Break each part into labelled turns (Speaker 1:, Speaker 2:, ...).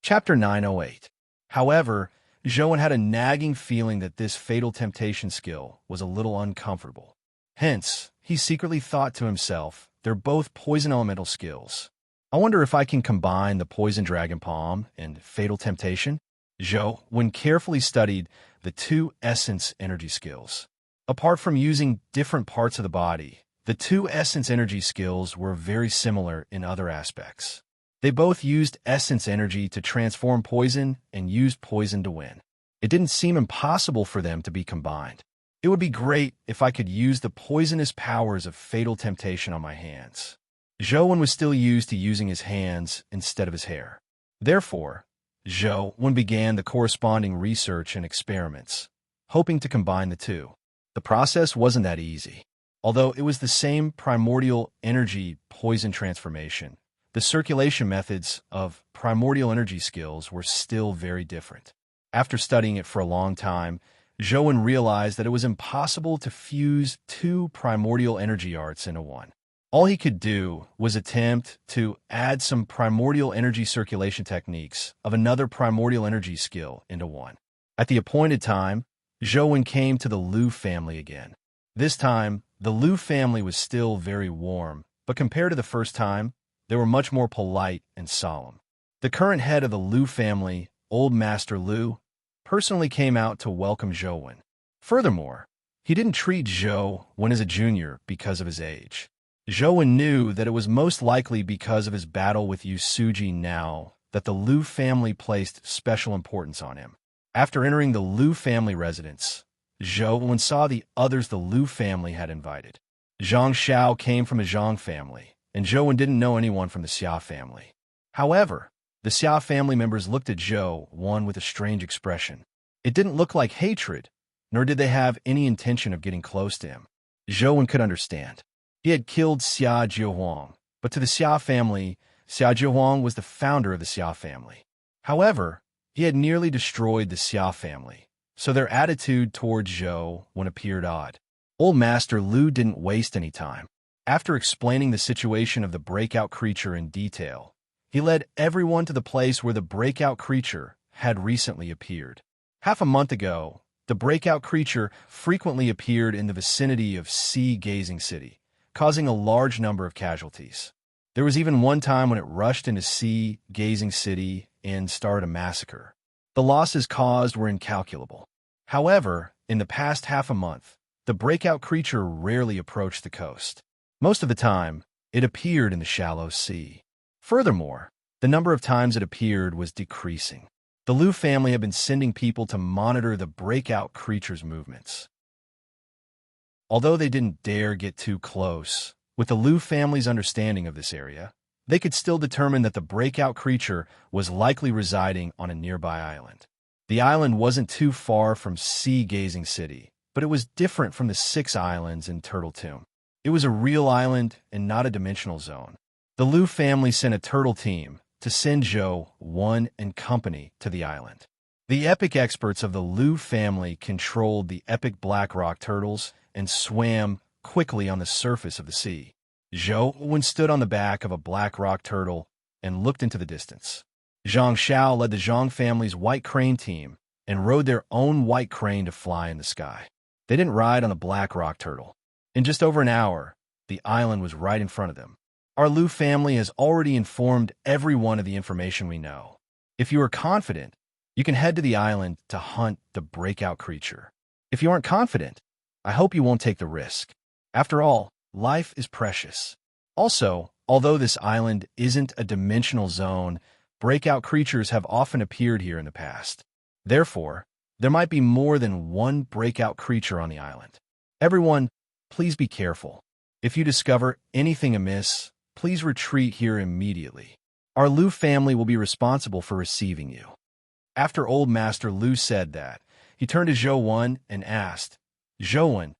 Speaker 1: Chapter 908. However, Zhou had a nagging feeling that this fatal temptation skill was a little uncomfortable. Hence, he secretly thought to himself, they're both poison elemental skills. I wonder if I can combine the poison dragon palm and fatal temptation? Zhou carefully studied the two essence energy skills. Apart from using different parts of the body, the two essence energy skills were very similar in other aspects. They both used essence energy to transform poison and used poison to win. It didn't seem impossible for them to be combined. It would be great if I could use the poisonous powers of fatal temptation on my hands. Zhou was still used to using his hands instead of his hair. Therefore, Zhou began the corresponding research and experiments, hoping to combine the two. The process wasn't that easy. Although it was the same primordial energy poison transformation, the circulation methods of primordial energy skills were still very different. After studying it for a long time, Zhou realized that it was impossible to fuse two primordial energy arts into one. All he could do was attempt to add some primordial energy circulation techniques of another primordial energy skill into one. At the appointed time, Zhou came to the Liu family again. This time, the Liu family was still very warm, but compared to the first time, they were much more polite and solemn. The current head of the Liu family, Old Master Liu, personally came out to welcome Zhou. Furthermore, he didn't treat Zhou as a junior because of his age. Zhou knew that it was most likely because of his battle with Yu Suji now that the Liu family placed special importance on him. After entering the Liu family residence, Zhou saw the others the Liu family had invited. Zhang Xiao came from a Zhang family, and Zhou didn't know anyone from the Xia family. However, the Xia family members looked at Zhou with a strange expression. It didn't look like hatred, nor did they have any intention of getting close to him. Zhou could understand. He had killed Xia Jiahuang, but to the Xia family, Xia Jiahuang was the founder of the Xia family. However, he had nearly destroyed the Xia family, so their attitude towards Zhou appeared odd. Old Master Liu didn't waste any time. After explaining the situation of the breakout creature in detail, he led everyone to the place where the breakout creature had recently appeared. Half a month ago, the breakout creature frequently appeared in the vicinity of Sea Gazing City, causing a large number of casualties. There was even one time when it rushed into Sea Gazing City and started a massacre. The losses caused were incalculable. However, in the past half a month, the breakout creature rarely approached the coast. Most of the time, it appeared in the shallow sea. Furthermore, the number of times it appeared was decreasing. The Liu family had been sending people to monitor the breakout creature's movements. Although they didn't dare get too close, with the Liu family's understanding of this area, they could still determine that the breakout creature was likely residing on a nearby island. The island wasn't too far from Sea Gazing City, but it was different from the 6 islands in Turtle Tomb. It was a real island and not a dimensional zone. The Liu family sent a turtle team to send Zhou and company to the island. The epic experts of the Liu family controlled the epic black rock turtles and swam quickly on the surface of the sea. Zhou stood on the back of a black rock turtle and looked into the distance. Zhang Xiao led the Zhang family's white crane team and rode their own white crane to fly in the sky. They didn't ride on the black rock turtle. In just over an hour, the island was right in front of them. Our Liu family has already informed everyone of the information we know. If you are confident, you can head to the island to hunt the breakout creature. If you aren't confident, I hope you won't take the risk. After all, life is precious. Also, although this island isn't a dimensional zone, breakout creatures have often appeared here in the past. Therefore, there might be more than one breakout creature on the island. Everyone, please be careful. If you discover anything amiss, please retreat here immediately. Our Liu family will be responsible for receiving you. After Old Master Liu said that, he turned to Zhou and asked, Zhou,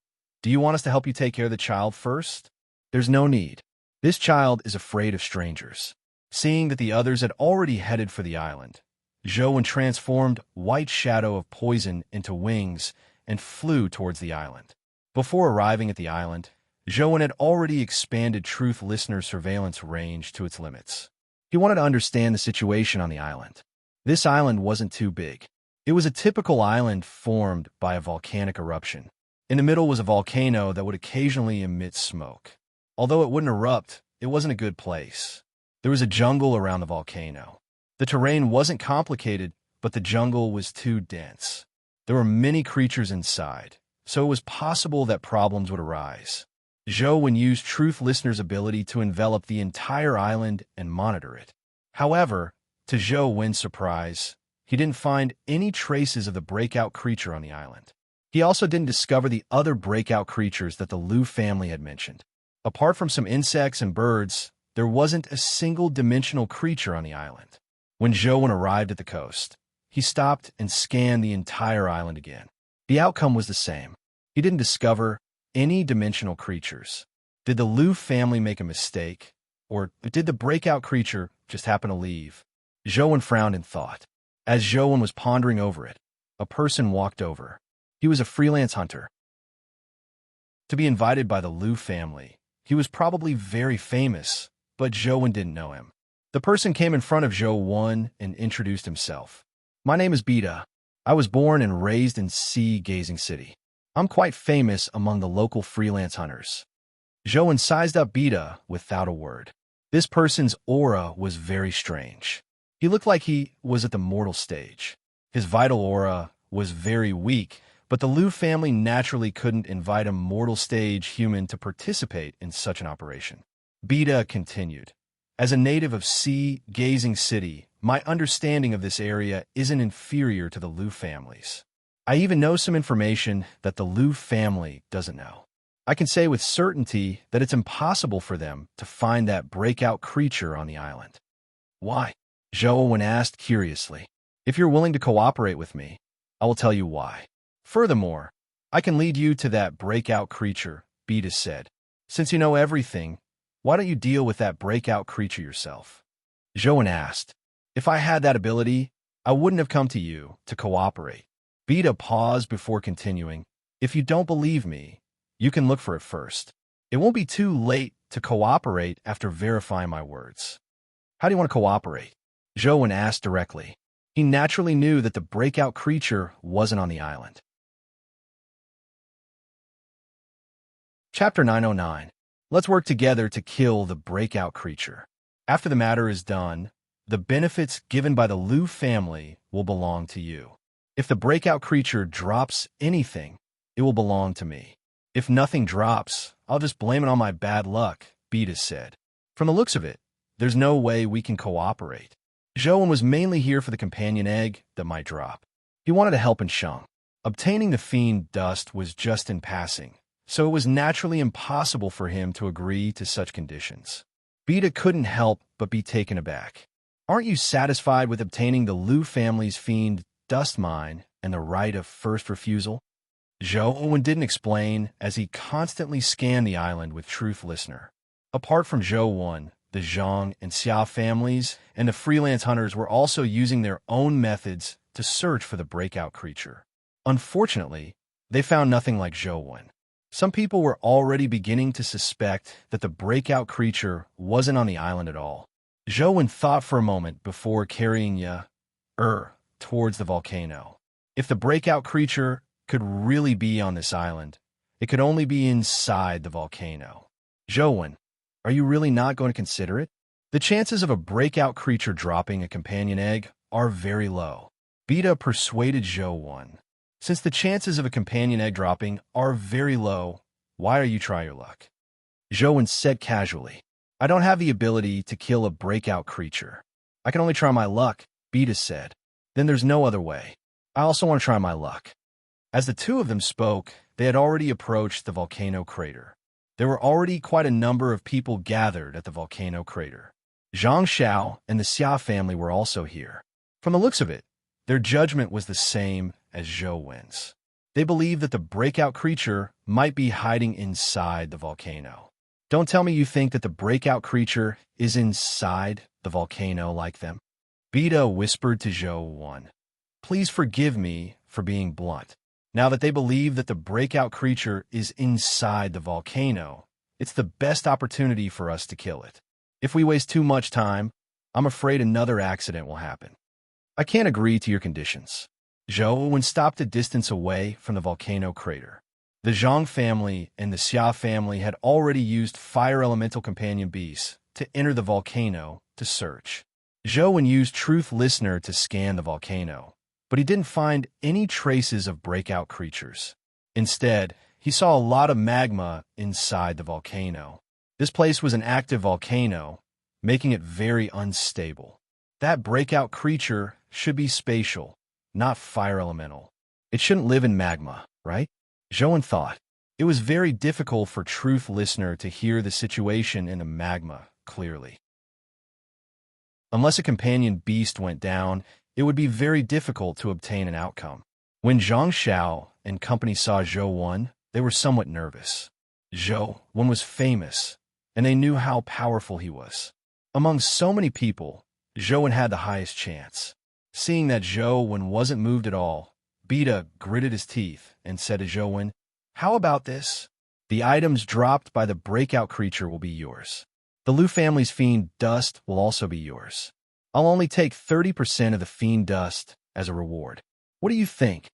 Speaker 1: do you want us to help you take care of the child first? There's no need. This child is afraid of strangers. Seeing that the others had already headed for the island, Zhou transformed White Shadow of Poison into wings and flew towards the island. Before arriving at the island, Zhou had already expanded Truth Listener's surveillance range to its limits. He wanted to understand the situation on the island. This island wasn't too big. It was a typical island formed by a volcanic eruption. In the middle was a volcano that would occasionally emit smoke. Although it wouldn't erupt, it wasn't a good place. There was a jungle around the volcano. The terrain wasn't complicated, but the jungle was too dense. There were many creatures inside, so it was possible that problems would arise. Zhou used Truth Listener's ability to envelop the entire island and monitor it. However, to Zhou surprise, he didn't find any traces of the breakout creature on the island. He also didn't discover the other breakout creatures that the Liu family had mentioned. Apart from some insects and birds, there wasn't a single-dimensional creature on the island. When Zhou arrived at the coast, he stopped and scanned the entire island again. The outcome was the same. He didn't discover any dimensional creatures. Did the Liu family make a mistake? Or did the breakout creature just happen to leave? Zhou frowned in thought. As Zhou was pondering over it, a person walked over. He was a freelance hunter. To be invited by the Liu family, he was probably very famous, but Zhou didn't know him. The person came in front of Zhou and introduced himself. My name is Bida. I was born and raised in Sea-Gazing City. I'm quite famous among the local freelance hunters. Zhou sized up Bida without a word. This person's aura was very strange. He looked like he was at the mortal stage. His vital aura was very weak, but the Liu family naturally couldn't invite a mortal stage human to participate in such an operation. Bida continued. As a native of Sea-Gazing City, my understanding of this area isn't inferior to the Liu family's. I even know some information that the Liu family doesn't know. I can say with certainty that it's impossible for them to find that breakout creature on the island. Why? Zhou asked curiously. If you're willing to cooperate with me, I will tell you why. Furthermore, I can lead you to that breakout creature, Bida said. Since you know everything, why don't you deal with that breakout creature yourself? Zhou asked. If I had that ability, I wouldn't have come to you to cooperate. Bida paused before continuing. If you don't believe me, you can look for it first. It won't be too late to cooperate after verifying my words. How do you want to cooperate? Zhou asked directly. He naturally knew that the breakout creature wasn't on the island. Chapter 909. Let's work together to kill the breakout creature. After the matter is done, the benefits given by the Liu family will belong to you. If the breakout creature drops anything, it will belong to me. If nothing drops, I'll just blame it on my bad luck, Bida said. From the looks of it, there's no way we can cooperate. Zhou was mainly here for the companion egg that might drop. He wanted to help Sheng. Obtaining the fiend dust was just in passing, so it was naturally impossible for him to agree to such conditions. Bida couldn't help but be taken aback. Aren't you satisfied with obtaining the Liu family's fiend dust mine and the right of first refusal? Zhou didn't explain as he constantly scanned the island with Truth Listener. Apart from Zhou, the Zhang and Xia families and the freelance hunters were also using their own methods to search for the breakout creature. Unfortunately, they found nothing like Zhou. Some people were already beginning to suspect that the breakout creature wasn't on the island at all. Zhou thought for a moment before carrying towards the volcano. If the breakout creature could really be on this island, it could only be inside the volcano. Zhou, are you really not going to consider it? The chances of a breakout creature dropping a companion egg are very low. Bida persuaded Zhou. Since the chances of a companion egg dropping are very low, why are you trying your luck? Zhou said casually. I don't have the ability to kill a breakout creature. I can only try my luck, Bida said. Then there's no other way. I also want to try my luck. As the two of them spoke, they had already approached the volcano crater. There were already quite a number of people gathered at the volcano crater. Zhang Xiao and the Xia family were also here. From the looks of it, their judgment was the same as Zhou. They believed that the breakout creature might be hiding inside the volcano. Don't tell me you think that the breakout creature is inside the volcano like them. Bida whispered to Zhou. Please forgive me for being blunt. Now that they believe that the breakout creature is inside the volcano, it's the best opportunity for us to kill it. If we waste too much time, I'm afraid another accident will happen. I can't agree to your conditions. Zhou stopped a distance away from the volcano crater. The Zhang family and the Xia family had already used fire elemental companion beasts to enter the volcano to search. Zhou used Truth Listener to scan the volcano, but he didn't find any traces of breakout creatures. Instead, he saw a lot of magma inside the volcano. This place was an active volcano, making it very unstable. That breakout creature should be spatial, not fire elemental. It shouldn't live in magma, right? Zhou thought. It was very difficult for Truth Listener to hear the situation in the magma clearly. Unless a companion beast went down, it would be very difficult to obtain an outcome. When Zhang Xiao and company saw Zhou, they were somewhat nervous. Zhou was famous, and they knew how powerful he was. Among so many people, Zhou had the highest chance. Seeing that Zhou wasn't moved at all, Beta gritted his teeth and said to Zhou, "How about this? The items dropped by the breakout creature will be yours. The Liu family's fiend dust will also be yours. I'll only take 30% of the fiend dust as a reward. What do you think?"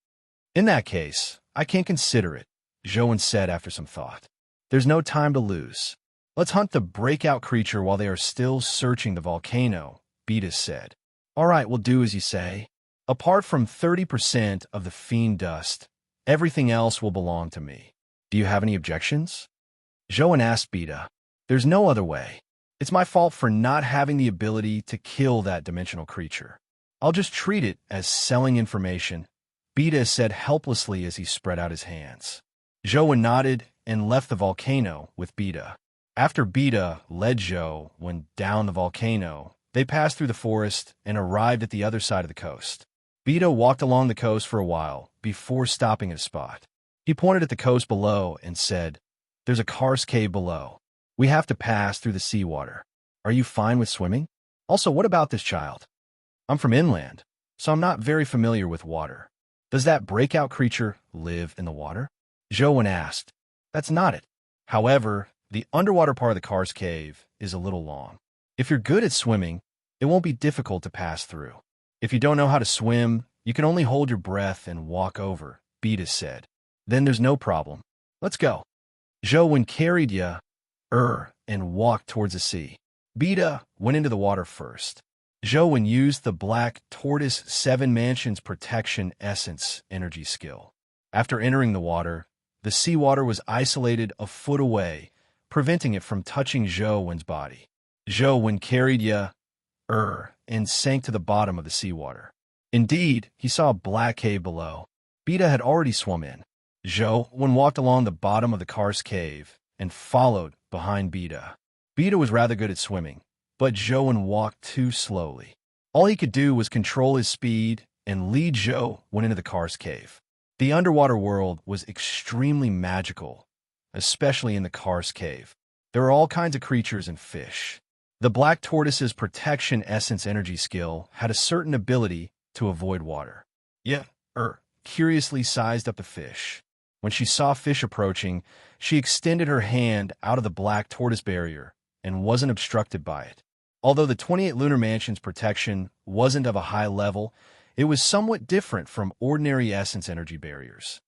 Speaker 1: "In that case, I can't consider it," Zhou said after some thought. "There's no time to lose. Let's hunt the breakout creature while they are still searching the volcano," Beta said. "All right, we'll do as you say. Apart from 30% of the fiend dust, everything else will belong to me. Do you have any objections?" Zhou asked Beta. "There's no other way. It's my fault for not having the ability to kill that dimensional creature. I'll just treat it as selling information," Beta said helplessly as he spread out his hands. Zhou nodded and left the volcano with Beta. After Beta led Zhou down the volcano, they passed through the forest and arrived at the other side of the coast. Beta walked along the coast for a while before stopping at a spot. He pointed at the coast below and said, "There's a karst cave below. We have to pass through the seawater. Are you fine with swimming? Also, what about this child? I'm from inland, so I'm not very familiar with water. Does that breakout creature live in the water?" Zhou asked. "That's not it. However, the underwater part of the karst cave is a little long. If you're good at swimming, it won't be difficult to pass through. If you don't know how to swim, you can only hold your breath and walk over," Beta said. "Then there's no problem. Let's go." Zhou carried Ya and walked towards the sea. Beta went into the water first. Zhou used the Black Tortoise 7 Mansions Protection Essence energy skill. After entering the water, the seawater was isolated a foot away, preventing it from touching Zhou's body. Zhou carried Ya and sank to the bottom of the seawater. Indeed, he saw a black cave below. Beta had already swum in. Zhou walked along the bottom of the karst cave and followed behind Beta. Beta was rather good at swimming, but Zhou walked too slowly. All he could do was control his speed and lead Zhou into the karst cave. The underwater world was extremely magical, especially in the karst cave. There were all kinds of creatures and fish. The Black Tortoise's Protection Essence energy skill had a certain ability to avoid water. Yeah, curiously sized up the fish. When she saw fish approaching, she extended her hand out of the Black Tortoise barrier and wasn't obstructed by it. Although the 28 Lunar Mansion's protection wasn't of a high level, it was somewhat different from ordinary essence energy barriers.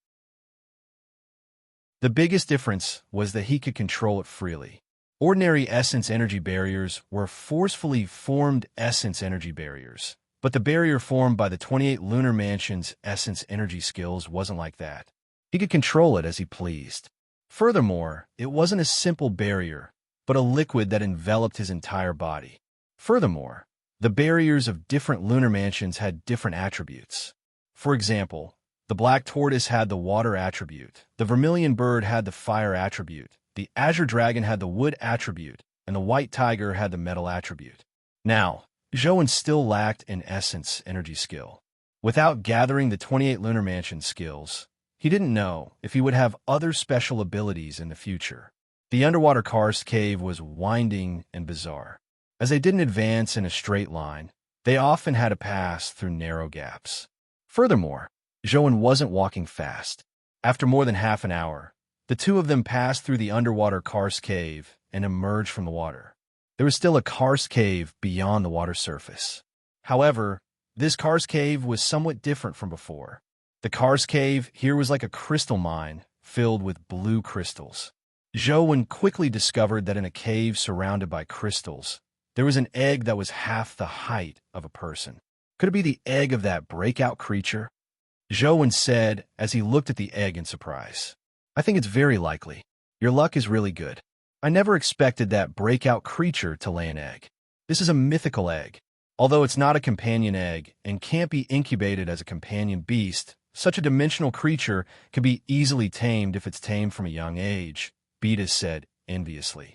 Speaker 1: The biggest difference was that he could control it freely. Ordinary essence energy barriers were forcefully formed essence energy barriers, but the barrier formed by the 28 Lunar Mansion's essence energy skills wasn't like that. He could control it as he pleased. Furthermore, it wasn't a simple barrier, but a liquid that enveloped his entire body. Furthermore, the barriers of different lunar mansions had different attributes. For example, the Black Tortoise had the water attribute, the Vermilion Bird had the fire attribute, the Azure Dragon had the wood attribute, and the White Tiger had the metal attribute. Now, Zhou still lacked an essence energy skill. Without gathering the 28 Lunar Mansion skills, he didn't know if he would have other special abilities in the future. The underwater karst cave was winding and bizarre. As they didn't advance in a straight line, they often had to pass through narrow gaps. Furthermore, Zhou wasn't walking fast. After more than half an hour, the two of them passed through the underwater karst cave and emerged from the water. There was still a karst cave beyond the water surface. However, This Karst cave was somewhat different from before. The Karst cave here was like a crystal mine filled with blue crystals. Zhou quickly discovered that in a cave surrounded by crystals, there was an egg that was half the height of a person. Could it be the egg of that breakout creature? Zhou said as he looked at the egg in surprise. I think it's very likely. Your luck is really good. I never expected that breakout creature to lay an egg. This is a mythical egg. Although it's not a companion egg and can't be incubated as a companion beast, such a dimensional creature can be easily tamed if it's tamed from a young age, Beta said enviously.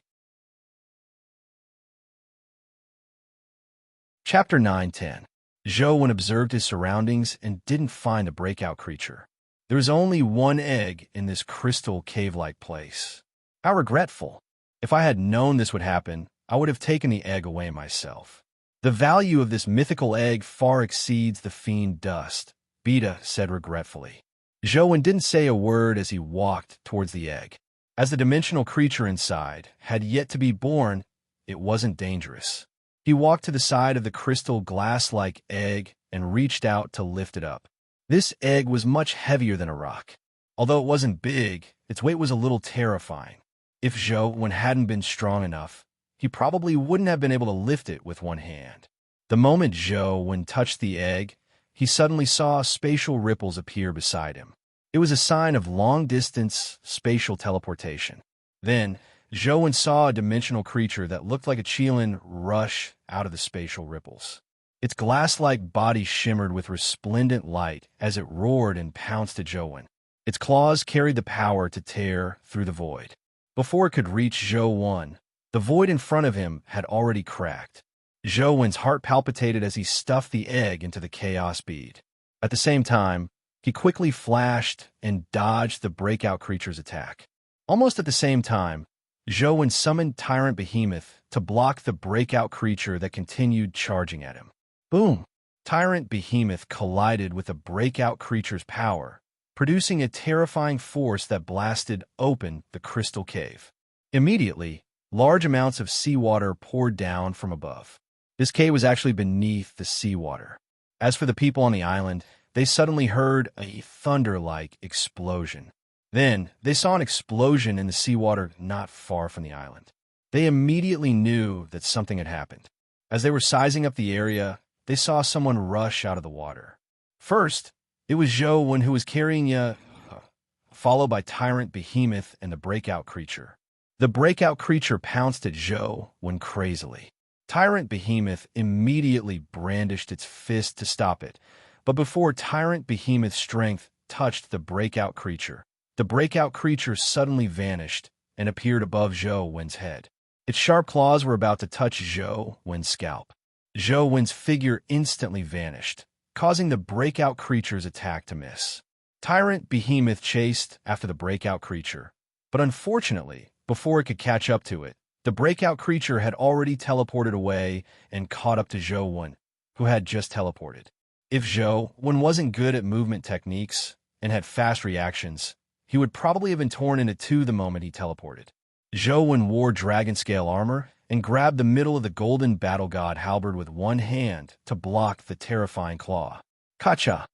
Speaker 1: Chapter 9-10. Zhou observed his surroundings and didn't find the breakout creature. There was only one egg in this crystal cave-like place. How regretful. If I had known this would happen, I would have taken the egg away myself. The value of this mythical egg far exceeds the fiend dust, Beta said regretfully. Zhou didn't say a word as he walked towards the egg. As the dimensional creature inside had yet to be born, it wasn't dangerous. He walked to the side of the crystal glass-like egg and reached out to lift it up. This egg was much heavier than a rock. Although it wasn't big, its weight was a little terrifying. If Zhou hadn't been strong enough, he probably wouldn't have been able to lift it with one hand. The moment Zhou touched the egg, he suddenly saw spatial ripples appear beside him. It was a sign of long-distance spatial teleportation. Then, Zhou saw a dimensional creature that looked like a Qilin rush out of the spatial ripples. Its glass-like body shimmered with resplendent light as it roared and pounced at Zhou. Its claws carried the power to tear through the void. Before it could reach Zhou, the void in front of him had already cracked. Zhou's heart palpitated as he stuffed the egg into the chaos bead. At the same time, he quickly flashed and dodged the breakout creature's attack. Almost at the same time, Zhou summoned Tyrant Behemoth to block the breakout creature that continued charging at him. Boom! Tyrant Behemoth collided with the breakout creature's power, producing a terrifying force that blasted open the crystal cave. Immediately, large amounts of seawater poured down from above. This cave was actually beneath the seawater. As for the people on the island, they suddenly heard a thunder-like explosion. Then, they saw an explosion in the seawater not far from the island. They immediately knew that something had happened. As they were sizing up the area, they saw someone rush out of the water. First, it was Zhou who was carrying followed by Tyrant Behemoth and the breakout creature. The breakout creature pounced at Zhou crazily. Tyrant Behemoth immediately brandished its fist to stop it, but before Tyrant Behemoth's strength touched the breakout creature, the breakout creature suddenly vanished and appeared above Zhou's head. Its sharp claws were about to touch Zhou's scalp. Zhou's figure instantly vanished, causing the breakout creature's attack to miss. Tyrant Behemoth chased after the breakout creature, but unfortunately, before it could catch up to it, the breakout creature had already teleported away and caught up to Zhou, who had just teleported. If Zhou wasn't good at movement techniques and had fast reactions, he would probably have been torn into two the moment he teleported. Zhou wore dragon-scale armor and grabbed the middle of the golden battle god halberd with one hand to block the terrifying claw. Kacha!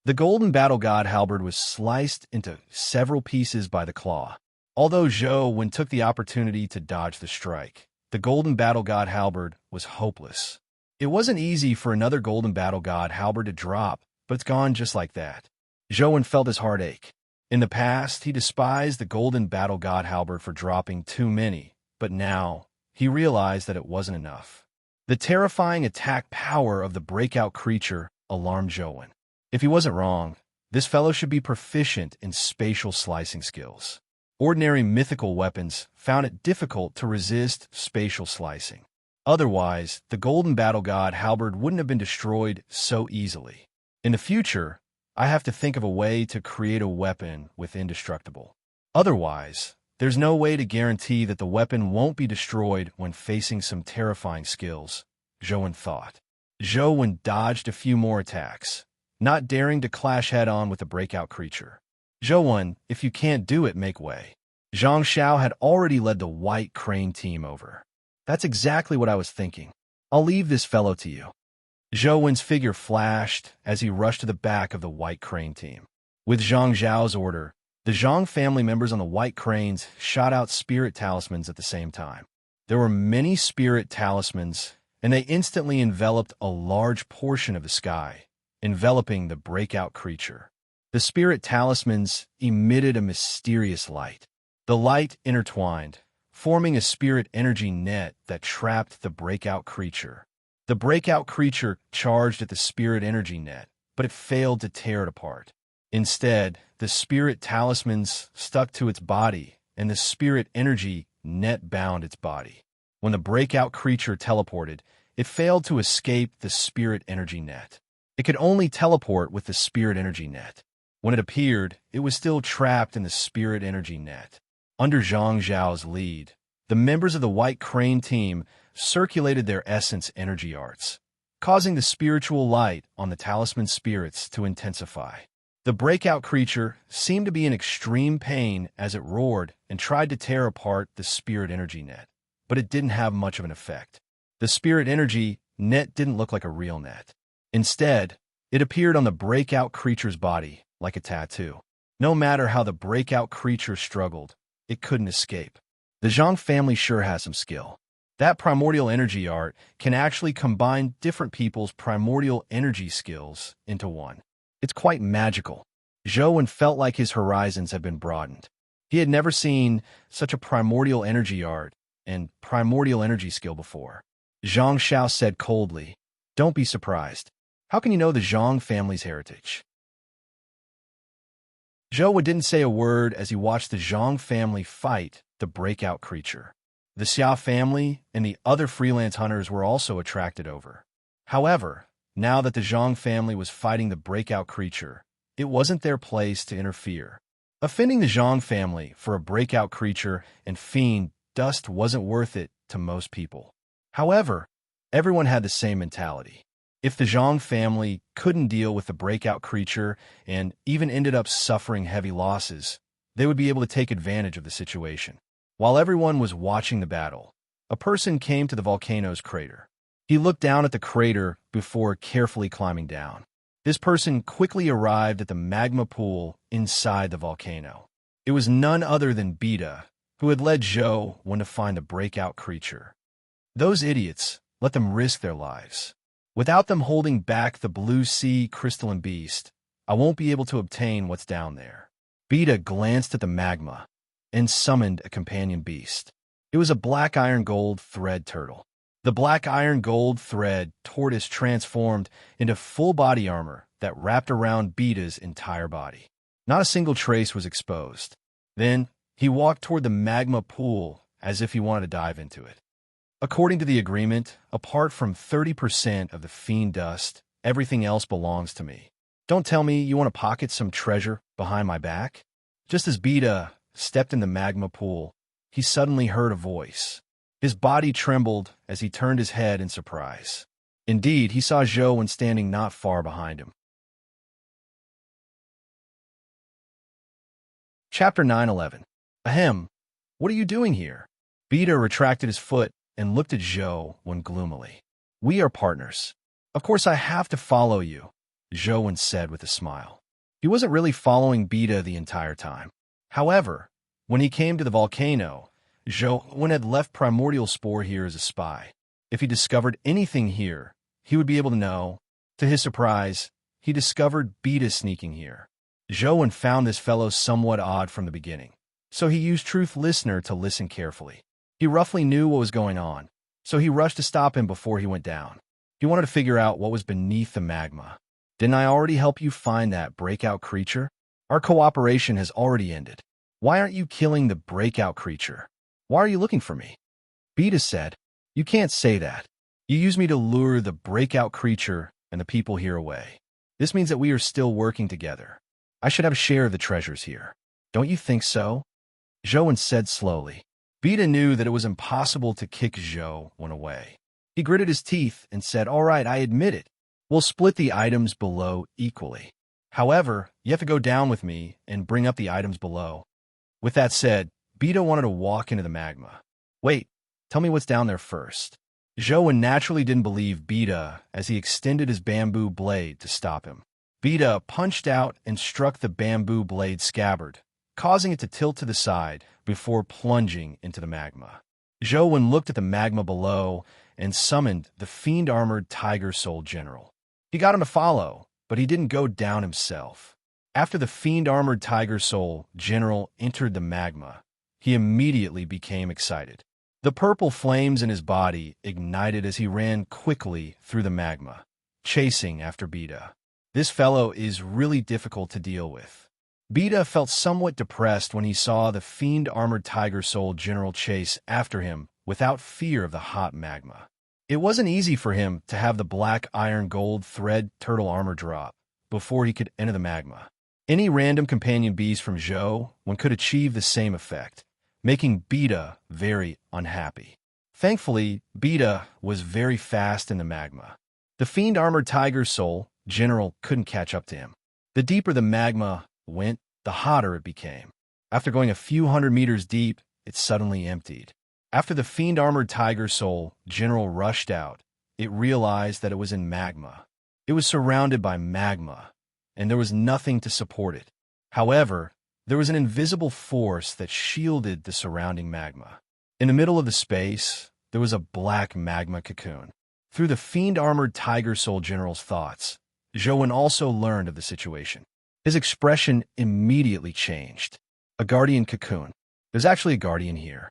Speaker 1: The golden battle god halberd was sliced into several pieces by the claw. Although Zhou took the opportunity to dodge the strike, the golden battle god halberd was hopeless. It wasn't easy for another golden battle god halberd to drop, but it's gone just like that. Zhou felt his heart ache. In the past, he despised the golden battle god halberd for dropping too many, but now he realized that it wasn't enough. The terrifying attack power of the breakout creature alarmed Zhou. If he wasn't wrong, this fellow should be proficient in spatial slicing skills. Ordinary mythical weapons found it difficult to resist spatial slicing. Otherwise, the golden battle god halberd wouldn't have been destroyed so easily. In the future, I have to think of a way to create a weapon with indestructible. Otherwise, there's no way to guarantee that the weapon won't be destroyed when facing some terrifying skills, Zhou thought. Zhou dodged a few more attacks, not daring to clash head-on with the breakout creature. Zhou, if you can't do it, make way. Zhang Xiao had already led the White Crane team over. That's exactly what I was thinking. I'll leave this fellow to you. Zhou figure flashed as he rushed to the back of the White Crane team. With Zhang Zhao's order, the Zhang family members on the White Cranes shot out spirit talismans at the same time. There were many spirit talismans, and they instantly enveloped a large portion of the sky, enveloping the breakout creature. The spirit talismans emitted a mysterious light. The light intertwined, forming a spirit energy net that trapped the breakout creature. The breakout creature charged at the spirit energy net, but it failed to tear it apart. Instead, the spirit talismans stuck to its body, and the spirit energy net bound its body. When the breakout creature teleported, it failed to escape the spirit energy net. It could only teleport with the spirit energy net. When it appeared, it was still trapped in the spirit energy net. Under Zhang Zhao's lead, the members of the White Crane team circulated their essence energy arts, causing the spiritual light on the talisman spirits to intensify. The breakout creature seemed to be in extreme pain as it roared and tried to tear apart the spirit energy net, but it didn't have much of an effect. The spirit energy net didn't look like a real net. Instead, it appeared on the breakout creature's body like a tattoo. No matter how the breakout creature struggled, it couldn't escape. The Zhang family sure has some skill. That primordial energy art can actually combine different people's primordial energy skills into one. It's quite magical. Zhou felt like his horizons had been broadened. He had never seen such a primordial energy art and primordial energy skill before. Zhang Xiao said coldly, "Don't be surprised. How can you know the Zhang family's heritage?" Zhou didn't say a word as he watched the Zhang family fight the breakout creature. The Xia family and the other freelance hunters were also attracted over. However, now that the Zhang family was fighting the breakout creature, it wasn't their place to interfere. Offending the Zhang family for a breakout creature and fiend dust wasn't worth it to most people. However, everyone had the same mentality. If the Zhang family couldn't deal with the breakout creature and even ended up suffering heavy losses, they would be able to take advantage of the situation. While everyone was watching the battle, a person came to the volcano's crater. He looked down at the crater before carefully climbing down. This person quickly arrived at the magma pool inside the volcano. It was none other than Beta, who had led Zhou to find the breakout creature. Those idiots, let them risk their lives. Without them holding back the blue sea crystalline beast, I won't be able to obtain what's down there. Beta glanced at the magma and summoned a companion beast. It was a black iron gold thread turtle. The black iron gold thread tortoise transformed into full body armor that wrapped around Beta's entire body. Not a single trace was exposed. Then, he walked toward the magma pool as if he wanted to dive into it. According to the agreement, apart from 30% of the fiend dust, everything else belongs to me. Don't tell me you want to pocket some treasure behind my back? Just as Beta stepped in the magma pool, he suddenly heard a voice. His body trembled as he turned his head in surprise. Indeed, he saw Zhou standing not far behind him. Chapter 9:11. Ahem. What are you doing here? Beta retracted his foot and looked at Zhou gloomily. We are partners. Of course I have to follow you, Zhou said with a smile. He wasn't really following Beta the entire time. However, when he came to the volcano, Zhou had left Primordial Spore here as a spy. If he discovered anything here, he would be able to know. To his surprise, he discovered Beta sneaking here. Zhou found this fellow somewhat odd from the beginning, so he used Truth Listener to listen carefully. He roughly knew what was going on, so he rushed to stop him before he went down. He wanted to figure out what was beneath the magma. Didn't I already help you find that breakout creature? Our cooperation has already ended. Why aren't you killing the breakout creature? Why are you looking for me? Beta said, You can't say that. You used me to lure the breakout creature and the people here away. This means that we are still working together. I should have a share of the treasures here. Don't you think so? Zhou said slowly. Beta knew that it was impossible to kick Zhou away. He gritted his teeth and said, All right, I admit it. We'll split the items below equally. However, you have to go down with me and bring up the items below. With that said, Beta wanted to walk into the magma. Wait, tell me what's down there first. Zhou naturally didn't believe Beta as he extended his bamboo blade to stop him. Beta punched out and struck the bamboo blade scabbard, causing it to tilt to the side before plunging into the magma. Zhou looked at the magma below and summoned the fiend-armored Tiger Soul General. He got him to follow, but he didn't go down himself. After the fiend-armored Tiger Soul General entered the magma, he immediately became excited. The purple flames in his body ignited as he ran quickly through the magma, chasing after Beta. This fellow is really difficult to deal with. Beta felt somewhat depressed when he saw the fiend-armored Tiger Soul General chase after him without fear of the hot magma. It wasn't easy for him to have the black iron gold thread turtle armor drop before he could enter the magma. Any random companion beast from Zhou could achieve the same effect, making Beta very unhappy. Thankfully, Beta was very fast in the magma. The fiend-armored Tiger Soul General couldn't catch up to him. The deeper the magma went, the hotter it became. After going a few hundred meters deep, it suddenly emptied. After the fiend-armored Tiger Soul General rushed out, it realized that it was in magma. It was surrounded by magma, and there was nothing to support it. However, there was an invisible force that shielded the surrounding magma. In the middle of the space, there was a black magma cocoon. Through the fiend-armored Tiger Soul General's thoughts, Zhou also learned of the situation. His expression immediately changed. A guardian cocoon. There's actually a guardian here.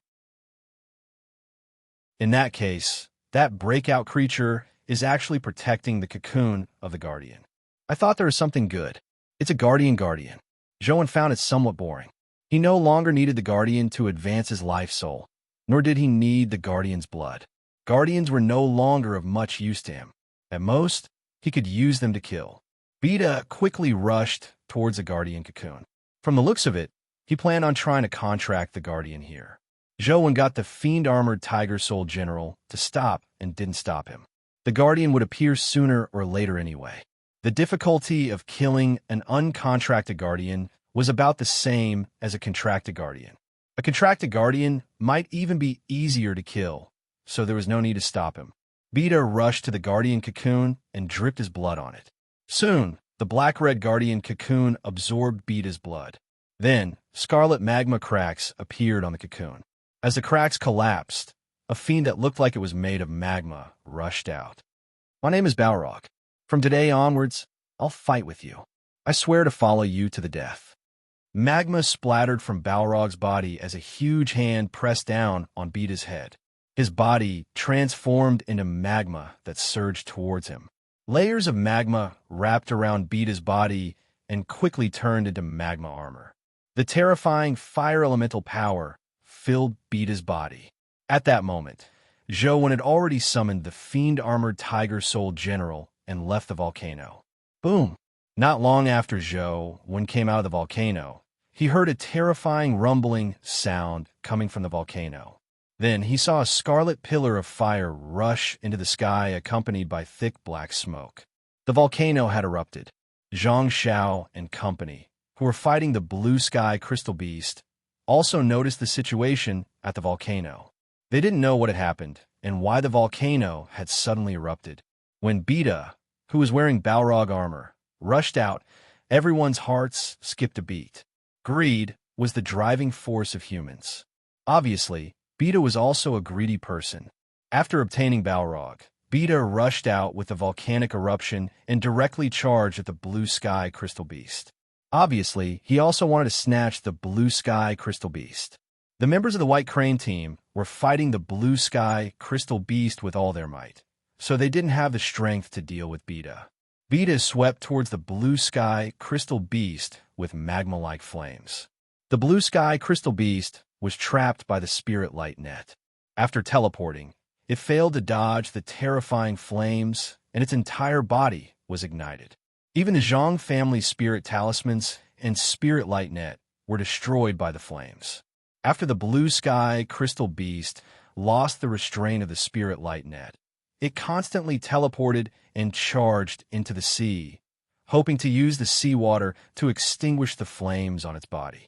Speaker 1: In that case, that breakout creature is actually protecting the cocoon of the guardian. I thought there was something good. It's a guardian. Zhou found it somewhat boring. He no longer needed the guardian to advance his life soul, nor did he need the guardian's blood. Guardians were no longer of much use to him. At most, he could use them to kill. Beta quickly rushed towards the guardian cocoon. From the looks of it, he planned on trying to contract the guardian here. Zhou got the fiend-armored Tiger Soul General to stop and didn't stop him. The guardian would appear sooner or later anyway. The difficulty of killing an uncontracted guardian was about the same as a contracted guardian. A contracted guardian might even be easier to kill, so there was no need to stop him. Beta rushed to the guardian cocoon and dripped his blood on it. Soon, the black-red guardian cocoon absorbed Beta's blood. Then, scarlet magma cracks appeared on the cocoon. As the cracks collapsed, a fiend that looked like it was made of magma rushed out. My name is Balrog. From today onwards, I'll fight with you. I swear to follow you to the death. Magma splattered from Balrog's body as a huge hand pressed down on Beta's head. His body transformed into magma that surged towards him. Layers of magma wrapped around Beta's body and quickly turned into magma armor. The terrifying fire elemental power filled Beta's body. At that moment, Zhou had already summoned the fiend-armored Tiger Soul General and left the volcano. Boom! Not long after Zhou came out of the volcano, he heard a terrifying rumbling sound coming from the volcano. Then he saw a scarlet pillar of fire rush into the sky accompanied by thick black smoke. The volcano had erupted. Zhang Xiao and company, who were fighting the blue sky crystal beast, also noticed the situation at the volcano. They didn't know what had happened and why the volcano had suddenly erupted. When Beta, who was wearing Balrog armor, rushed out, everyone's hearts skipped a beat. Greed was the driving force of humans. Obviously, Beta was also a greedy person. After obtaining Balrog, Beta rushed out with the volcanic eruption and directly charged at the blue sky crystal beast. Obviously, he also wanted to snatch the blue sky crystal beast. The members of the White Crane team were fighting the blue sky crystal beast with all their might, so they didn't have the strength to deal with Beta. Beta swept towards the blue sky crystal beast with magma-like flames. The blue sky crystal beast was trapped by the spirit light net. After teleporting, it failed to dodge the terrifying flames, and its entire body was ignited. Even the Zhang family's spirit talismans and spirit light net were destroyed by the flames. After the blue sky crystal beast lost the restraint of the spirit light net, it constantly teleported and charged into the sea, hoping to use the seawater to extinguish the flames on its body.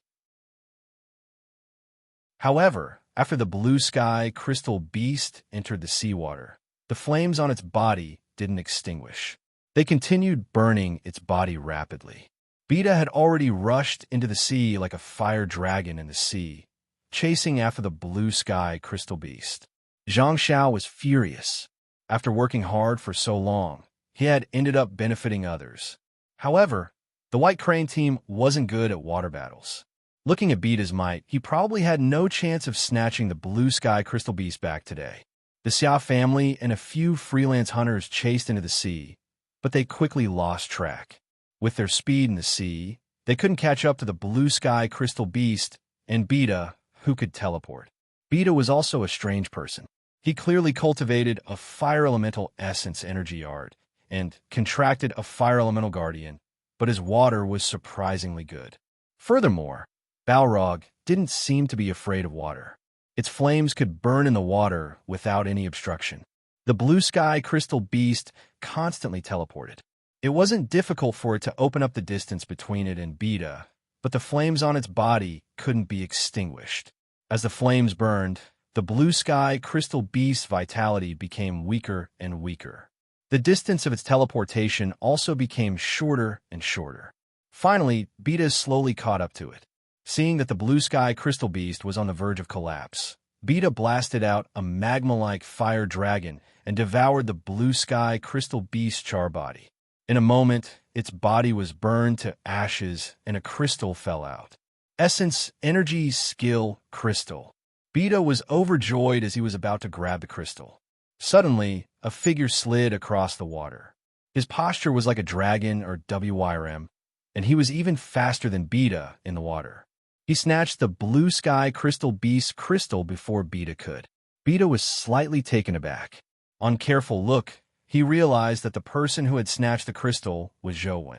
Speaker 1: However, after the blue sky crystal beast entered the seawater, the flames on its body didn't extinguish. They continued burning its body rapidly. Beta had already rushed into the sea like a fire dragon in the sea, chasing after the blue sky crystal beast. Zhang Xiao was furious. After working hard for so long, he had ended up benefiting others. However, the White Crane team wasn't good at water battles. Looking at Beta's might, he probably had no chance of snatching the blue sky crystal beast back today. The Xia family and a few freelance hunters chased into the sea, but they quickly lost track. With their speed in the sea, they couldn't catch up to the blue sky crystal beast and Beta, who could teleport. Beta was also a strange person. He clearly cultivated a fire elemental essence energy art and contracted a fire elemental guardian, but his water was surprisingly good. Furthermore, Balrog didn't seem to be afraid of water. Its flames could burn in the water without any obstruction. The blue sky crystal beast constantly teleported. It wasn't difficult for it to open up the distance between it and Beta, but the flames on its body couldn't be extinguished. As the flames burned, the blue sky crystal beast's vitality became weaker and weaker. The distance of its teleportation also became shorter and shorter. Finally, Beta slowly caught up to it. Seeing that the blue sky crystal beast was on the verge of collapse, Beta blasted out a magma-like fire dragon and devoured the blue sky crystal beast's char body. In a moment, its body was burned to ashes and a crystal fell out. Essence, energy, skill, crystal. Beta was overjoyed as he was about to grab the crystal. Suddenly, a figure slid across the water. His posture was like a dragon or WYRM, and he was even faster than Beta in the water. He snatched the blue sky crystal beast's crystal before Beta could. Beta was slightly taken aback. On careful look, he realized that the person who had snatched the crystal was Zhou.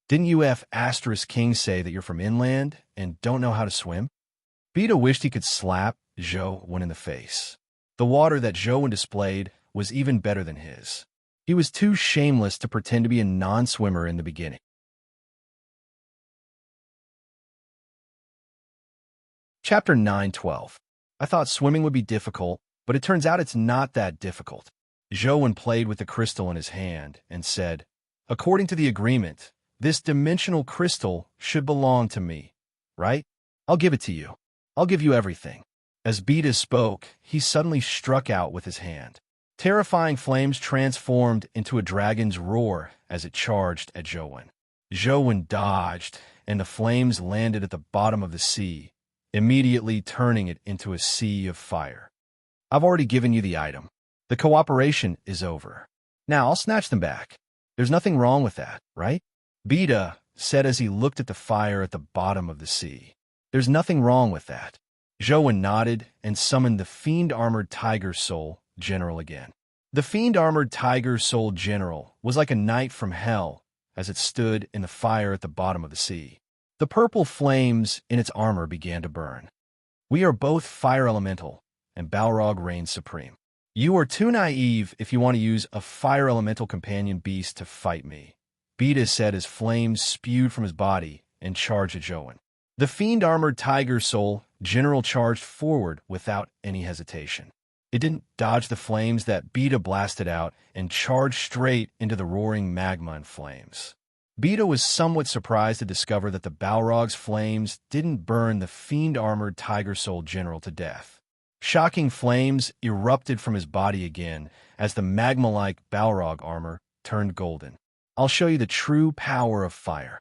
Speaker 1: Didn't you King say that you're from inland and don't know how to swim? Beta wished he could slap Zhou in the face. The water that Zhou displayed was even better than his. He was too shameless to pretend to be a non-swimmer in the beginning. Chapter 9:12. I thought swimming would be difficult, but it turns out it's not that difficult. Zhou played with the crystal in his hand and said, according to the agreement, this dimensional crystal should belong to me, right? I'll give it to you. I'll give you everything. As Beta spoke, he suddenly struck out with his hand. Terrifying flames transformed into a dragon's roar as it charged at Zhou. Zhou dodged, and the flames landed at the bottom of the sea, immediately turning it into a sea of fire. I've already given you the item. The cooperation is over. Now I'll snatch them back. There's nothing wrong with that, right? Beta said as he looked at the fire at the bottom of the sea. There's nothing wrong with that. Zhou nodded and summoned the Fiend-Armored Tiger Soul General again. The Fiend-Armored Tiger Soul General was like a knight from hell as it stood in the fire at the bottom of the sea. The purple flames in its armor began to burn. We are both fire elemental, and Balrog reigns supreme. You are too naive if you want to use a fire elemental companion beast to fight me, Beta said as flames spewed from his body and charged at Zhou. The Fiend-Armored Tiger Soul General charged forward without any hesitation. It didn't dodge the flames that Beta blasted out and charged straight into the roaring magma and flames. Beta was somewhat surprised to discover that the Balrog's flames didn't burn the Fiend-Armored Tiger Soul General to death. Shocking flames erupted from his body again as the magma-like Balrog armor turned golden. I'll show you the true power of fire.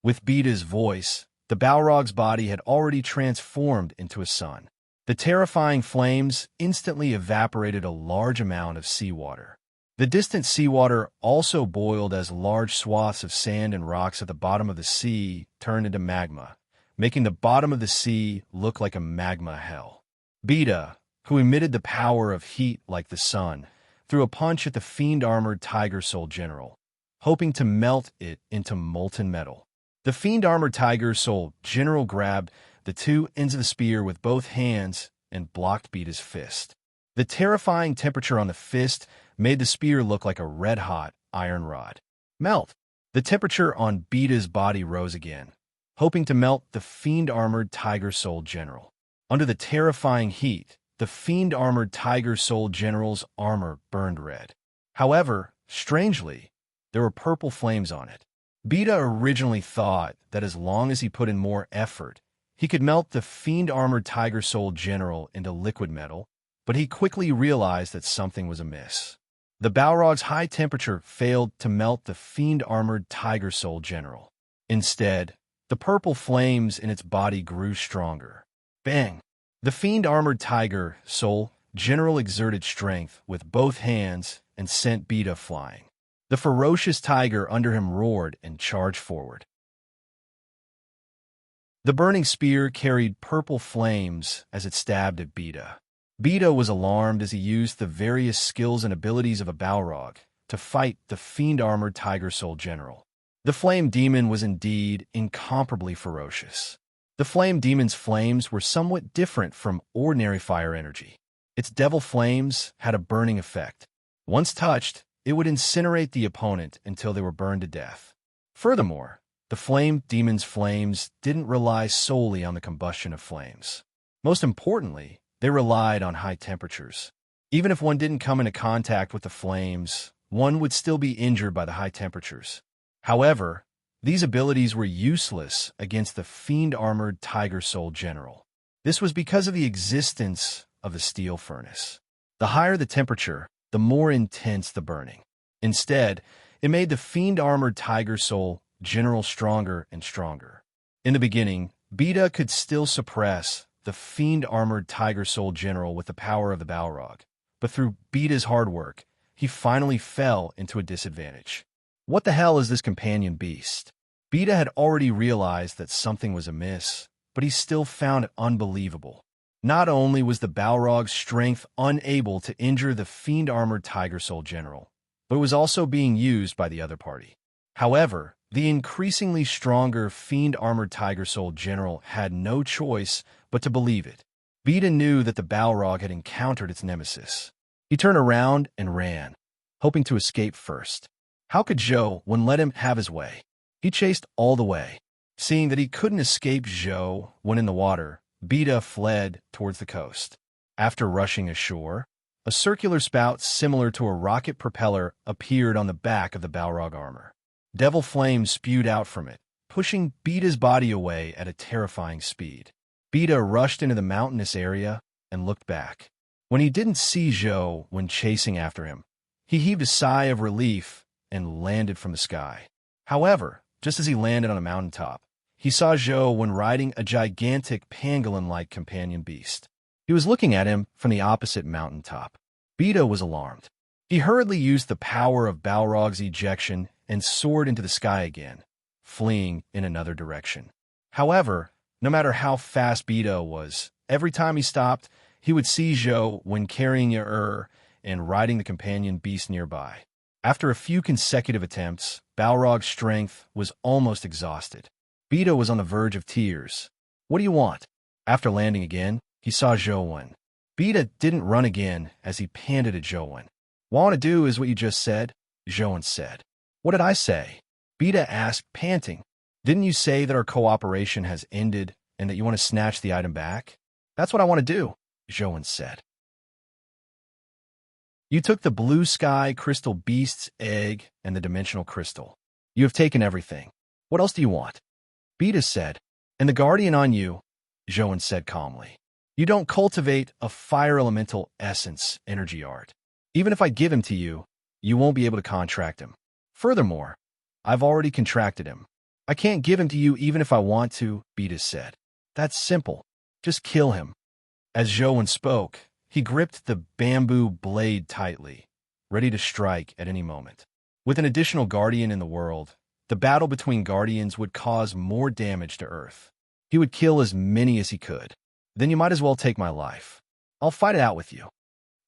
Speaker 1: With Beta's voice, the Balrog's body had already transformed into a sun. The terrifying flames instantly evaporated a large amount of seawater. The distant seawater also boiled as large swaths of sand and rocks at the bottom of the sea turned into magma, making the bottom of the sea look like a magma hell. Beta, who emitted the power of heat like the sun, threw a punch at the Fiend-Armored Tiger Soul General, hoping to melt it into molten metal. The Fiend-Armored Tiger Soul General grabbed the two ends of the spear with both hands and blocked Beta's fist. The terrifying temperature on the fist made the spear look like a red-hot iron rod. Melt! The temperature on Beta's body rose again, hoping to melt the Fiend-Armored Tiger Soul General. Under the terrifying heat, the fiend-armored Tiger Soul General's armor burned red. However, strangely, there were purple flames on it. Beta originally thought that as long as he put in more effort, he could melt the fiend-armored Tiger Soul General into liquid metal, but he quickly realized that something was amiss. The Balrog's high temperature failed to melt the fiend-armored Tiger Soul General. Instead, the purple flames in its body grew stronger. Bang! The fiend-armored Tiger Soul General exerted strength with both hands and sent Beta flying. The ferocious tiger under him roared and charged forward. The burning spear carried purple flames as it stabbed at Beta. Beta was alarmed as he used the various skills and abilities of a Balrog to fight the fiend-armored Tiger Soul General. The flame demon was indeed incomparably ferocious. The flame demon's flames were somewhat different from ordinary fire energy. Its devil flames had a burning effect. Once touched, it would incinerate the opponent until they were burned to death. Furthermore, the flame demon's flames didn't rely solely on the combustion of flames. Most importantly, they relied on high temperatures. Even if one didn't come into contact with the flames, one would still be injured by the high temperatures. However, these abilities were useless against the fiend-armored Tiger Soul General. This was because of the existence of the steel furnace. The higher the temperature, the more intense the burning. Instead, it made the fiend-armored Tiger Soul General stronger and stronger. In the beginning, Beta could still suppress the fiend-armored Tiger Soul General with the power of the Balrog, but through Beta's hard work, he finally fell into a disadvantage. What the hell is this companion beast? Beta had already realized that something was amiss, but he still found it unbelievable. Not only was the Balrog's strength unable to injure the fiend-armored Tiger Soul General, but it was also being used by the other party. However, the increasingly stronger fiend-armored Tiger Soul General had no choice but to believe it. Beta knew that the Balrog had encountered its nemesis. He turned around and ran, hoping to escape first. How could Zhou let him have his way? He chased all the way. Seeing that he couldn't escape Zhou when in the water, Beta fled towards the coast. After rushing ashore, a circular spout similar to a rocket propeller appeared on the back of the Balrog armor. Devil flames spewed out from it, pushing Beta's body away at a terrifying speed. Beta rushed into the mountainous area and looked back. When he didn't see Zhou when chasing after him, he heaved a sigh of relief and landed from the sky. However, just as he landed on a mountaintop, he saw Zhou when riding a gigantic pangolin-like companion beast. He was looking at him from the opposite mountaintop. Beta was alarmed. He hurriedly used the power of Balrog's ejection and soared into the sky again, fleeing in another direction. However, no matter how fast Beta was, every time he stopped, he would see Zhou when carrying and riding the companion beast nearby. After a few consecutive attempts, Balrog's strength was almost exhausted. Beta was on the verge of tears. What do you want? After landing again, he saw Zhou. Beta didn't run again as he panted at Zhou. What I want to do is what you just said, Zhou said. What did I say? Beta asked, panting. Didn't you say that our cooperation has ended and that you want to snatch the item back? That's what I want to do, Zhou said. You took the blue sky crystal beast's egg and the dimensional crystal. You have taken everything. What else do you want? Beta said, and the guardian on you, Zhou said calmly. You don't cultivate a fire elemental essence energy art. Even if I give him to you, you won't be able to contract him. Furthermore, I've already contracted him. I can't give him to you even if I want to, Beta said. That's simple. Just kill him. As Zhou spoke, he gripped the bamboo blade tightly, ready to strike at any moment. With an additional guardian in the world, the battle between guardians would cause more damage to Earth. He would kill as many as he could. Then you might as well take my life. I'll fight it out with you.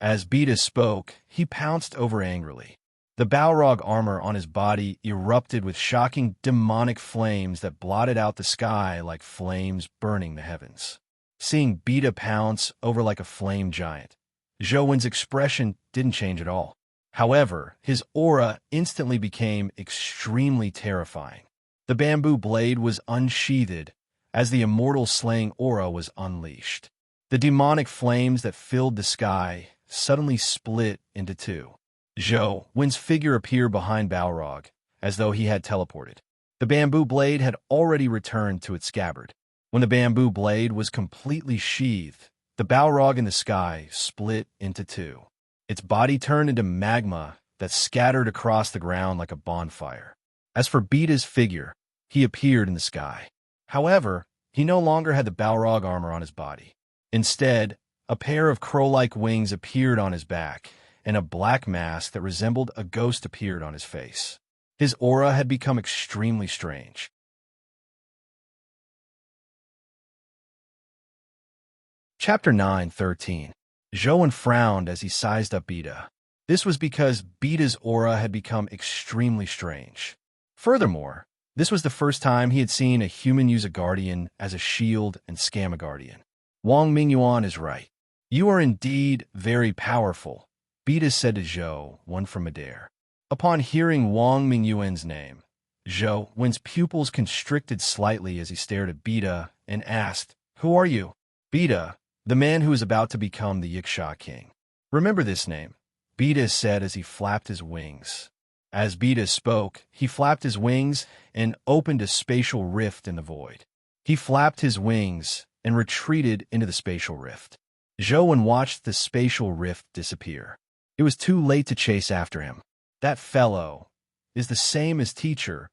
Speaker 1: As Beta spoke, he pounced over angrily. The Balrog armor on his body erupted with shocking demonic flames that blotted out the sky like flames burning the heavens. Seeing Beta pounce over like a flame giant, Zhou's expression didn't change at all. However, his aura instantly became extremely terrifying. The bamboo blade was unsheathed as the immortal slaying aura was unleashed. The demonic flames that filled the sky suddenly split into two. Zhou Wen's figure appeared behind Balrog, as though he had teleported. The bamboo blade had already returned to its scabbard. When the bamboo blade was completely sheathed, the Balrog in the sky split into two. Its body turned into magma that scattered across the ground like a bonfire. As for Beta's figure, he appeared in the sky. However, he no longer had the Balrog armor on his body. Instead, a pair of crow-like wings appeared on his back, and a black mask that resembled a ghost appeared on his face. His aura had become extremely strange. Chapter 9:13. Zhou Wen frowned as he sized up Beta. This was because Beta's aura had become extremely strange. Furthermore, this was the first time he had seen a human use a guardian as a shield and scam a guardian. Wang Mingyuan is right. You are indeed very powerful, Beta said to Zhou Wen from midair. Upon hearing Wang Mingyuan's name, Zhou Wen's pupils constricted slightly as he stared at Beta and asked, "Who are you?" "Beta, the man who is about to become the Yiksha king. Remember this name," Beta said as he flapped his wings. As Beta spoke, he flapped his wings and opened a spatial rift in the void. He flapped his wings and retreated into the spatial rift. Zhou Wen watched the spatial rift disappear. It was too late to chase after him. That fellow is the same as teacher,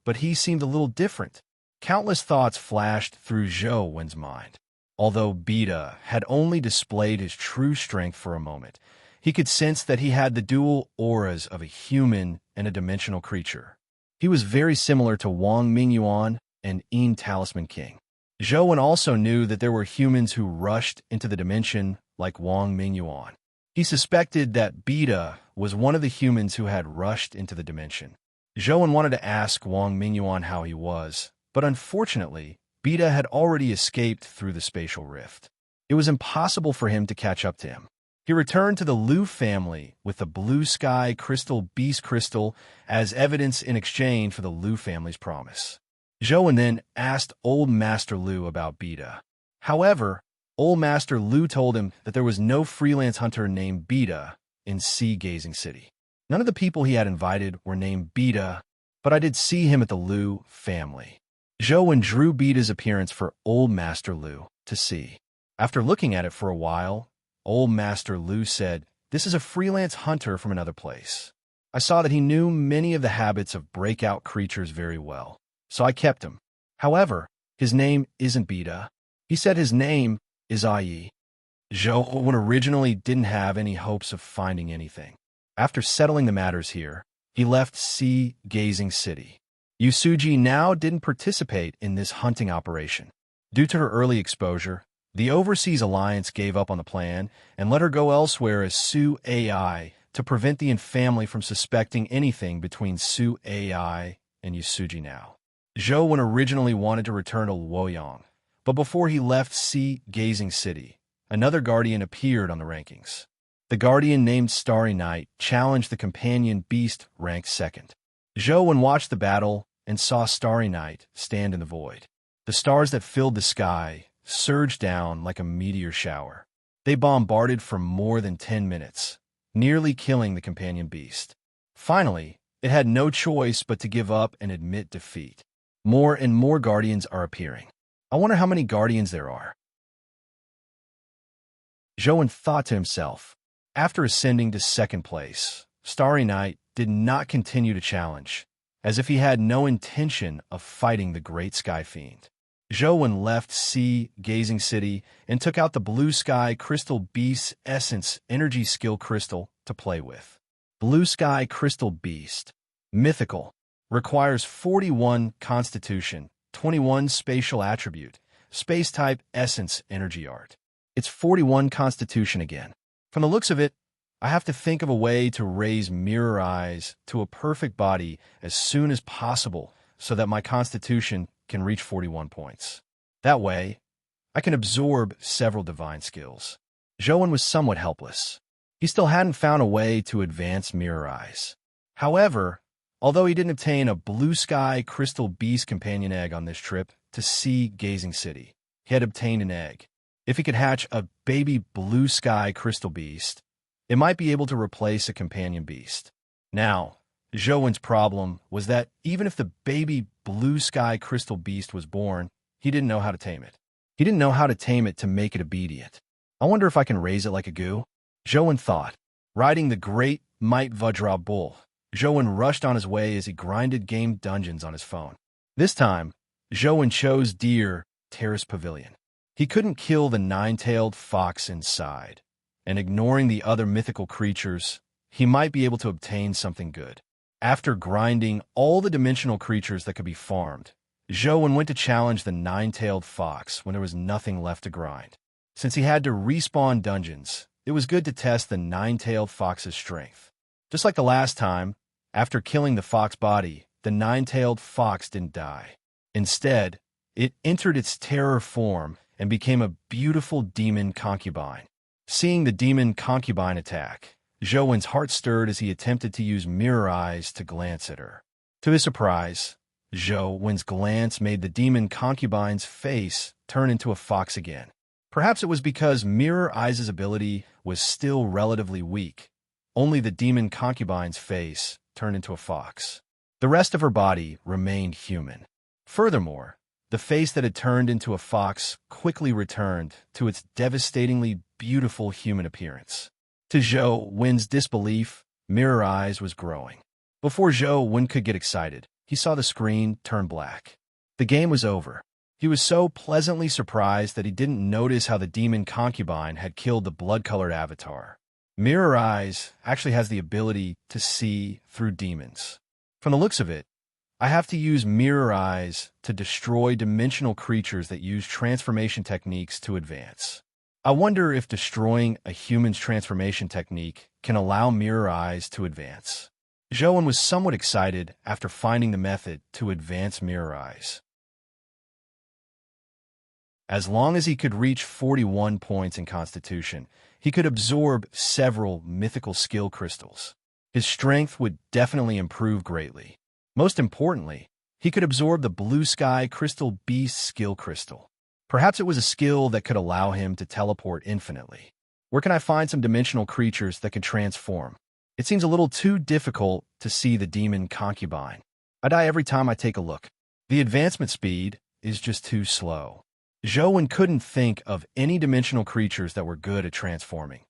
Speaker 1: but he seemed a little different. Countless thoughts flashed through Zhou Wen's mind. Although Beta had only displayed his true strength for a moment, he could sense that he had the dual auras of a human and a dimensional creature. He was very similar to Wang Mingyuan and Yin Talisman King. Zhou Wen also knew that there were humans who rushed into the dimension like Wang Mingyuan. He suspected that Beta was one of the humans who had rushed into the dimension. Zhou Wen wanted to ask Wang Mingyuan how he was, but unfortunately, Beta had already escaped through the spatial rift. It was impossible for him to catch up to him. He returned to the Lu family with the blue sky crystal beast crystal as evidence in exchange for the Lu family's promise. Zhou Wen then asked Old Master Lu about Beta. However, Old Master Lu told him that there was no freelance hunter named Beta in Sea Gazing City. None of the people he had invited were named Beta, but I did see him at the Lu family. Zhou Wen drew Beta's appearance for Old Master Lu to see. After looking at it for a while, Old Master Lu said, "This is a freelance hunter from another place. I saw that he knew many of the habits of breakout creatures very well, so I kept him. However, his name isn't Beta. He said his name is Ai." Zhou Wen originally didn't have any hopes of finding anything. After settling the matters here, he left Sea Gazing City. Yusuji now didn't participate in this hunting operation. Due to her early exposure, the Overseas Alliance gave up on the plan and let her go elsewhere as Su Ai to prevent the family from suspecting anything between Su Ai and Yusuji now. Zhou Wen originally wanted to return to Luoyang, but before he left Sea Gazing City, another guardian appeared on the rankings. The guardian named Starry Night challenged the companion beast ranked second. Zhou Wen watched the battle and saw Starry Night stand in the void. The stars that filled the sky surged down like a meteor shower. They bombarded for more than 10 minutes, nearly killing the companion beast. Finally, it had no choice but to give up and admit defeat. More and more guardians are appearing. I wonder how many guardians there are. Zhou Wen thought to himself. After ascending to second place, Starry Night did not continue to challenge, as if he had no intention of fighting the great Sky Fiend. Zhou Wen left Sea Gazing City and took out the Blue Sky Crystal Beast Essence Energy Skill Crystal to play with. Blue Sky Crystal Beast, mythical, requires 41 Constitution, 21 Spatial Attribute, Space Type Essence Energy Art. It's 41 Constitution again. From the looks of it, I have to think of a way to raise Mirror Eyes to a perfect body as soon as possible so that my Constitution can reach 41 points. That way, I can absorb several divine skills. Zhou Wen was somewhat helpless. He still hadn't found a way to advance Mirror Eyes. However, although he didn't obtain a Blue Sky Crystal Beast companion egg on this trip to Sea Gazing City, he had obtained an egg. If he could hatch a baby blue sky crystal beast, it might be able to replace a companion beast. Now, Zhou problem was that even if the baby blue sky crystal beast was born, he didn't know how to tame it. He didn't know how to tame it to make it obedient. I wonder if I can raise it like a goo? Zhou thought. Riding the great Might Vajra bull, Zhou rushed on his way as he grinded game dungeons on his phone. This time, Zhou chose Deer Terrace Pavilion. He couldn't kill the nine-tailed fox inside, and ignoring the other mythical creatures, he might be able to obtain something good. After grinding all the dimensional creatures that could be farmed, Zhou went to challenge the nine-tailed fox when there was nothing left to grind. Since he had to respawn dungeons, it was good to test the nine-tailed fox's strength. Just like the last time, after killing the fox body, the nine-tailed fox didn't die. Instead, it entered its terror form and became a beautiful demon concubine. Seeing the demon concubine attack, Zhou's heart stirred as he attempted to use mirror eyes to glance at her. To his surprise, Zhou's glance made the demon concubine's face turn into a fox again. Perhaps it was because mirror eyes' ability was still relatively weak. Only the demon concubine's face turned into a fox. The rest of her body remained human. Furthermore, the face that had turned into a fox quickly returned to its devastatingly beautiful human appearance. To Zhou's disbelief, Mirror Eyes was growing. Before Zhou could get excited, he saw the screen turn black. The game was over. He was so pleasantly surprised that he didn't notice how the demon concubine had killed the blood-colored avatar. Mirror Eyes actually has the ability to see through demons. From the looks of it, I have to use Mirror Eyes to destroy dimensional creatures that use transformation techniques to advance. I wonder if destroying a human's transformation technique can allow Mirror Eyes to advance. Zhou was somewhat excited after finding the method to advance Mirror Eyes. As long as he could reach 41 points in Constitution, he could absorb several mythical skill crystals. His strength would definitely improve greatly. Most importantly, he could absorb the Blue Sky Crystal Beast skill crystal. Perhaps it was a skill that could allow him to teleport infinitely. Where can I find some dimensional creatures that can transform? It seems a little too difficult to see the demon concubine. I die every time I take a look. The advancement speed is just too slow. Zhou couldn't think of any dimensional creatures that were good at transforming,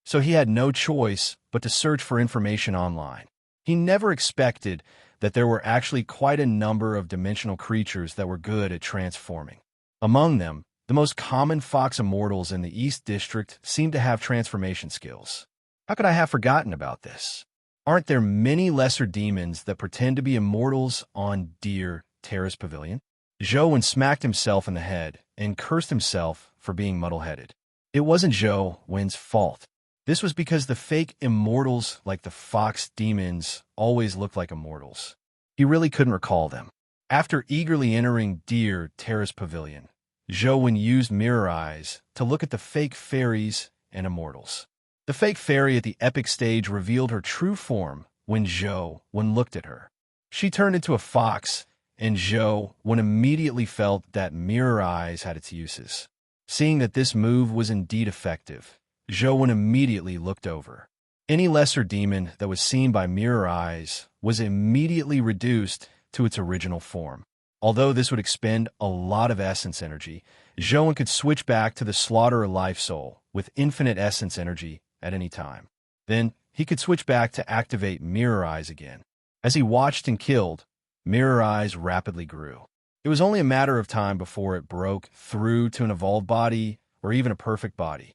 Speaker 1: so he had no choice but to search for information online. He never expected that there were actually quite a number of dimensional creatures that were good at transforming. Among them, the most common fox immortals in the East District seemed to have transformation skills. How could I have forgotten about this? Aren't there many lesser demons that pretend to be immortals on Deer Terrace Pavilion? Zhou smacked himself in the head and cursed himself for being muddle-headed. It wasn't Zhou's fault. This was because the fake immortals like the fox demons always looked like immortals. He really couldn't recall them. After eagerly entering Deer Terrace Pavilion, Zhou used Mirror Eyes to look at the fake fairies and immortals. The fake fairy at the epic stage revealed her true form when Zhou looked at her. She turned into a fox, and Zhou immediately felt that Mirror Eyes had its uses. Seeing that this move was indeed effective, Zhou immediately looked over. Any lesser demon that was seen by Mirror Eyes was immediately reduced to its original form. Although this would expend a lot of essence energy, Zhou could switch back to the Slaughterer Life Soul with infinite essence energy at any time. Then, he could switch back to activate Mirror Eyes again. As he watched and killed, Mirror Eyes rapidly grew. It was only a matter of time before it broke through to an evolved body or even a perfect body.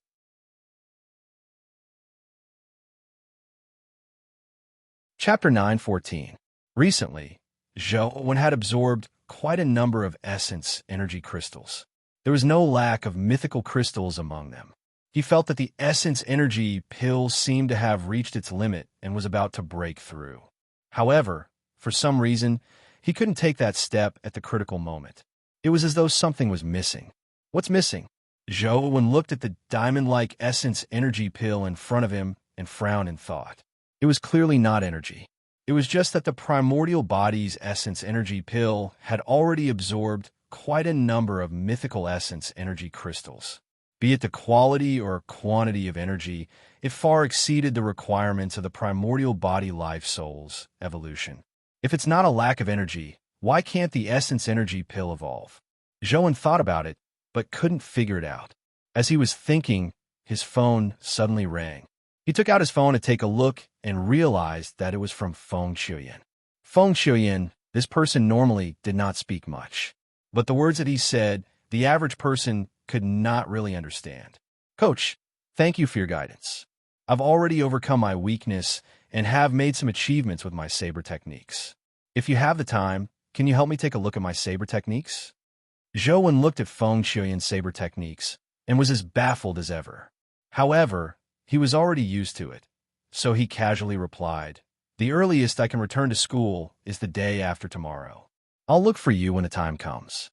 Speaker 1: Chapter 9:14. Recently, Zhou had absorbed quite a number of essence energy crystals. There was no lack of mythical crystals among them. He felt that the essence energy pill seemed to have reached its limit and was about to break through. However, for some reason, he couldn't take that step at the critical moment. It was as though something was missing. What's missing? Zhou looked at the diamond-like essence energy pill in front of him and frowned in thought. It was clearly not energy. It was just that the primordial body's essence energy pill had already absorbed quite a number of mythical essence energy crystals. Be it the quality or quantity of energy, it far exceeded the requirements of the primordial body life soul's evolution. If it's not a lack of energy, why can't the essence energy pill evolve? Zhou thought about it, but couldn't figure it out. As he was thinking, his phone suddenly rang. He took out his phone to take a look and realized that it was from Feng Shuyan. Feng Shuyan, this person normally did not speak much, but the words that he said, the average person could not really understand. Coach, thank you for your guidance. I've already overcome my weakness and have made some achievements with my saber techniques. If you have the time, can you help me take a look at my saber techniques? Zhou looked at Feng Shuyan's saber techniques and was as baffled as ever. However, he was already used to it, so he casually replied, "The earliest I can return to school is the day after tomorrow. I'll look for you when the time comes."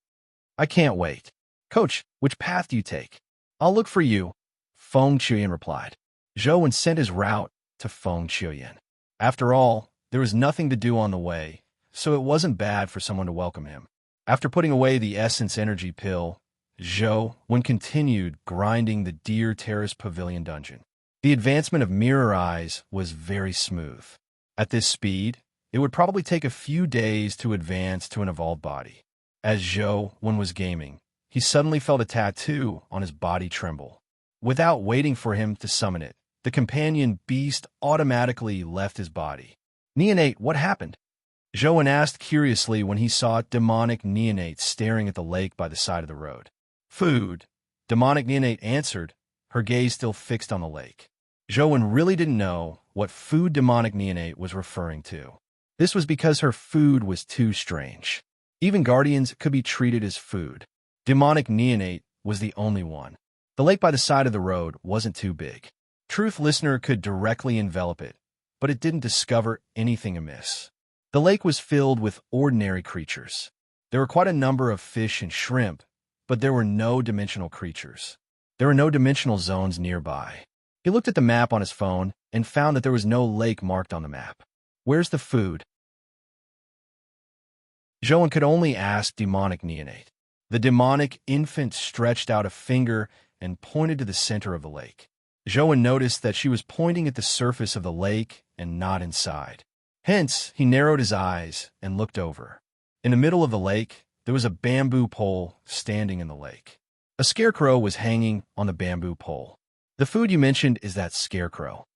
Speaker 1: "I can't wait." "Coach, which path do you take?" "I'll look for you," Feng Shuyan replied. Zhou sent his route to Feng Shuyan. After all, there was nothing to do on the way, so it wasn't bad for someone to welcome him. After putting away the essence energy pill, Zhou continued grinding the Deer Terrace Pavilion dungeon. The advancement of Mirror Eyes was very smooth. At this speed, it would probably take a few days to advance to an evolved body. As Zhou was gaming, he suddenly felt a tattoo on his body tremble. Without waiting for him to summon it, the companion beast automatically left his body. "Neonate, what happened?" Zhou asked curiously when he saw demonic Neonate staring at the lake by the side of the road. "Food," demonic Neonate answered, her gaze still fixed on the lake. Zhou really didn't know what food demonic Neonate was referring to. This was because her food was too strange. Even guardians could be treated as food. Demonic Neonate was the only one. The lake by the side of the road wasn't too big. Truth Listener could directly envelop it, but it didn't discover anything amiss. The lake was filled with ordinary creatures. There were quite a number of fish and shrimp, but there were no dimensional creatures. There were no dimensional zones nearby. He looked at the map on his phone and found that there was no lake marked on the map. "Where's the food?" Zhou could only ask demonic Neonate. The demonic infant stretched out a finger and pointed to the center of the lake. Zhou noticed that she was pointing at the surface of the lake and not inside. Hence, he narrowed his eyes and looked over. In the middle of the lake, there was a bamboo pole standing in the lake. A scarecrow was hanging on the bamboo pole. "The food you mentioned is that scarecrow?"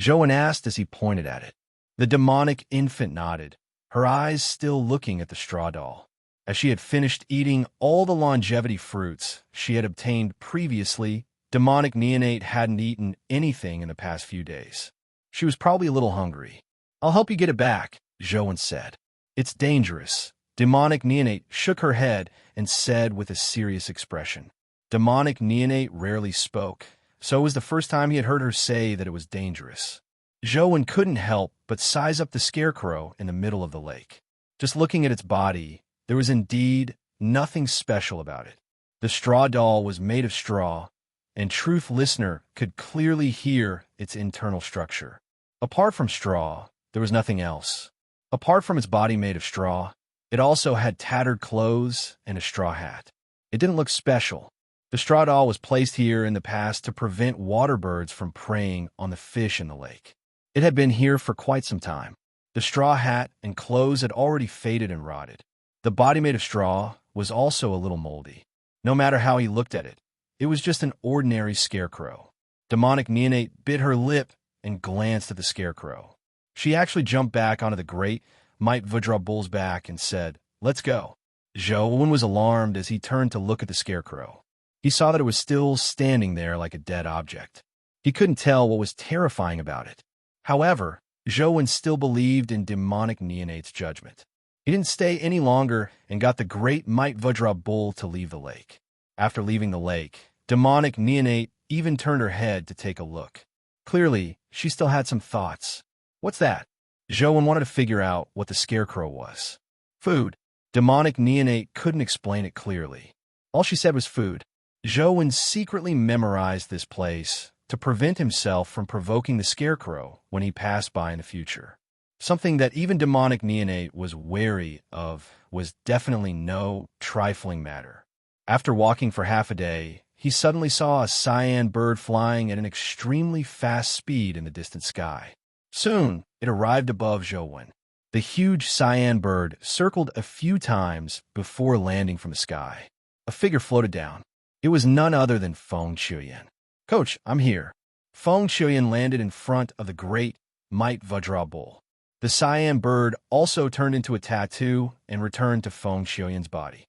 Speaker 1: Zhou asked as he pointed at it. The demonic infant nodded, her eyes still looking at the straw doll. As she had finished eating all the longevity fruits she had obtained previously, demonic Neonate hadn't eaten anything in the past few days. She was probably a little hungry. "I'll help you get it back," Zhou said. "It's dangerous." Demonic Neonate shook her head and said with a serious expression. Demonic Neonate rarely spoke, so it was the first time he had heard her say that it was dangerous. Zhou couldn't help but size up the scarecrow in the middle of the lake. Just looking at its body, there was indeed nothing special about it. The straw doll was made of straw, and Truth Listener could clearly hear its internal structure. Apart from straw, there was nothing else. Apart from its body made of straw, it also had tattered clothes and a straw hat. It didn't look special. The straw doll was placed here in the past to prevent water birds from preying on the fish in the lake. It had been here for quite some time. The straw hat and clothes had already faded and rotted. The body made of straw was also a little moldy. No matter how he looked at it, it was just an ordinary scarecrow. Demonic Neonate bit her lip and glanced at the scarecrow. She actually jumped back onto the great Might Vudra bull's back and said, "Let's go." Zhou was alarmed as he turned to look at the scarecrow. He saw that it was still standing there like a dead object. He couldn't tell what was terrifying about it. However, Zhou still believed in demonic Neonate's judgment. He didn't stay any longer and got the great Might Vudra bull to leave the lake. After leaving the lake, demonic Neonate even turned her head to take a look. Clearly, she still had some thoughts. "What's that?" Zhou wanted to figure out what the scarecrow was. "Food." Demonic Neonate couldn't explain it clearly. All she said was food. Zhou secretly memorized this place to prevent himself from provoking the scarecrow when he passed by in the future. Something that even demonic Neonate was wary of was definitely no trifling matter. After walking for half a day, he suddenly saw a cyan bird flying at an extremely fast speed in the distant sky. Soon, it arrived above Zhou. The huge cyan bird circled a few times before landing from the sky. A figure floated down. It was none other than Feng Qiuyan. "Coach, I'm here." Feng Qiuyan landed in front of the great Might Vajra bull. The cyan bird also turned into a tattoo and returned to Feng Qiuyan's body.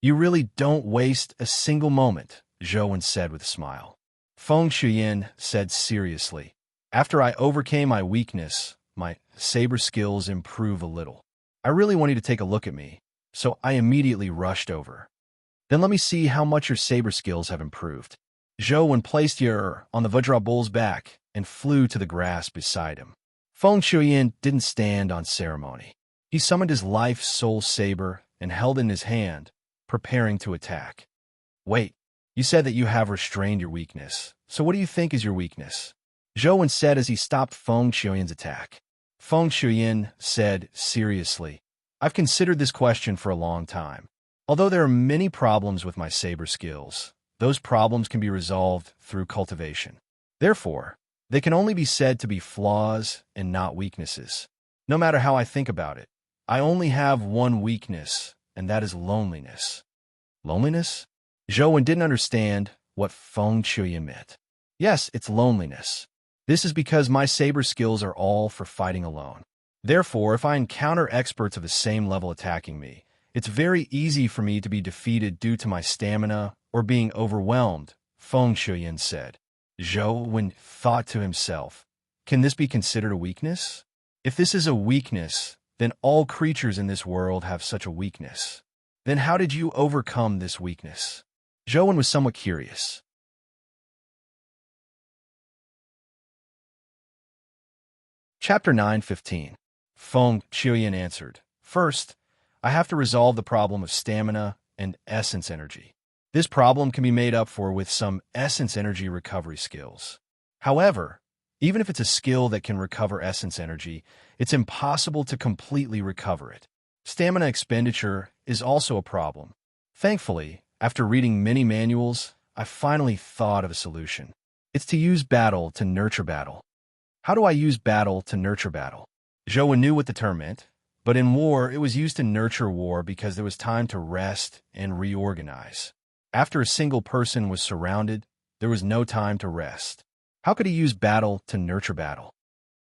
Speaker 1: "You really don't waste a single moment," Zhou said with a smile. Feng Qiuyan said seriously, "After I overcame my weakness, my saber skills improve a little. I really want you to take a look at me, so I immediately rushed over. Then let me see how much your saber skills have improved." Zhou placed Yer on the Vajra bull's back and flew to the grass beside him. Feng Qiuyan didn't stand on ceremony. He summoned his life soul saber and held it in his hand, preparing to attack. "Wait, you said that you have restrained your weakness, so what do you think is your weakness?" Zhou said as he stopped Feng Qiuyan's attack. Feng Qiuyan said seriously, "I've considered this question for a long time. Although there are many problems with my saber skills, those problems can be resolved through cultivation. Therefore, they can only be said to be flaws and not weaknesses. No matter how I think about it, I only have one weakness, and that is loneliness." Loneliness? Zhou didn't understand what Feng Qiuyan meant. "Yes, it's loneliness. This is because my saber skills are all for fighting alone. Therefore, if I encounter experts of the same level attacking me, it's very easy for me to be defeated due to my stamina or being overwhelmed," Feng Qiuyan said. Zhou thought to himself, "Can this be considered a weakness? If this is a weakness, then all creatures in this world have such a weakness. Then how did you overcome this weakness?" Zhou was somewhat curious. Chapter 9:15. Feng Qiuyan answered, "First, I have to resolve the problem of stamina and essence energy. This problem can be made up for with some essence energy recovery skills. However, even if it's a skill that can recover essence energy, it's impossible to completely recover it. Stamina expenditure is also a problem. Thankfully, after reading many manuals, I finally thought of a solution. It's to use battle to nurture battle." "How do I use battle to nurture battle?" Zhou knew what the term meant, but in war it was used to nurture war because there was time to rest and reorganize. After a single person was surrounded, there was no time to rest. How could he use battle to nurture battle?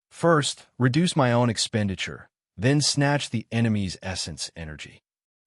Speaker 1: "First, reduce my own expenditure, then snatch the enemy's essence energy."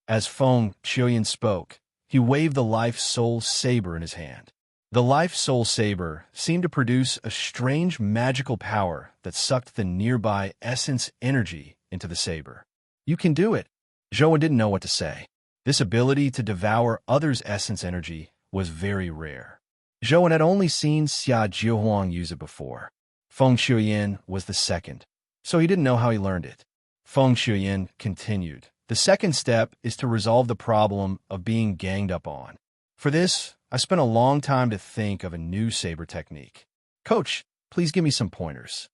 Speaker 1: As Feng Qiuyan spoke, he waved the life soul saber in his hand. The life soul saber seemed to produce a strange magical power that sucked the nearby essence energy into the saber. "You can do it." Zhou didn't know what to say. This ability to devour others' essence energy was very rare. Zhou had only seen Xia Jiuhuang use it before. Feng Qiuyan was the second, so he didn't know how he learned it. Feng Qiuyan continued, "The second step is to resolve the problem of being ganged up on. For this, I spent a long time to think of a new saber technique. Coach, please give me some pointers."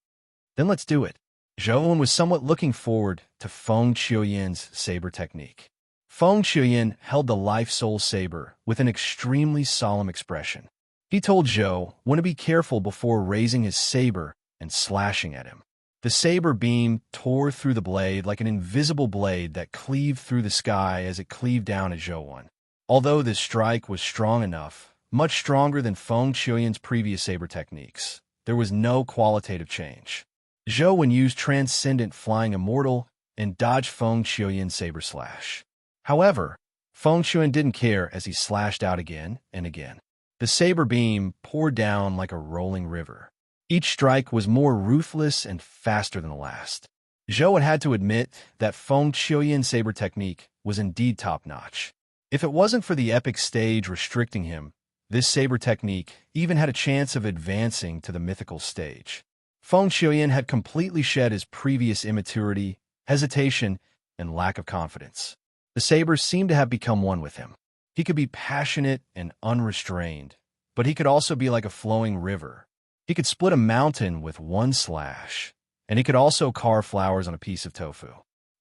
Speaker 1: "Then let's do it." Zhou was somewhat looking forward to Feng Qiuyan's saber technique. Feng Qiuyan held the life soul saber with an extremely solemn expression. He told Zhou to be careful before raising his saber and slashing at him. The saber beam tore through the blade like an invisible blade that cleaved through the sky as it cleaved down at Zhou. Although this strike was strong enough, much stronger than Feng Qiuyan's previous saber techniques, there was no qualitative change. Zhou used Transcendent Flying Immortal and dodged Feng Qiuyan's saber slash. However, Feng Qiuyan didn't care as he slashed out again and again. The saber beam poured down like a rolling river. Each strike was more ruthless and faster than the last. Zhou had to admit that Feng Qiuyan's saber technique was indeed top-notch. If it wasn't for the epic stage restricting him, this saber technique even had a chance of advancing to the mythical stage. Feng Qiuyan had completely shed his previous immaturity, hesitation, and lack of confidence. The saber seemed to have become one with him. He could be passionate and unrestrained, but he could also be like a flowing river. He could split a mountain with one slash, and he could also carve flowers on a piece of tofu.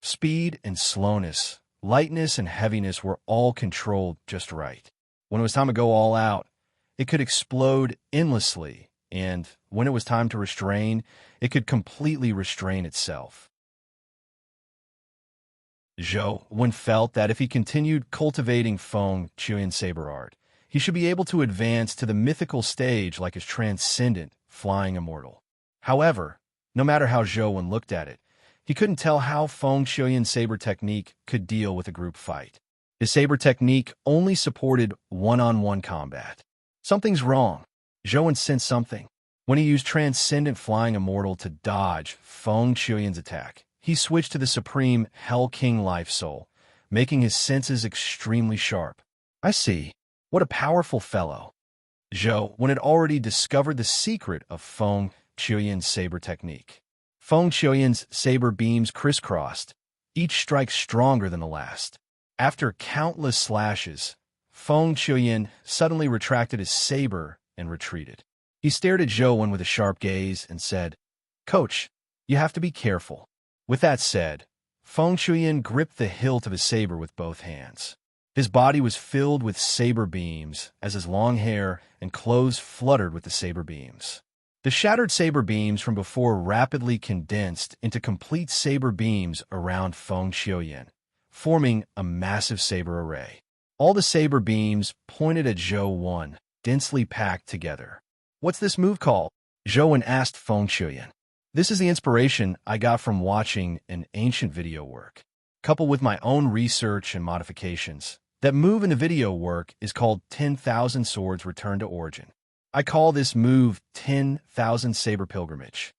Speaker 1: Speed and slowness, lightness and heaviness were all controlled just right. When it was time to go all out, it could explode endlessly, and when it was time to restrain, it could completely restrain itself. Zhou felt that if he continued cultivating Feng Qiuyan saber art, he should be able to advance to the mythical stage like his transcendent, flying immortal. However, no matter how Zhou looked at it, he couldn't tell how Feng Qiuyan's saber technique could deal with a group fight. His saber technique only supported one-on-one combat. Something's wrong. Zhou sensed something. When he used Transcendent Flying Immortal to dodge Feng Qiuyan's attack, he switched to the Supreme Hell King Life Soul, making his senses extremely sharp. I see. What a powerful fellow. Zhou had already discovered the secret of Feng Qiuyan's saber technique. Feng Qiuyan's saber beams crisscrossed, each strike stronger than the last. After countless slashes, Feng Qiuyan suddenly retracted his saber and retreated. He stared at Zhou with a sharp gaze and said, "Coach, you have to be careful." With that said, Feng Qiuyan gripped the hilt of his saber with both hands. His body was filled with saber beams as his long hair and clothes fluttered with the saber beams. The shattered saber beams from before rapidly condensed into complete saber beams around Feng Qiuyan, forming a massive saber array. All the saber beams pointed at Zhou, densely packed together. "What's this move called?" Zhou asked Feng Qiuyan. "This is the inspiration I got from watching an ancient video work, coupled with my own research and modifications. That move in the video work is called 10,000 Swords Return to Origin. I call this move 10,000 Saber Pilgrimage."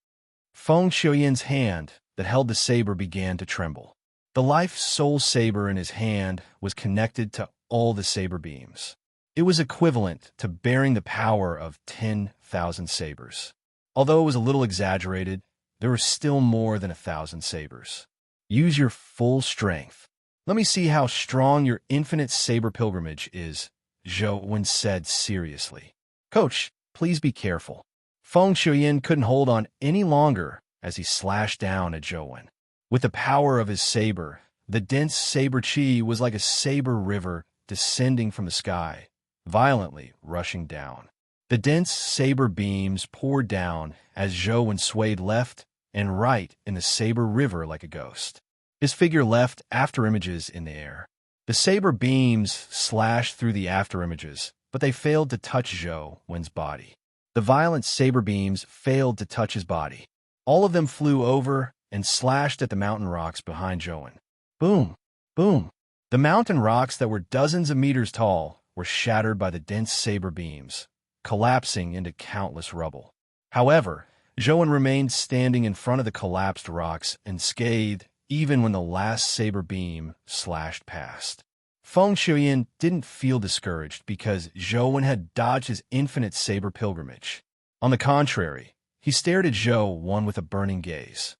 Speaker 1: Feng Qiuyan's hand that held the saber began to tremble. The life soul saber in his hand was connected to all the saber beams. It was equivalent to bearing the power of 10,000 sabers. Although it was a little exaggerated, there were still more than 1,000 sabers. "Use your full strength. Let me see how strong your infinite saber pilgrimage is," Zhou said seriously. "Coach, please be careful." Feng Qiuyan couldn't hold on any longer as he slashed down at Zhou. With the power of his saber, the dense saber chi was like a saber river descending from the sky, violently rushing down. The dense saber beams poured down as Zhou swayed left and right in the saber river like a ghost. His figure left after images in the air. The saber beams slashed through the after images, but they failed to touch Zhou's body. The violent saber beams failed to touch his body. All of them flew over and slashed at the mountain rocks behind Zhou. Boom! Boom! The mountain rocks that were dozens of meters tall were shattered by the dense saber beams, collapsing into countless rubble. However, Zhou remained standing in front of the collapsed rocks unscathed even when the last saber beam slashed past. Feng Qiuyan didn't feel discouraged because Zhou had dodged his infinite saber pilgrimage. On the contrary, he stared at Zhou with a burning gaze.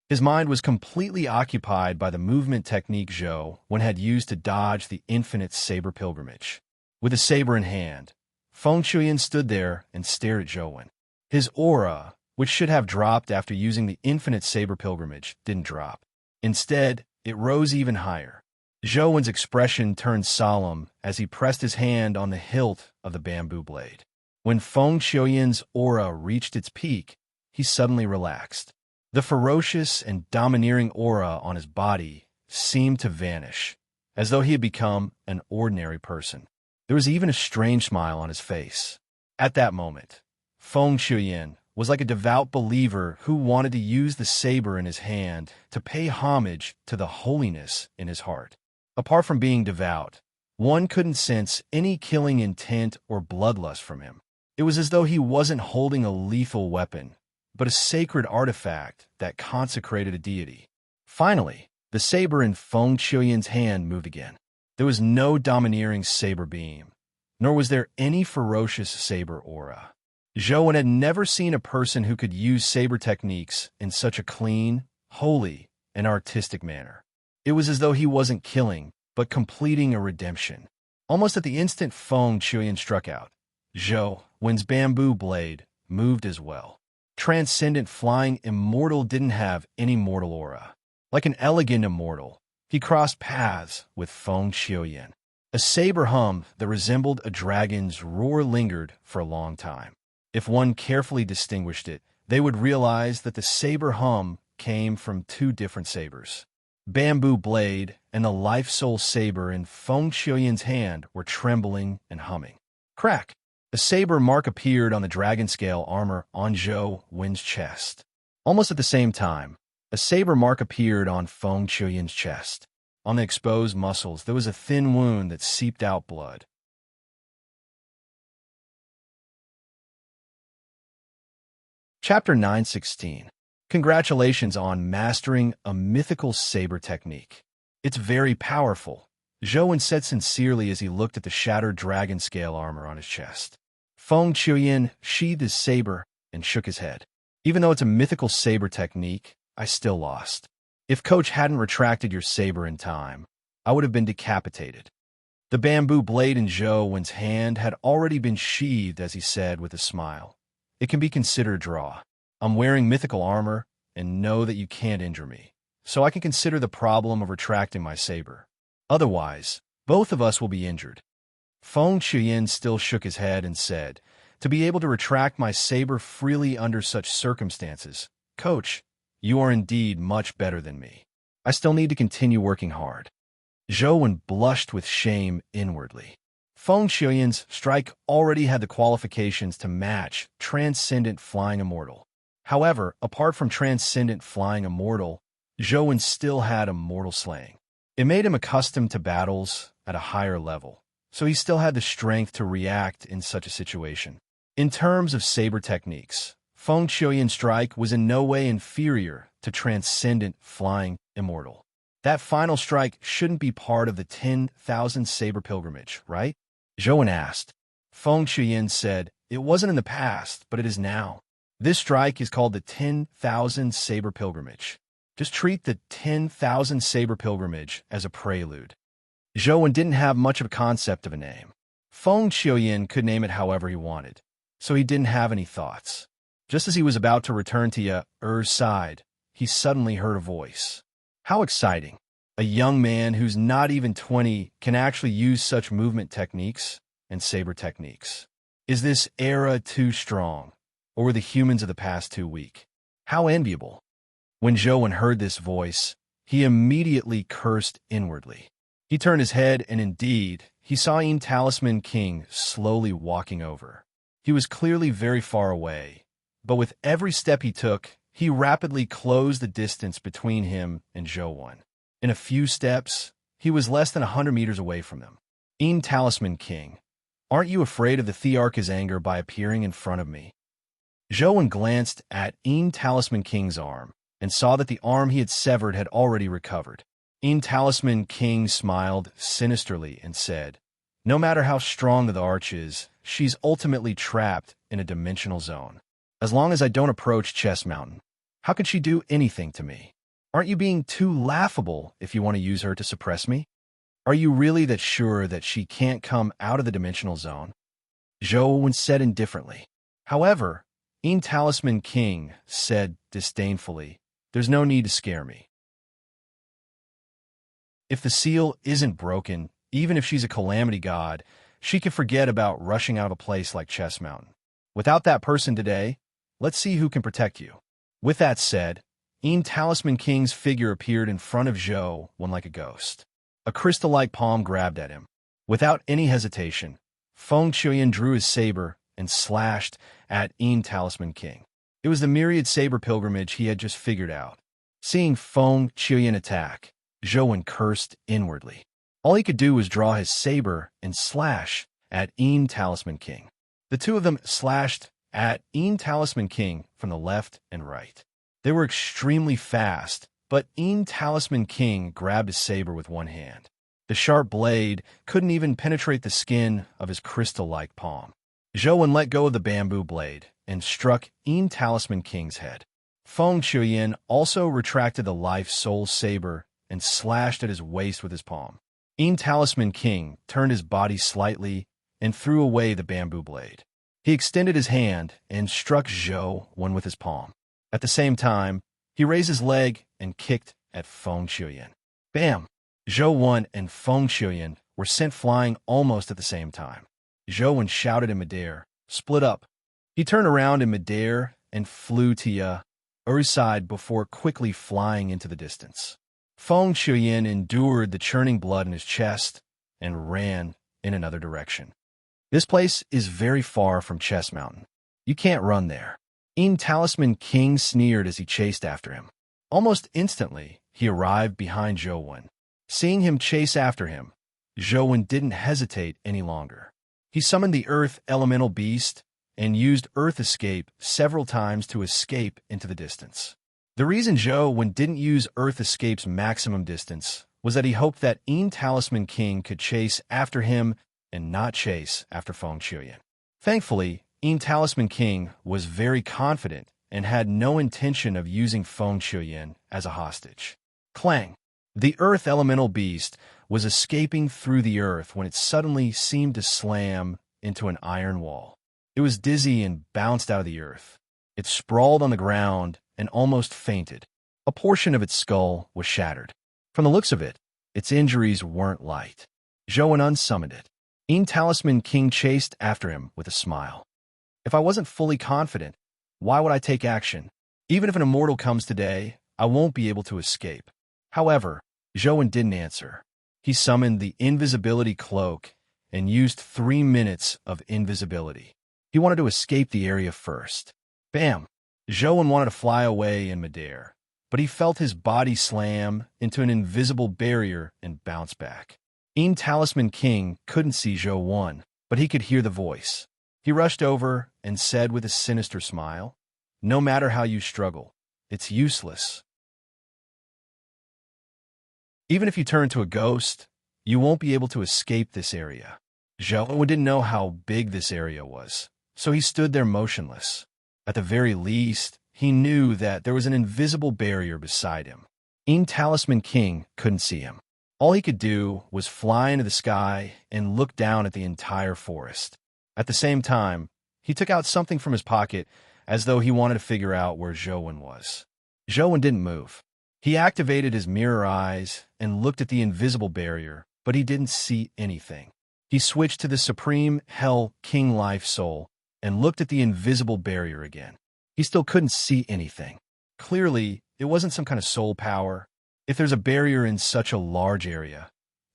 Speaker 1: His mind was completely occupied by the movement technique Zhou had used to dodge the infinite saber pilgrimage. With a saber in hand, Feng Qiuyan stood there and stared at Zhou. His aura, which should have dropped after using the infinite saber pilgrimage, didn't drop. Instead, it rose even higher. Zhou's expression turned solemn as he pressed his hand on the hilt of the bamboo blade. When Feng Qiuyan's aura reached its peak, he suddenly relaxed. The ferocious and domineering aura on his body seemed to vanish, as though he had become an ordinary person. There was even a strange smile on his face. At that moment, Feng Qiuyan was like a devout believer who wanted to use the saber in his hand to pay homage to the holiness in his heart. Apart from being devout, one couldn't sense any killing intent or bloodlust from him. It was as though he wasn't holding a lethal weapon, but a sacred artifact that consecrated a deity. Finally, the saber in Feng Qiuyan's hand moved again. There was no domineering saber beam, nor was there any ferocious saber aura. Zhou had never seen a person who could use saber techniques in such a clean, holy, and artistic manner. It was as though he wasn't killing, but completing a redemption. Almost at the instant Feng Qiuyan struck out, Zhou's bamboo blade moved as well. Transcendent Flying Immortal didn't have any mortal aura. Like an elegant immortal, he crossed paths with Feng Qiuyan. A saber hum that resembled a dragon's roar lingered for a long time. If one carefully distinguished it, they would realize that the saber hum came from two different sabers. Bamboo blade and the life soul saber in Feng Qiuyan's hand were trembling and humming. Crack! A saber mark appeared on the dragon scale armor on Zhou Wen's chest. Almost at the same time, a saber mark appeared on Feng Qiuyan's chest. On the exposed muscles, there was a thin wound that seeped out blood. Chapter 916. Congratulations on mastering a mythical saber technique. It's very powerful, Zhou Wen said sincerely as he looked at the shattered dragon scale armor on his chest. Feng Qiuyan sheathed his saber and shook his head. Even though it's a mythical saber technique, I still lost. If Coach hadn't retracted your saber in time, I would have been decapitated. The bamboo blade in Zhou Wen's hand had already been sheathed, as he said with a smile. It can be considered a draw. I'm wearing mythical armor and know that you can't injure me, so I can consider the problem of retracting my saber. Otherwise, both of us will be injured. Feng Qiuyan still shook his head and said, to be able to retract my saber freely under such circumstances, Coach, you are indeed much better than me. I still need to continue working hard. Zhou Wen blushed with shame inwardly. Feng Qiuyan's strike already had the qualifications to match Transcendent Flying Immortal. However, apart from Transcendent Flying Immortal, Zhou Wen still had Immortal Slaying. It made him accustomed to battles at a higher level, so he still had the strength to react in such a situation. In terms of saber techniques, Feng Qiuyan's strike was in no way inferior to Transcendent Flying Immortal. That final strike shouldn't be part of the 10,000 saber pilgrimage, right? Zhou Wen asked. Feng Qiuyan said, it wasn't in the past, but it is now. This strike is called the 10,000 saber pilgrimage. Just treat the 10,000 saber pilgrimage as a prelude. Zhou Wen didn't have much of a concept of a name. Feng Qiuyan could name it however he wanted, so he didn't have any thoughts. Just as he was about to return to Ye-Er's side, he suddenly heard a voice. How exciting! A young man who's not even 20 can actually use such movement techniques and saber techniques. Is this era too strong, or were the humans of the past too weak? How enviable! When Zhou Wen heard this voice, he immediately cursed inwardly. He turned his head, and indeed, he saw Talisman King slowly walking over. He was clearly very far away, but with every step he took, he rapidly closed the distance between him and Zhou Wen. In a few steps, he was less than 100 meters away from them. Talisman King, aren't you afraid of the Thearch's anger by appearing in front of me? Zhou Wen glanced at Talisman King's arm and saw that the arm he had severed had already recovered. Talisman King smiled sinisterly and said, no matter how strong the arch is, she's ultimately trapped in a dimensional zone. As long as I don't approach Chess Mountain, how can she do anything to me? Aren't you being too laughable if you want to use her to suppress me? Are you really that sure that she can't come out of the dimensional zone? Zhou Wen said indifferently. However, Talisman King said disdainfully, there's no need to scare me. If the seal isn't broken, even if she's a calamity god, she can forget about rushing out of a place like Chess Mountain. Without that person today, let's see who can protect you. With that said, Talisman King's figure appeared in front of Zhou Wen like a ghost. A crystal-like palm grabbed at him. Without any hesitation, Feng Qiuyan drew his saber and slashed at Talisman King. It was the myriad saber pilgrimage he had just figured out. Seeing Feng Qiuyan attack, Zhou Wen cursed inwardly. All he could do was draw his saber and slash at Talisman King. The two of them slashed at Talisman King from the left and right. They were extremely fast, but Talisman King grabbed his saber with one hand. The sharp blade couldn't even penetrate the skin of his crystal-like palm. Zhou Wen let go of the bamboo blade and struck Talisman King's head. Feng Qiuyan also retracted the life soul saber and slashed at his waist with his palm. Talisman King turned his body slightly and threw away the bamboo blade. He extended his hand and struck Zhou Wen with his palm. At the same time, he raised his leg and kicked at Feng Qiuyan. Bam! Zhou Wen and Feng Qiuyan were sent flying almost at the same time. Zhou shouted in midair, "Split up." He turned around in midair and flew to Er's side before quickly flying into the distance. Feng Shuyan endured the churning blood in his chest and ran in another direction. This place is very far from Chess Mountain. You can't run there. Talisman King sneered as he chased after him. Almost instantly, he arrived behind Zhou. Seeing him chase after him, Zhou didn't hesitate any longer. He summoned the Earth Elemental Beast and used Earth Escape several times to escape into the distance. The reason Zhou didn't use Earth Escape's maximum distance was that he hoped that Talisman King could chase after him and not chase after Feng Shuyan. Thankfully, Talisman King was very confident and had no intention of using Feng Shuyan as a hostage. Clang! The Earth Elemental Beast was escaping through the earth when it suddenly seemed to slam into an iron wall. It was dizzy and bounced out of the earth. It sprawled on the ground and almost fainted. A portion of its skull was shattered. From the looks of it, its injuries weren't light. Zhou unsummoned it. Talisman King chased after him with a smile. If I wasn't fully confident, why would I take action? Even if an immortal comes today, I won't be able to escape. However, Zhou didn't answer. He summoned the invisibility cloak and used 3 minutes of invisibility. He wanted to escape the area first. Bam! Zhou wanted to fly away in midair, but he felt his body slam into an invisible barrier and bounce back. Talisman King couldn't see Zhou, but he could hear the voice. He rushed over and said with a sinister smile, "No matter how you struggle, it's useless. Even if you turn to a ghost, you won't be able to escape this area." Zhou didn't know how big this area was, so he stood there motionless. At the very least, he knew that there was an invisible barrier beside him. Talisman King couldn't see him. All he could do was fly into the sky and look down at the entire forest. At the same time, he took out something from his pocket as though he wanted to figure out where Zhou was. Zhou didn't move. He activated his mirror eyes and looked at the invisible barrier, but he didn't see anything. He switched to the Supreme Hell King Life Soul and looked at the invisible barrier again. He still couldn't see anything. Clearly, it wasn't some kind of soul power. If there's a barrier in such a large area,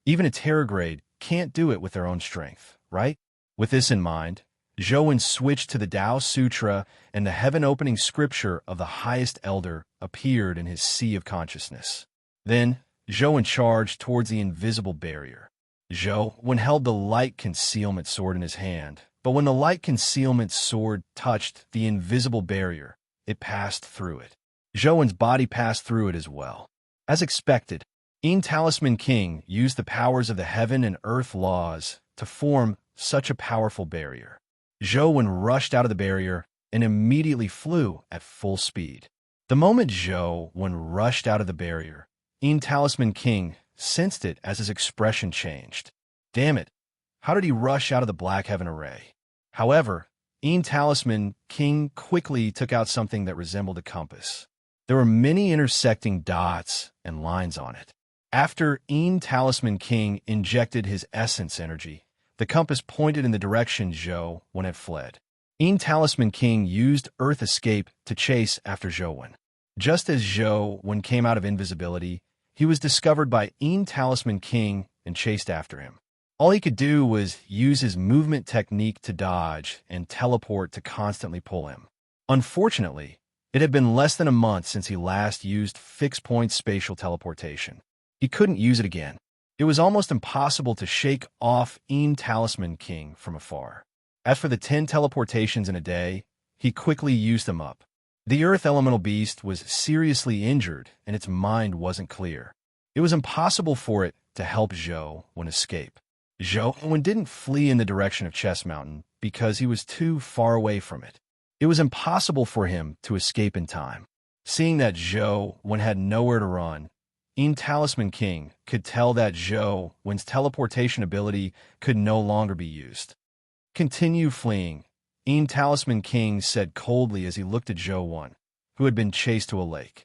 Speaker 1: even a Terragrade can't do it with their own strength, right? With this in mind, Zhou switched to the Tao Sutra, and the heaven-opening scripture of the highest elder appeared in his sea of consciousness. Then, Zhou charged towards the invisible barrier. Zhou held the light concealment sword in his hand, but when the light concealment sword touched the invisible barrier, it passed through it. Zhou's body passed through it as well. As expected, Talisman King used the powers of the heaven and earth laws to form such a powerful barrier. Zhou rushed out of the barrier and immediately flew at full speed. The moment Zhou rushed out of the barrier, Talisman King sensed it as his expression changed. Damn it, how did he rush out of the Black Heaven Array? However, Talisman King quickly took out something that resembled a compass. There were many intersecting dots and lines on it. After Talisman King injected his essence energy, the compass pointed in the direction Zhou had fled. Talisman King used Earth Escape to chase after Zhou. Just as Zhou came out of invisibility, he was discovered by Talisman King and chased after him. All he could do was use his movement technique to dodge and teleport to constantly pull him. Unfortunately, it had been less than a month since he last used fixed-point spatial teleportation. He couldn't use it again. It was almost impossible to shake off Talisman King from afar. As for the 10 teleportations in a day, he quickly used them up. The Earth Elemental Beast was seriously injured, and its mind wasn't clear. It was impossible for it to help Zhou escape. Zhou didn't flee in the direction of Chess Mountain because he was too far away from it. It was impossible for him to escape in time. Seeing that Zhou had nowhere to run, Talisman King could tell that Zhou's teleportation ability could no longer be used. "Continue fleeing," Talisman King said coldly as he looked at Zhou, who had been chased to a lake.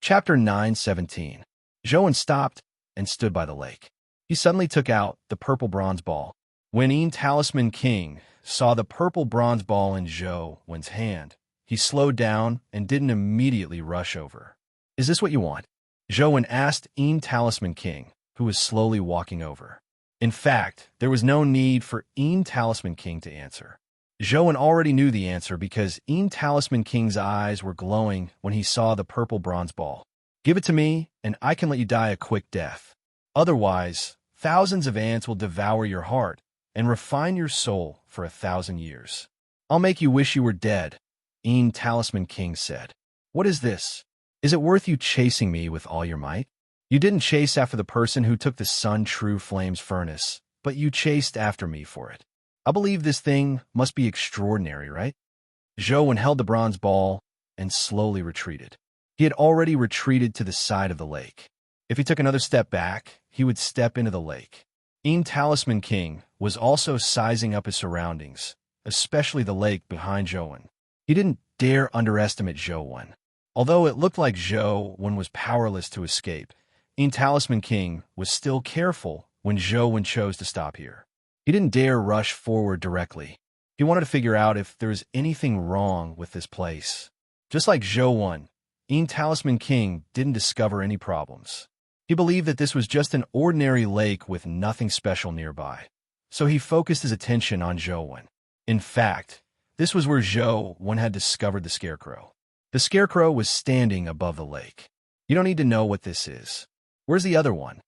Speaker 1: Chapter 9:17. Joan stopped and stood by the lake. He suddenly took out the purple bronze ball. When Talisman King saw the purple bronze ball in Joan's hand, he slowed down and didn't immediately rush over. "Is this what you want?" Joan asked Talisman King, who was slowly walking over. In fact, there was no need for Talisman King to answer. Joan already knew the answer because Talisman King's eyes were glowing when he saw the purple bronze ball. "Give it to me, and I can let you die a quick death. Otherwise, thousands of ants will devour your heart and refine your soul for 1,000 years. I'll make you wish you were dead," Talisman King said. "What is this? Is it worth you chasing me with all your might? You didn't chase after the person who took the Sun True Flames furnace, but you chased after me for it. I believe this thing must be extraordinary, right?" Joan held the bronze ball and slowly retreated. He had already retreated to the side of the lake. If he took another step back, he would step into the lake. Talisman King was also sizing up his surroundings, especially the lake behind Joan. He didn't dare underestimate Joan. Although it looked like Joan was powerless to escape, Talisman King was still careful when Joan chose to stop here. He didn't dare rush forward directly. He wanted to figure out if there was anything wrong with this place. Just like Joan, Talisman King didn't discover any problems. He believed that this was just an ordinary lake with nothing special nearby. So he focused his attention on Joan. In fact, this was where Joan had discovered the scarecrow. The scarecrow was standing above the lake. "You don't need to know what this is. Where's the other one?"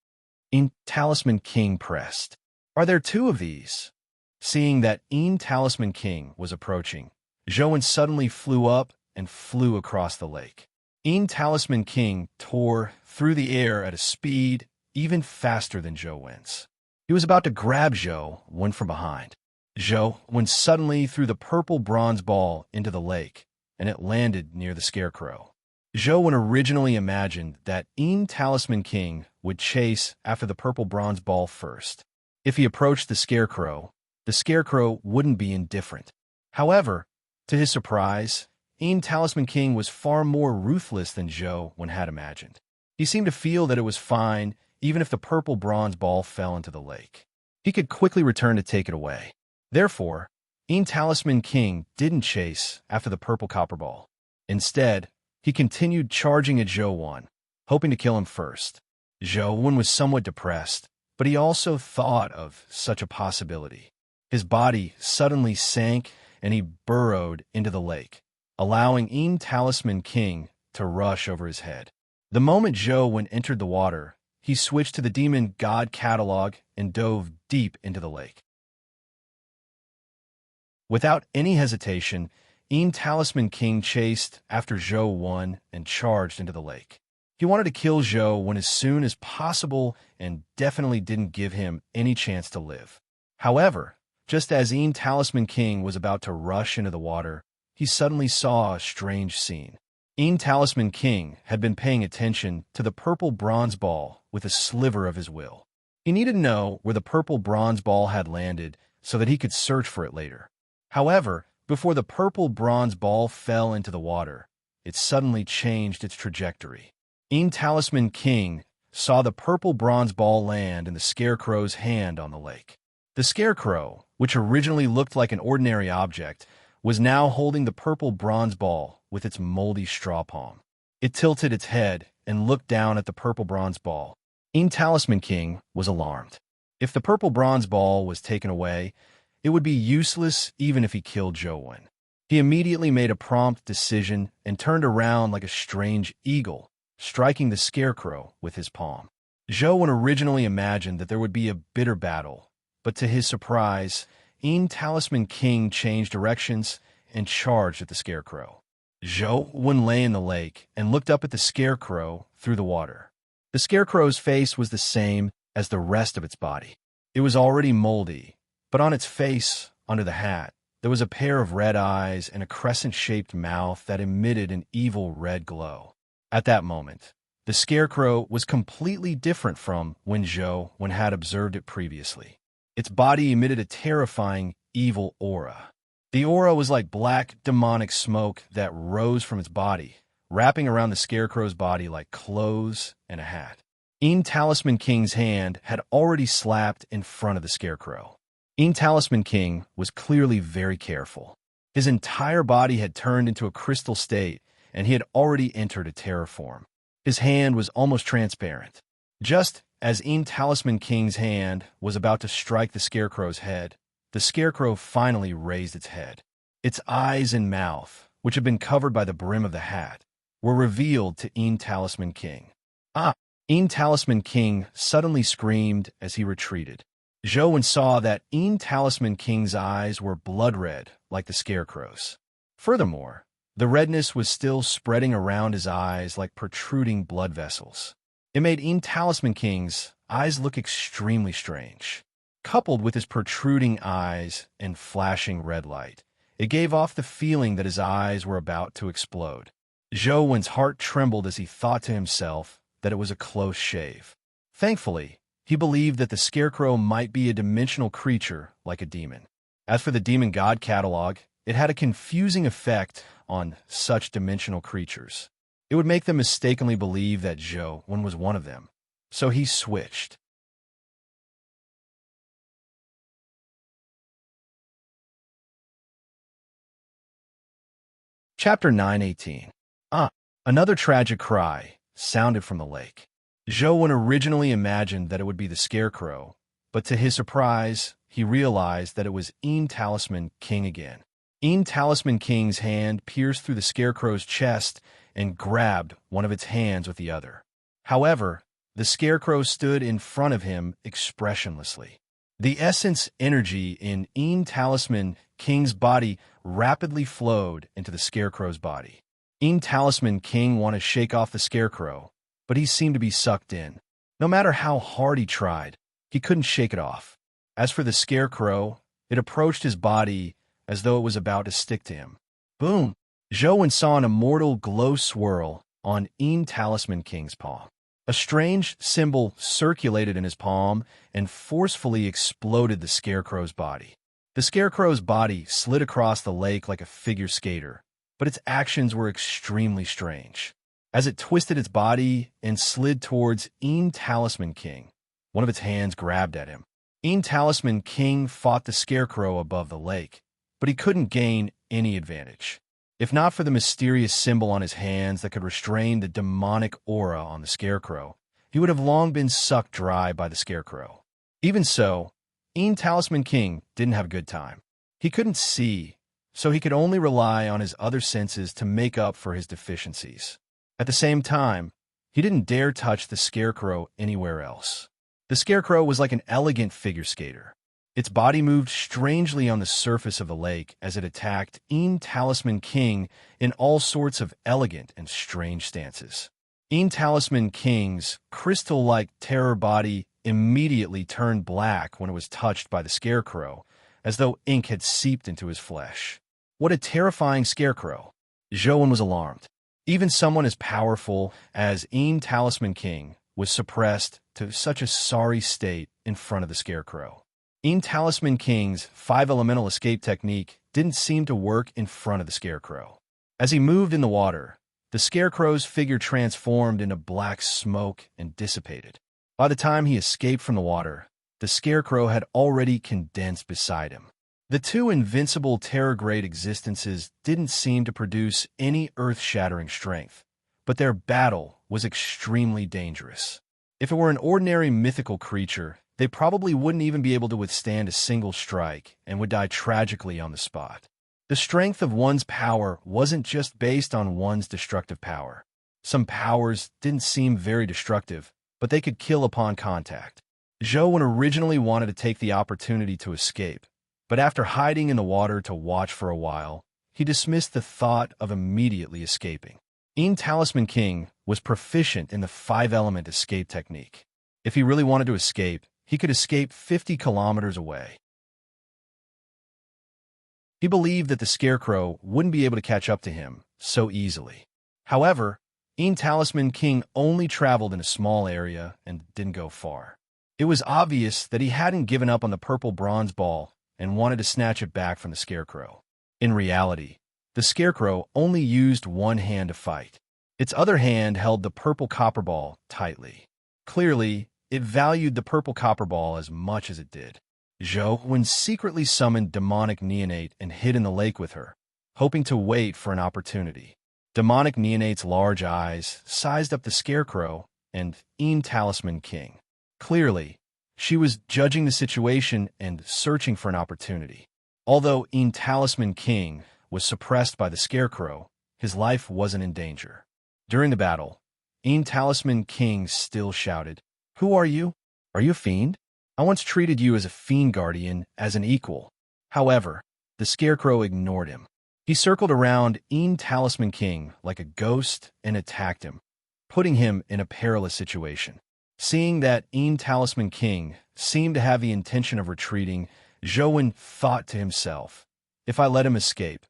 Speaker 1: Talisman King pressed. "Are there two of these?" Seeing that Talisman King was approaching, Joan suddenly flew up and flew across the lake. Talisman King tore through the air at a speed even faster than Joan's. He was about to grab Joan from behind. Joan suddenly threw the purple bronze ball into the lake, and it landed near the scarecrow. Joan originally imagined that Talisman King would chase after the purple bronze ball first. If he approached the scarecrow wouldn't be indifferent. However, to his surprise, Talisman King was far more ruthless than Joan had imagined. He seemed to feel that it was fine even if the purple bronze ball fell into the lake. He could quickly return to take it away. Therefore, Talisman King didn't chase after the purple copper ball. Instead, he continued charging at Joan, hoping to kill him first. Joan was somewhat depressed, but he also thought of such a possibility. His body suddenly sank and he burrowed into the lake, allowing Talisman King to rush over his head. The moment Joan entered the water, he switched to the demon god catalog and dove deep into the lake. Without any hesitation, Talisman King chased after Joan and charged into the lake. He wanted to kill Joan as soon as possible and definitely didn't give him any chance to live. However, just as Talisman King was about to rush into the water, he suddenly saw a strange scene. Talisman King had been paying attention to the purple bronze ball with a sliver of his will. He needed to know where the purple bronze ball had landed so that he could search for it later. However, before the purple bronze ball fell into the water, it suddenly changed its trajectory. Talisman King saw the purple bronze ball land in the scarecrow's hand on the lake. The scarecrow, which originally looked like an ordinary object, was now holding the purple bronze ball with its moldy straw palm. It tilted its head and looked down at the purple bronze ball. Talisman King was alarmed. If the purple bronze ball was taken away, it would be useless even if he killed Joan. He immediately made a prompt decision and turned around like a strange eagle, striking the scarecrow with his palm. Joan originally imagined that there would be a bitter battle, but to his surprise, Talisman King changed directions and charged at the scarecrow. Joan lay in the lake and looked up at the scarecrow through the water. The scarecrow's face was the same as the rest of its body. It was already moldy, but on its face, under the hat, there was a pair of red eyes and a crescent-shaped mouth that emitted an evil red glow. At that moment, the scarecrow was completely different from when Joan had observed it previously. Its body emitted a terrifying, evil aura. The aura was like black, demonic smoke that rose from its body, wrapping around the Scarecrow's body like clothes and a hat. Talisman King's hand had already slapped in front of the Scarecrow. Talisman King was clearly very careful. His entire body had turned into a crystal state, and he had already entered a terror form. His hand was almost transparent. Just as Talisman King's hand was about to strike the Scarecrow's head, the Scarecrow finally raised its head. Its eyes and mouth, which had been covered by the brim of the hat, were revealed to Talisman King. Talisman King suddenly screamed as he retreated. Zhou saw that Talisman King's eyes were blood red like the Scarecrow's. Furthermore, the redness was still spreading around his eyes like protruding blood vessels. It made Talisman King's eyes look extremely strange. Coupled with his protruding eyes and flashing red light, it gave off the feeling that his eyes were about to explode. Zhou's heart trembled as he thought to himself that it was a close shave. Thankfully, he believed that the Scarecrow might be a dimensional creature like a demon. As for the Demon God catalog, it had a confusing effect on such dimensional creatures. It would make them mistakenly believe that Zhou was one of them. So he switched. Chapter 9:18. Another tragic cry sounded from the lake. Zhou originally imagined that it would be the Scarecrow, but to his surprise, he realized that it was Talisman King again. Talisman King's hand pierced through the Scarecrow's chest and grabbed one of its hands with the other. However, the Scarecrow stood in front of him expressionlessly. The essence energy in Talisman King's body rapidly flowed into the Scarecrow's body. Talisman King wanted to shake off the Scarecrow, but he seemed to be sucked in. No matter how hard he tried, he couldn't shake it off. As for the Scarecrow, it approached his body as though it was about to stick to him. Boom! Zhou saw an immortal glow swirl on Talisman King's palm. A strange symbol circulated in his palm and forcefully exploded the Scarecrow's body. The Scarecrow's body slid across the lake like a figure skater, but its actions were extremely strange. As it twisted its body and slid towards Talisman King, one of its hands grabbed at him. Talisman King fought the Scarecrow above the lake, but he couldn't gain any advantage. If not for the mysterious symbol on his hands that could restrain the demonic aura on the Scarecrow, he would have long been sucked dry by the Scarecrow. Even so, Talisman King didn't have a good time. He couldn't see, so he could only rely on his other senses to make up for his deficiencies. At the same time, he didn't dare touch the Scarecrow anywhere else. The Scarecrow was like an elegant figure skater. Its body moved strangely on the surface of the lake as it attacked Talisman King in all sorts of elegant and strange stances. Talisman King's crystal-like terror body immediately turned black when it was touched by the Scarecrow, as though ink had seeped into his flesh. What a terrifying Scarecrow! Zhou was alarmed. Even someone as powerful as Talisman King was suppressed to such a sorry state in front of the Scarecrow. Talisman King's 5 elemental escape technique didn't seem to work in front of the Scarecrow. As he moved in the water, the Scarecrow's figure transformed into black smoke and dissipated. By the time he escaped from the water, the Scarecrow had already condensed beside him. The two invincible terror-grade existences didn't seem to produce any earth-shattering strength, but their battle was extremely dangerous. If it were an ordinary mythical creature, they probably wouldn't even be able to withstand a single strike and would die tragically on the spot. The strength of one's power wasn't just based on one's destructive power. Some powers didn't seem very destructive, but they could kill upon contact. Zhou originally wanted to take the opportunity to escape, but after hiding in the water to watch for a while, he dismissed the thought of immediately escaping. Talisman King was proficient in the 5-element escape technique. If he really wanted to escape, he could escape 50 kilometers away. He believed that the Scarecrow wouldn't be able to catch up to him so easily. However, Talisman King only traveled in a small area and didn't go far. It was obvious that he hadn't given up on the purple bronze ball and wanted to snatch it back from the Scarecrow. In reality, the Scarecrow only used one hand to fight. Its other hand held the purple copper ball tightly. Clearly, it valued the purple copper ball as much as it did. Zhou secretly summoned demonic neonate and hid in the lake with her, hoping to wait for an opportunity. Demonic neonate's large eyes sized up the scarecrow and Talisman King. Clearly, she was judging the situation and searching for an opportunity. Although Talisman King was suppressed by the scarecrow, his life wasn't in danger. During the battle, Talisman King still shouted, "Who are you? Are you a fiend? I once treated you as a fiend guardian, as an equal." However, the scarecrow ignored him. He circled around Talisman King like a ghost and attacked him, putting him in a perilous situation. Seeing that Talisman King seemed to have the intention of retreating, Zhou thought to himself, "If I let him escape,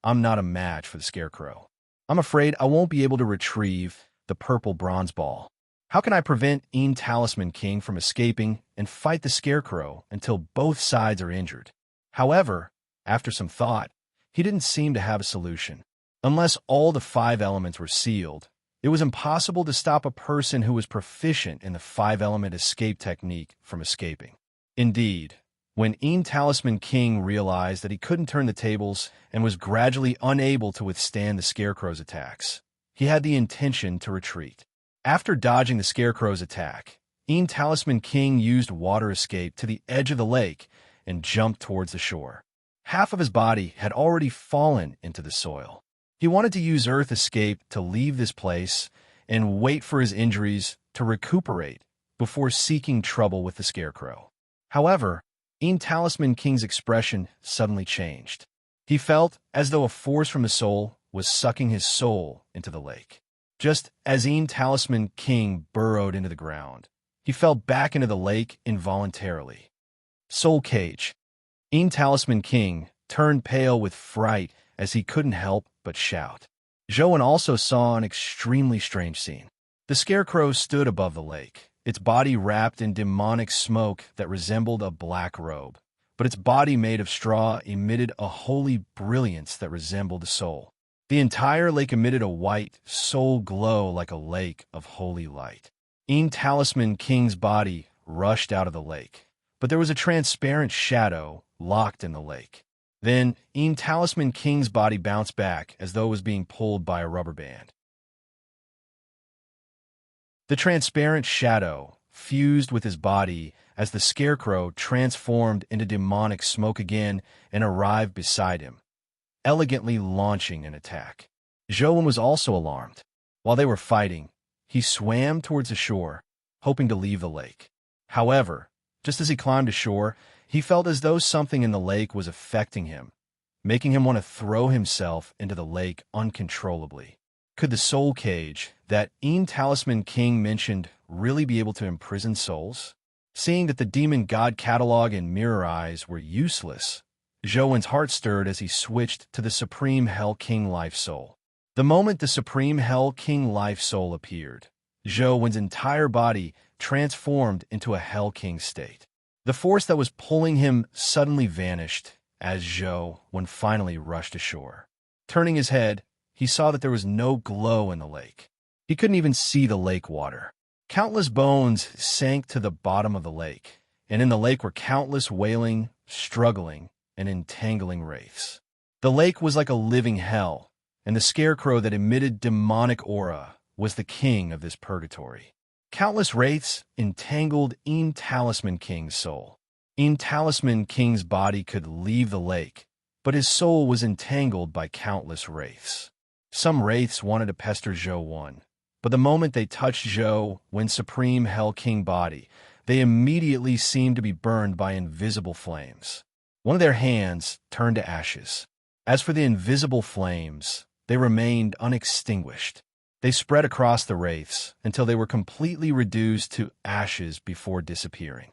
Speaker 1: I'm not a match for the scarecrow. I'm afraid I won't be able to retrieve the purple bronze ball. How can I prevent Talisman King from escaping and fight the scarecrow until both sides are injured?" However, after some thought, he didn't seem to have a solution. Unless all the 5 elements were sealed, it was impossible to stop a person who was proficient in the 5-element escape technique from escaping. Indeed, when Talisman King realized that he couldn't turn the tables and was gradually unable to withstand the scarecrow's attacks, he had the intention to retreat. After dodging the scarecrow's attack, Talisman King used water escape to the edge of the lake and jumped towards the shore. Half of his body had already fallen into the soil. He wanted to use earth escape to leave this place and wait for his injuries to recuperate before seeking trouble with the scarecrow. However, Talisman King's expression suddenly changed. He felt as though a force from the soul was sucking his soul into the lake. Just as Talisman King burrowed into the ground, he fell back into the lake involuntarily. Soul Cage. Talisman King turned pale with fright as he couldn't help but shout. Zhou also saw an extremely strange scene. The scarecrow stood above the lake, its body wrapped in demonic smoke that resembled a black robe, but its body made of straw emitted a holy brilliance that resembled a soul. The entire lake emitted a white, soul glow like a lake of holy light. Talisman King's body rushed out of the lake, but there was a transparent shadow locked in the lake. Then, Talisman King's body bounced back as though it was being pulled by a rubber band. The transparent shadow fused with his body as the scarecrow transformed into demonic smoke again and arrived beside him, elegantly launching an attack. Zhou was also alarmed. While they were fighting, he swam towards the shore, hoping to leave the lake. However, just as he climbed ashore, he felt as though something in the lake was affecting him, making him want to throw himself into the lake uncontrollably. Could the soul cage that Talisman King mentioned really be able to imprison souls? Seeing that the demon god catalog and mirror eyes were useless, Zhou's heart stirred as he switched to the Supreme Hell King Life Soul. The moment the Supreme Hell King Life Soul appeared, Zhou's entire body transformed into a Hell King state. The force that was pulling him suddenly vanished as Zhou finally rushed ashore. Turning his head, he saw that there was no glow in the lake. He couldn't even see the lake water. Countless bones sank to the bottom of the lake, and in the lake were countless wailing, struggling, and entangling wraiths. The lake was like a living hell, and the scarecrow that emitted demonic aura was the king of this purgatory. Countless wraiths entangled Talisman King's soul. Talisman King's body could leave the lake, but his soul was entangled by countless wraiths. Some wraiths wanted to pester Zhou, but the moment they touched Zhou's Supreme Hell King body, they immediately seemed to be burned by invisible flames. One of their hands turned to ashes. As for the invisible flames, they remained unextinguished. They spread across the wraiths until they were completely reduced to ashes before disappearing.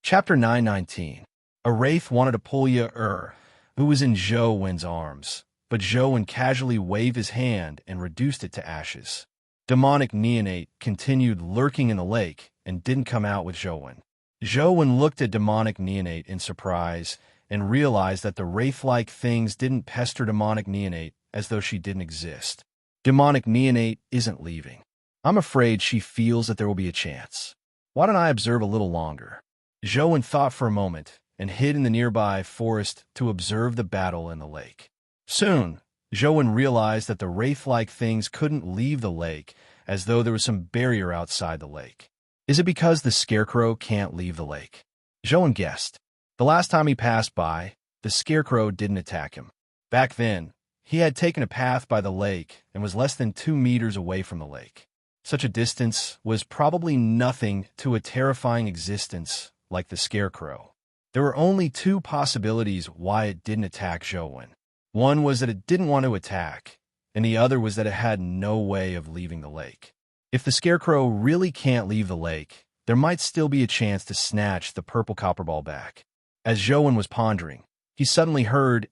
Speaker 1: Chapter 919. A wraith wanted to pull Ye-Er, who was in Zhou's arms, but Zhou casually waved his hand and reduced it to ashes. Demonic neonate continued lurking in the lake and didn't come out with Zhou. Zhou looked at demonic neonate in surprise and realized that the wraith-like things didn't pester demonic neonate as though she didn't exist. Demonic neonate isn't leaving. I'm afraid she feels that there will be a chance. Why don't I observe a little longer? Zhou thought for a moment and hid in the nearby forest to observe the battle in the lake. Soon, Zhou realized that the wraith-like things couldn't leave the lake, as though there was some barrier outside the lake. Is it because the scarecrow can't leave the lake? Zhou guessed. The last time he passed by, the scarecrow didn't attack him. Back then, he had taken a path by the lake and was less than 2 meters away from the lake. Such a distance was probably nothing to a terrifying existence like the scarecrow. There were only 2 possibilities why it didn't attack Zhou. One was that it didn't want to attack, and the other was that it had no way of leaving the lake. If the scarecrow really can't leave the lake, there might still be a chance to snatch the purple copper ball back. As Zhou was pondering, he suddenly heard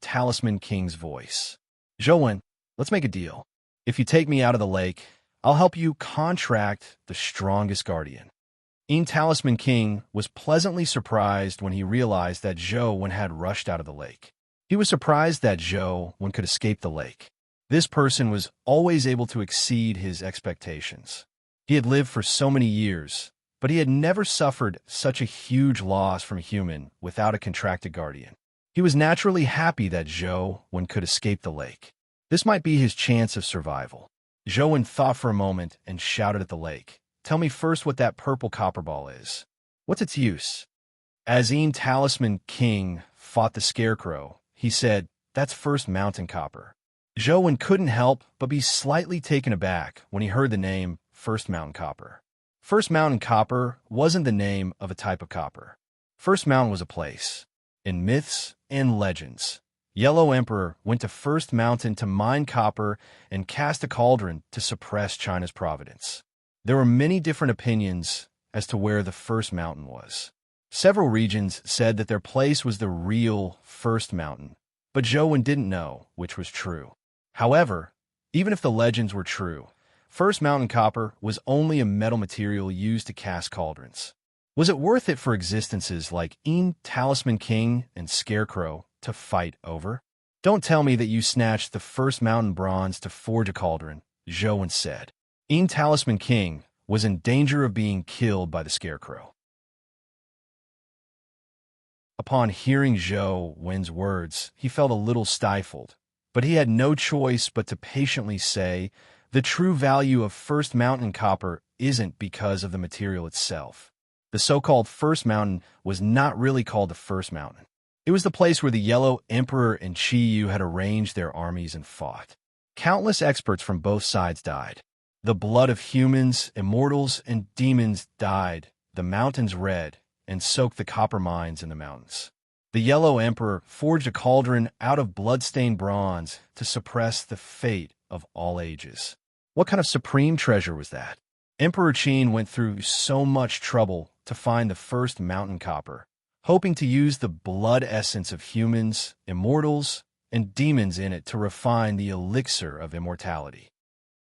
Speaker 1: Talisman King's voice. Zhou, let's make a deal. If you take me out of the lake, I'll help you contract the strongest guardian. Talisman King was pleasantly surprised when he realized that Zhou had rushed out of the lake. He was surprised that Zhou could escape the lake. This person was always able to exceed his expectations. He had lived for so many years, but he had never suffered such a huge loss from a human without a contracted guardian. He was naturally happy that Zhou could escape the lake. This might be his chance of survival. Zhou thought for a moment and shouted at the lake, "Tell me first what that purple copper ball is. What's its use?" As Talisman King fought the scarecrow, he said, "That's first mountain copper." Zhou couldn't help but be slightly taken aback when he heard the name First Mountain Copper. First Mountain Copper wasn't the name of a type of copper. First Mountain was a place. In myths and legends, Yellow Emperor went to First Mountain to mine copper and cast a cauldron to suppress China's providence. There were many different opinions as to where the First Mountain was. Several regions said that their place was the real First Mountain, but Zhou didn't know which was true. However, even if the legends were true, First Mountain copper was only a metal material used to cast cauldrons. Was it worth it for existences like Talisman King and Scarecrow to fight over? "Don't tell me that you snatched the First Mountain bronze to forge a cauldron," Zhou said. Talisman King was in danger of being killed by the Scarecrow. Upon hearing Zhou's words, he felt a little stifled, but he had no choice but to patiently say, "The true value of First Mountain copper isn't because of the material itself. The so-called First Mountain was not really called the First Mountain. It was the place where the Yellow Emperor and Qi Yu had arranged their armies and fought. Countless experts from both sides died. The blood of humans, immortals, and demons dyed the mountains red and soaked the copper mines in the mountains. The Yellow Emperor forged a cauldron out of blood-stained bronze to suppress the fate of all ages. What kind of supreme treasure was that? Emperor Qin went through so much trouble to find the First Mountain copper, hoping to use the blood essence of humans, immortals, and demons in it to refine the elixir of immortality.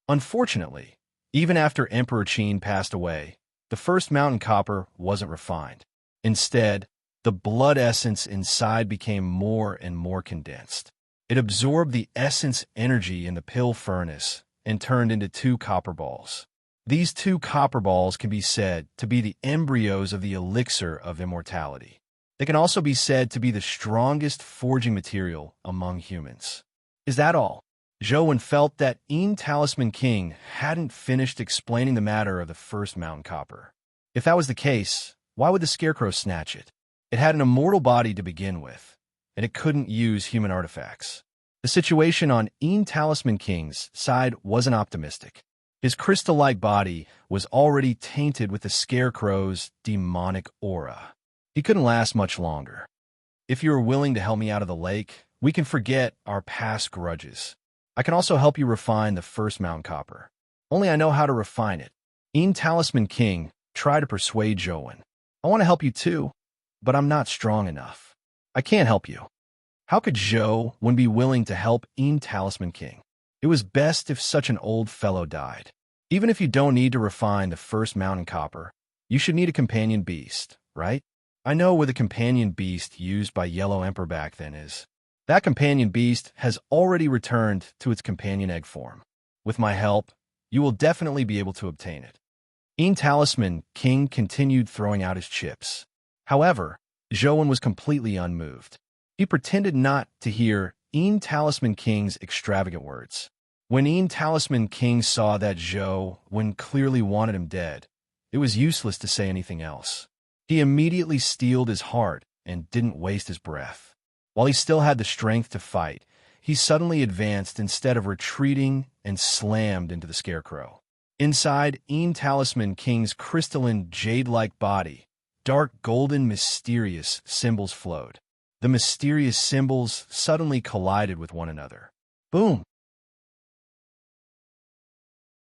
Speaker 1: Unfortunately, even after Emperor Qin passed away, the First Mountain copper wasn't refined. Instead, the blood essence inside became more and more condensed. It absorbed the essence energy in the pill furnace and turned into 2 copper balls. These 2 copper balls can be said to be the embryos of the elixir of immortality. They can also be said to be the strongest forging material among humans. Is that all? Zhou felt that Talisman King hadn't finished explaining the matter of the First Mountain copper. If that was the case, why would the Scarecrow snatch it? It had an immortal body to begin with, and it couldn't use human artifacts. The situation on Talisman King's side wasn't optimistic. His crystal-like body was already tainted with the Scarecrow's demonic aura. He couldn't last much longer. "If you are willing to help me out of the lake, we can forget our past grudges. I can also help you refine the First Mountain copper. Only I know how to refine it." Talisman King tried to persuade Zhou. "I want to help you too, but I'm not strong enough. I can't help you." How could Zhou be willing to help Talisman King? It was best if such an old fellow died. Even if you don't need to refine the First Mountain copper, you should need a companion beast, right? I know where the companion beast used by Yellow Emperor back then is. That companion beast has already returned to its companion egg form. With my help, you will definitely be able to obtain it. Talisman King continued throwing out his chips. However, Zhou was completely unmoved. He pretended not to hear Talisman King's extravagant words. When Talisman King saw that Zhou clearly wanted him dead, it was useless to say anything else. He immediately steeled his heart and didn't waste his breath. While he still had the strength to fight, he suddenly advanced instead of retreating and slammed into the scarecrow. Inside Talisman King's crystalline jade-like body, dark golden mysterious symbols flowed. The mysterious symbols suddenly collided with one another. Boom!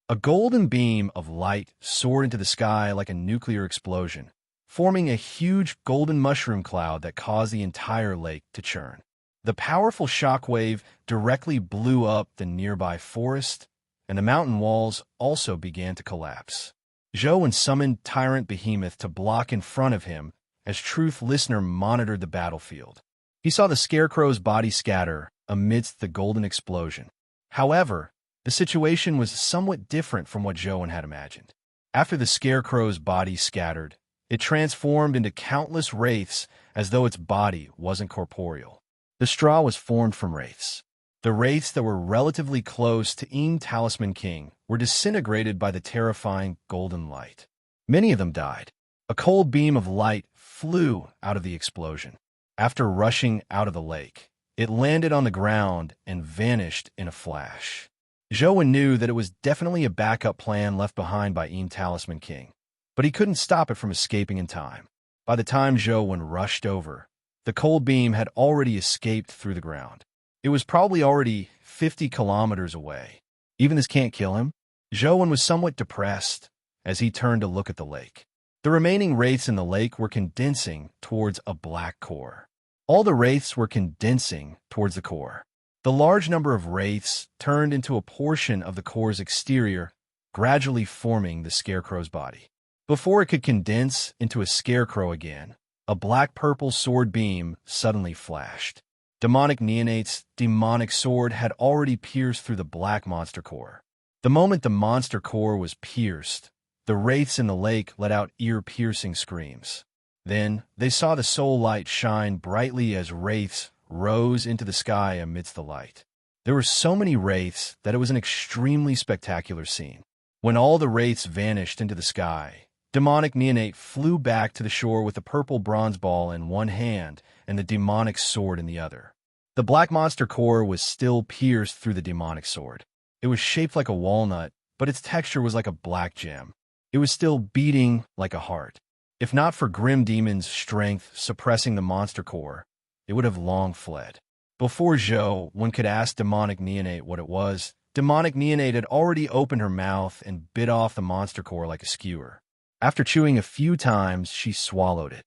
Speaker 1: A golden beam of light soared into the sky like a nuclear explosion, forming a huge golden mushroom cloud that caused the entire lake to churn. The powerful shockwave directly blew up the nearby forest, and the mountain walls also began to collapse. Zhou summoned Tyrant Behemoth to block in front of him as Truth Listener monitored the battlefield. He saw the scarecrow's body scatter amidst the golden explosion. However, the situation was somewhat different from what Zhou had imagined. After the scarecrow's body scattered, it transformed into countless wraiths as though its body wasn't corporeal. The straw was formed from wraiths. The wraiths that were relatively close to Talisman King were disintegrated by the terrifying golden light. Many of them died. A cold beam of light flew out of the explosion. After rushing out of the lake, it landed on the ground and vanished in a flash. Zhou knew that it was definitely a backup plan left behind by Talisman King, but he couldn't stop it from escaping in time. By the time Zhou rushed over, the cold beam had already escaped through the ground. It was probably already 50 kilometers away. Even this can't kill him? Zhou was somewhat depressed as he turned to look at the lake. The remaining wraiths in the lake were condensing towards a black core. All the wraiths were condensing towards the core. The large number of wraiths turned into a portion of the core's exterior, gradually forming the scarecrow's body. Before it could condense into a scarecrow again, a black-purple sword beam suddenly flashed. Demonic Neonate's demonic sword had already pierced through the black monster core. The moment the monster core was pierced, the wraiths in the lake let out ear-piercing screams. Then they saw the soul light shine brightly as wraiths rose into the sky amidst the light. There were so many wraiths that it was an extremely spectacular scene. When all the wraiths vanished into the sky, Demonic Neonate flew back to the shore with the purple bronze ball in one hand and the demonic sword in the other. The black monster core was still pierced through the demonic sword. It was shaped like a walnut, but its texture was like a black gem. It was still beating like a heart. If not for Grim Demon's strength suppressing the monster core, it would have long fled. Before Zhou could ask Demonic Neonate what it was, Demonic Neonate had already opened her mouth and bit off the monster core like a skewer. After chewing a few times, she swallowed it.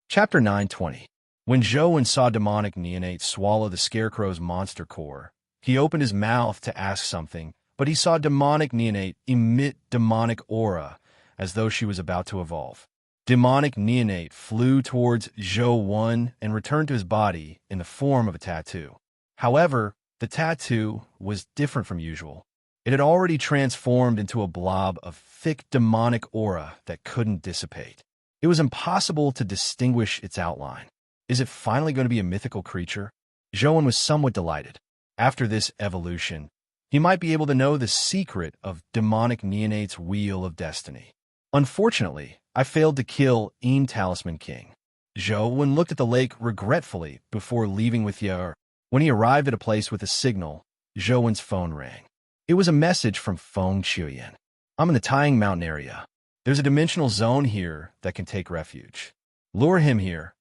Speaker 1: Chapter 920. When Zhou saw Demonic Neonate swallow the scarecrow's monster core, he opened his mouth to ask something, but he saw Demonic Neonate emit demonic aura, as though she was about to evolve. Demonic Neonate flew towards Zhou and returned to his body in the form of a tattoo. However, the tattoo was different from usual. It had already transformed into a blob of thick demonic aura that couldn't dissipate. It was impossible to distinguish its outline. Is it finally going to be a mythical creature? Zhou was somewhat delighted. After this evolution, he might be able to know the secret of Demonic Neonate's Wheel of Destiny. Unfortunately, I failed to kill Talisman King. Zhou looked at the lake regretfully before leaving with Yer. When he arrived at a place with a signal, Zhou's phone rang. It was a message from Feng Qiuyan. I'm in the Taiying Mountain area. There's a dimensional zone here that can take refuge. Lure him here.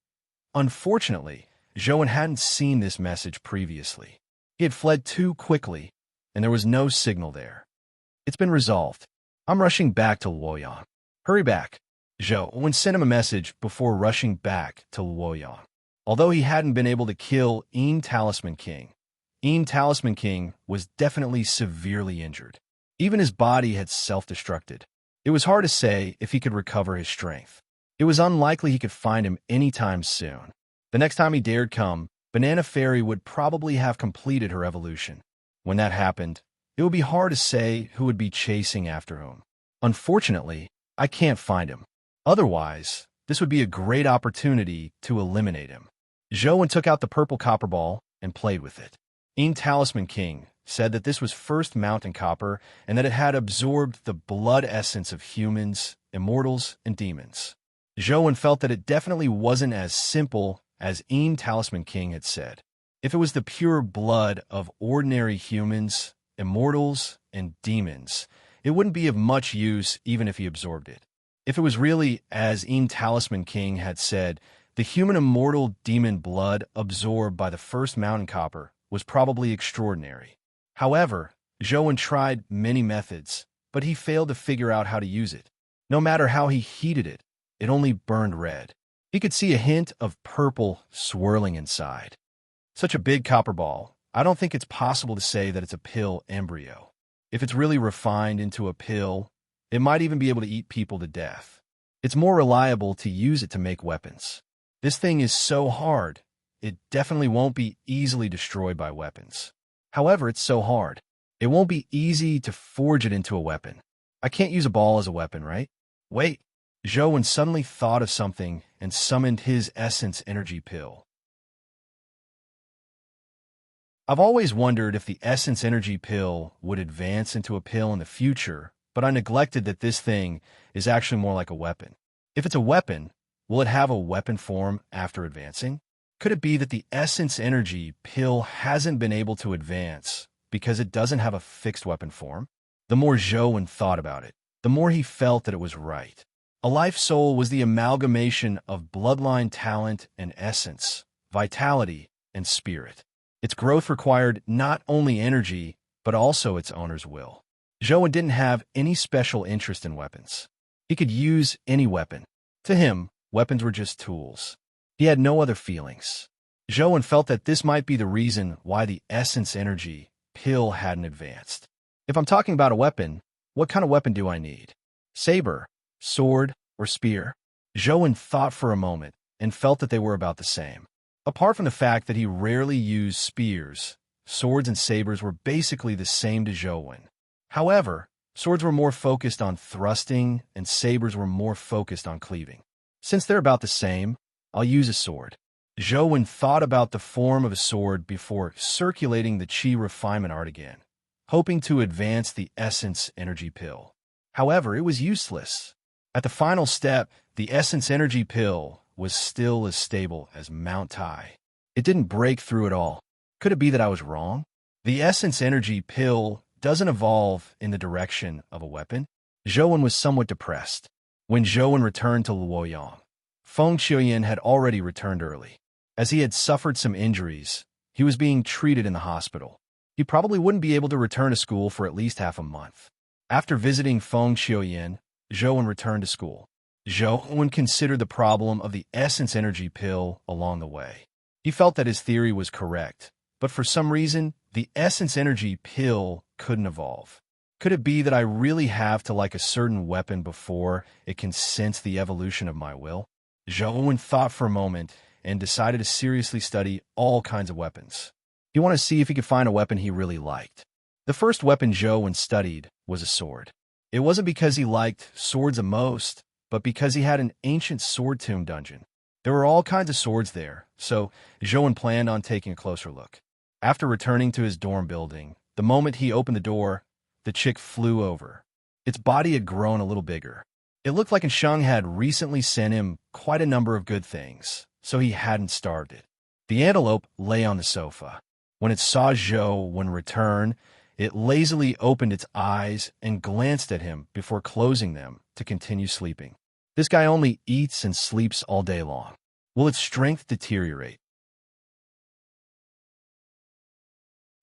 Speaker 1: Unfortunately, Zhou hadn't seen this message previously. He had fled too quickly, and there was no signal there. It's been resolved. I'm rushing back to Luoyang. Hurry back. Zhou sent him a message before rushing back to Luoyang. Although he hadn't been able to kill Talisman King was definitely severely injured. Even his body had self-destructed. It was hard to say if he could recover his strength. It was unlikely he could find him anytime soon. The next time he dared come, Banana Fairy would probably have completed her evolution. When that happened, it would be hard to say who would be chasing after whom. Unfortunately, I can't find him. Otherwise, this would be a great opportunity to eliminate him. Zhou took out the purple copper ball and played with it. Talisman King said that this was first mountain copper and that it had absorbed the blood essence of humans, immortals, and demons. Zhou felt that it definitely wasn't as simple as Talisman King had said. If it was the pure blood of ordinary humans, immortals, and demons, it wouldn't be of much use even if he absorbed it. If it was really, as Talisman King had said, the human immortal demon blood absorbed by the first mountain copper was probably extraordinary. However, Zhou tried many methods, but he failed to figure out how to use it. No matter how he heated it, it only burned red. He could see a hint of purple swirling inside. Such a big copper ball, I don't think it's possible to say that it's a pill embryo. If it's really refined into a pill, it might even be able to eat people to death. It's more reliable to use it to make weapons. This thing is so hard, it definitely won't be easily destroyed by weapons. However, it's so hard, it won't be easy to forge it into a weapon. I can't use a ball as a weapon, right? Wait. Zhou suddenly thought of something and summoned his essence energy pill. I've always wondered if the essence energy pill would advance into a pill in the future, but I neglected that this thing is actually more like a weapon. If it's a weapon, will it have a weapon form after advancing? Could it be that the essence energy pill hasn't been able to advance because it doesn't have a fixed weapon form? The more Zhou thought about it, the more he felt that it was right. A life soul was the amalgamation of bloodline talent and essence, vitality and spirit. Its growth required not only energy, but also its owner's will. Zhou didn't have any special interest in weapons. He could use any weapon. To him, weapons were just tools. He had no other feelings. Zhou felt that this might be the reason why the essence energy pill hadn't advanced. If I'm talking about a weapon, what kind of weapon do I need? Saber, sword, or spear? Zhou thought for a moment and felt that they were about the same. Apart from the fact that he rarely used spears, swords and sabers were basically the same to Zhou. However, swords were more focused on thrusting and sabers were more focused on cleaving. Since they're about the same, I'll use a sword. Zhou thought about the form of a sword before circulating the Qi refinement art again, hoping to advance the essence energy pill. However, it was useless. At the final step, the essence energy pill was still as stable as Mount Tai. It didn't break through at all. Could it be that I was wrong? The essence energy pill doesn't evolve in the direction of a weapon. Zhou was somewhat depressed. When Zhou returned to Luoyang, Feng Xiuyan had already returned early. As he had suffered some injuries, he was being treated in the hospital. He probably wouldn't be able to return to school for at least half a month. After visiting Feng Xiuyan, Zhou returned to school. Zhou considered the problem of the essence energy pill along the way. He felt that his theory was correct, but for some reason, the essence energy pill couldn't evolve. Could it be that I really have to like a certain weapon before it can sense the evolution of my will? Zhou thought for a moment and decided to seriously study all kinds of weapons. He wanted to see if he could find a weapon he really liked. The first weapon Zhou studied was a sword. It wasn't because he liked swords the most, but because he had an ancient sword tomb dungeon. There were all kinds of swords there, so Zhou planned on taking a closer look. After returning to his dorm building, the moment he opened the door, the chick flew over. Its body had grown a little bigger. It looked like Sheng had recently sent him quite a number of good things, so he hadn't starved it. The antelope lay on the sofa. When it saw Zhou return, it lazily opened its eyes and glanced at him before closing them to continue sleeping. This guy only eats and sleeps all day long. Will its strength deteriorate?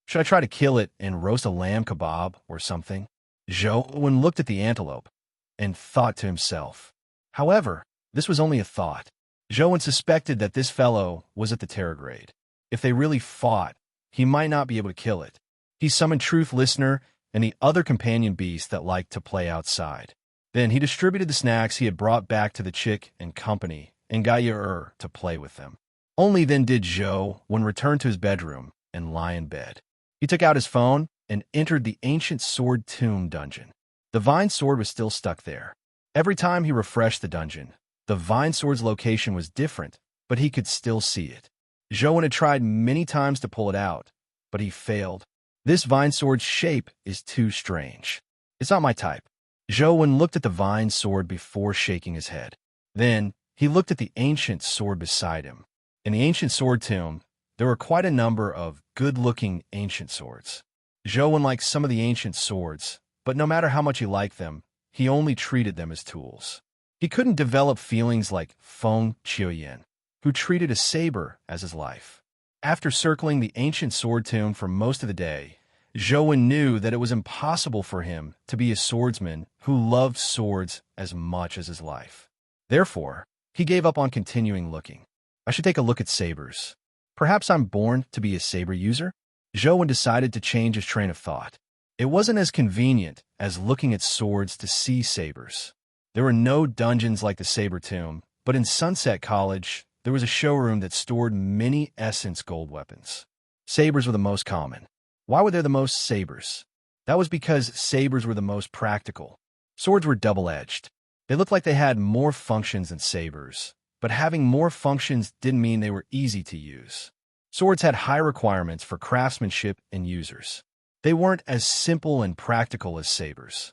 Speaker 1: Should I try to kill it and roast a lamb kebab or something? Zhou looked at the antelope and thought to himself. However, this was only a thought. Zhou suspected that this fellow was at the Terrorgrade. If they really fought, he might not be able to kill it. He summoned Truth Listener and the other companion beasts that liked to play outside. Then he distributed the snacks he had brought back to the chick and company and got Yer to play with them. Only then did Zhou return to his bedroom and lie in bed. He took out his phone and entered the ancient sword tomb dungeon. The vine sword was still stuck there. Every time he refreshed the dungeon, the vine sword's location was different, but he could still see it. Zhou had tried many times to pull it out, but he failed. This vine sword's shape is too strange. It's not my type. Zhou looked at the vine sword before shaking his head. Then he looked at the ancient sword beside him. In the ancient sword tomb, there were quite a number of good-looking ancient swords. Zhou liked some of the ancient swords, but no matter how much he liked them, he only treated them as tools. He couldn't develop feelings like Feng Qiuyan, who treated a saber as his life. After circling the ancient sword tomb for most of the day, Zhou knew that it was impossible for him to be a swordsman who loved swords as much as his life. Therefore, he gave up on continuing looking. I should take a look at sabers. Perhaps I'm born to be a saber user? Zhou decided to change his train of thought. It wasn't as convenient as looking at swords to see sabers. There were no dungeons like the Saber Tomb, but in Sunset College, there was a showroom that stored many essence gold weapons. Sabers were the most common. Why were there the most sabers? That was because sabers were the most practical. Swords were double-edged. They looked like they had more functions than sabers, but having more functions didn't mean they were easy to use. Swords had high requirements for craftsmanship and users. They weren't as simple and practical as sabers.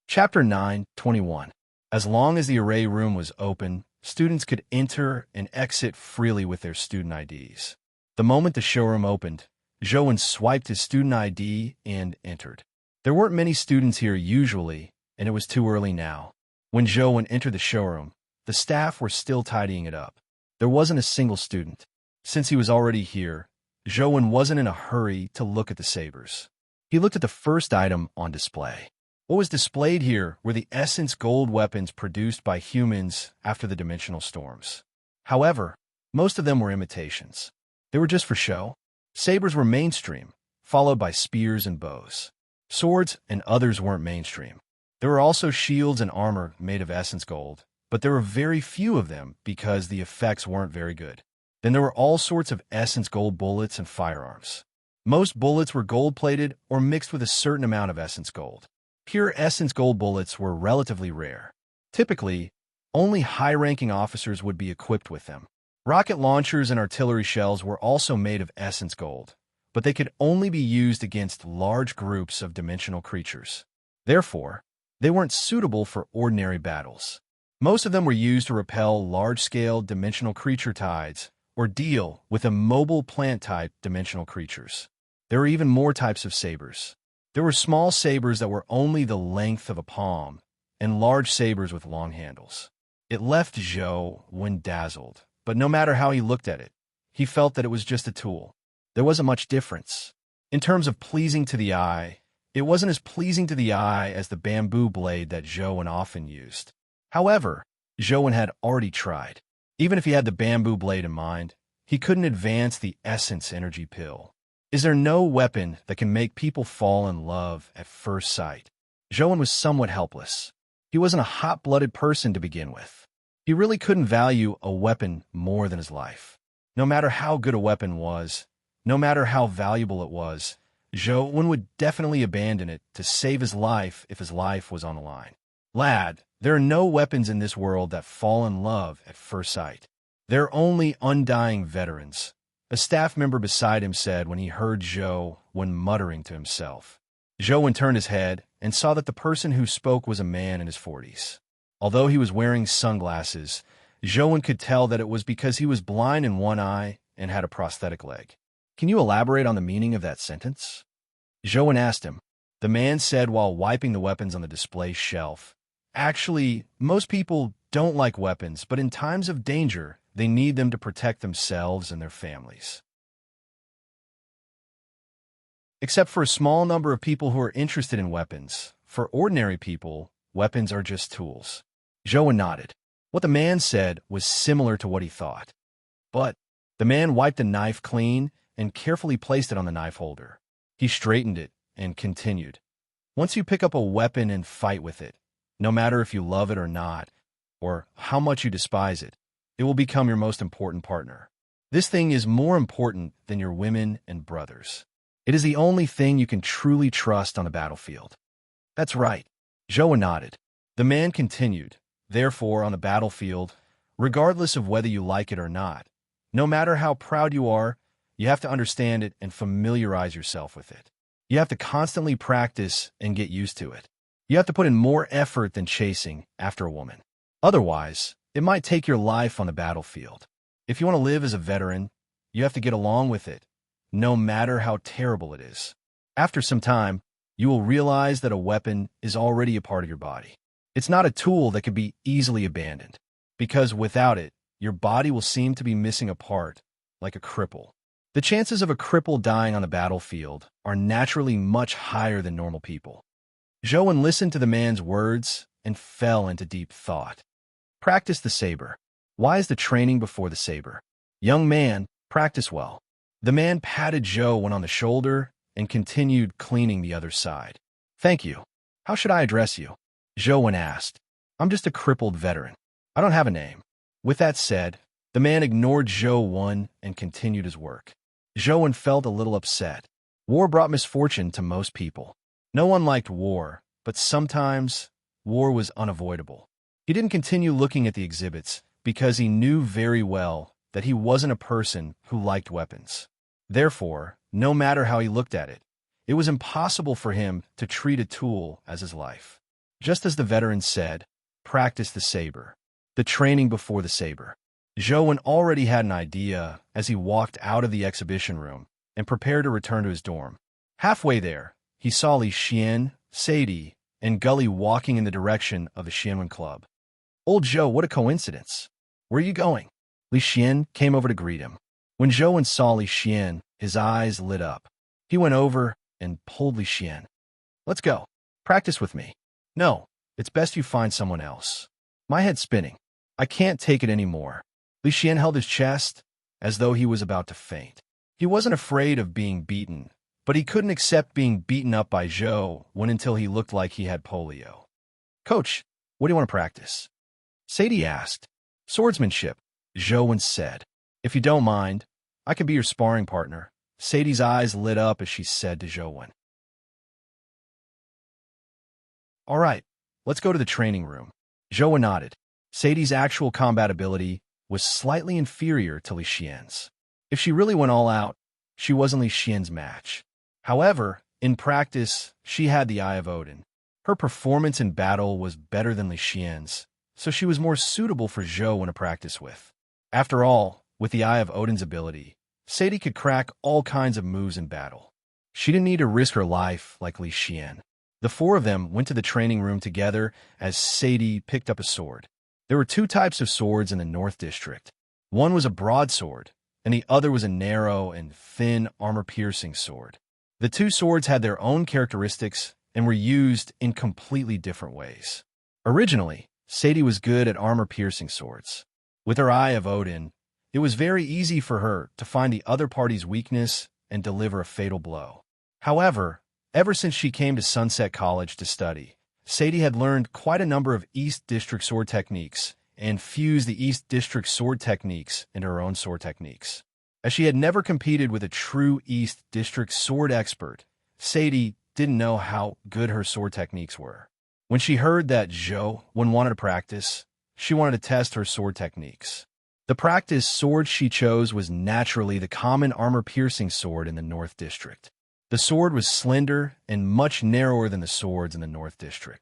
Speaker 1: Chapter 9:21. As long as the array room was open, students could enter and exit freely with their student IDs. The moment the showroom opened, Zhou swiped his student ID and entered. There weren't many students here usually, and it was too early now. When Zhou entered the showroom, the staff were still tidying it up. There wasn't a single student. Since he was already here, Zhou wasn't in a hurry to look at the sabers. He looked at the first item on display. What was displayed here were the essence gold weapons produced by humans after the dimensional storms. However, most of them were imitations. They were just for show. Sabers were mainstream, followed by spears and bows. Swords and others weren't mainstream. There were also shields and armor made of essence gold, but there were very few of them because the effects weren't very good. Then there were all sorts of essence gold bullets and firearms. Most bullets were gold-plated or mixed with a certain amount of essence gold. Pure essence gold bullets were relatively rare. Typically, only high-ranking officers would be equipped with them. Rocket launchers and artillery shells were also made of essence gold, but they could only be used against large groups of dimensional creatures. Therefore, they weren't suitable for ordinary battles. Most of them were used to repel large-scale dimensional creature tides or deal with immobile plant-type dimensional creatures. There were even more types of sabers. There were small sabers that were only the length of a palm and large sabers with long handles. It left Zhou dazzled, but no matter how he looked at it, he felt that it was just a tool. There wasn't much difference. In terms of pleasing to the eye, it wasn't as pleasing to the eye as the bamboo blade that Zhou often used. However, Zhou had already tried. Even if he had the bamboo blade in mind, he couldn't advance the essence energy pill. Is there no weapon that can make people fall in love at first sight? Zhou was somewhat helpless. He wasn't a hot-blooded person to begin with. He really couldn't value a weapon more than his life. No matter how good a weapon was, no matter how valuable it was, Zhou would definitely abandon it to save his life if his life was on the line. Lad, there are no weapons in this world that fall in love at first sight. They're only undying veterans, a staff member beside him said when he heard Zhou muttering to himself. Zhou turned his head and saw that the person who spoke was a man in his 40s. Although he was wearing sunglasses, Zhou could tell that it was because he was blind in one eye and had a prosthetic leg. Can you elaborate on the meaning of that sentence? Zhou asked him. The man said while wiping the weapons on the display shelf. Actually, most people don't like weapons, but in times of danger, they need them to protect themselves and their families. Except for a small number of people who are interested in weapons, for ordinary people, weapons are just tools. Zhou nodded. What the man said was similar to what he thought. But The man wiped the knife clean and carefully placed it on the knife holder. He straightened it and continued. Once you pick up a weapon and fight with it, no matter if you love it or not, or how much you despise it, it will become your most important partner. This thing is more important than your women and brothers. It is the only thing you can truly trust on the battlefield. That's right. Zhou nodded. The man continued. Therefore, on the battlefield, regardless of whether you like it or not, no matter how proud you are, you have to understand it and familiarize yourself with it. You have to constantly practice and get used to it. You have to put in more effort than chasing after a woman. Otherwise, it might take your life on the battlefield. If you want to live as a veteran, you have to get along with it, no matter how terrible it is. After some time, you will realize that a weapon is already a part of your body. It's not a tool that can be easily abandoned, because without it, your body will seem to be missing a part, like a cripple. The chances of a cripple dying on the battlefield are naturally much higher than normal people. Zhou listened to the man's words and fell into deep thought. Practice the saber. Why is the training before the saber? Young man, practice well. The man patted Zhou on the shoulder and continued cleaning the other side. Thank you. How should I address you? Zhou asked. I'm just a crippled veteran. I don't have a name. With that said, the man ignored Zhou and continued his work. Zhou felt a little upset. War brought misfortune to most people. No one liked war, but sometimes war was unavoidable. He didn't continue looking at the exhibits because he knew very well that he wasn't a person who liked weapons. Therefore, no matter how he looked at it, it was impossible for him to treat a tool as his life. Just as the veteran said, practice the saber. The training before the saber. Zhou already had an idea as he walked out of the exhibition room and prepared to return to his dorm. Halfway there, he saw Li Xian, Sadie, and Gully walking in the direction of the Xianwen Club. Old Zhou, what a coincidence. Where are you going? Li Xian came over to greet him. When Zhou saw Li Xian, his eyes lit up. He went over and pulled Li Xian. Let's go. Practice with me. No, it's best you find someone else. My head's spinning. I can't take it anymore. Li Xian held his chest as though he was about to faint. He wasn't afraid of being beaten, but he couldn't accept being beaten up by Zhou until he looked like he had polio. Coach, what do you want to practice? Sadie asked. Swordsmanship, Zhou said. If you don't mind, I can be your sparring partner. Sadie's eyes lit up as she said to Zhou. All right, let's go to the training room. Zhou nodded. Sadie's actual combat ability was slightly inferior to Li Xian's. If she really went all out, she wasn't Li Xian's match. However, in practice, she had the Eye of Odin. Her performance in battle was better than Li Xian's, so she was more suitable for Zhou to practice with. After all, with the Eye of Odin's ability, Sadie could crack all kinds of moves in battle. She didn't need to risk her life like Li Xian. The four of them went to the training room together as Sadie picked up a sword. There were two types of swords in the North District. One was a broadsword, and the other was a narrow and thin armor-piercing sword. The two swords had their own characteristics and were used in completely different ways. Originally, Sadie was good at armor-piercing swords. With her Eye of Odin, it was very easy for her to find the other party's weakness and deliver a fatal blow. However, ever since she came to Sunset College to study, Sadie had learned quite a number of East District sword techniques and fused the East District sword techniques into her own sword techniques. As she had never competed with a true East District sword expert, Sadie didn't know how good her sword techniques were. When she heard that Zhou wanted to practice, she wanted to test her sword techniques. The practice sword she chose was naturally the common armor-piercing sword in the North District. The sword was slender and much narrower than the swords in the North District.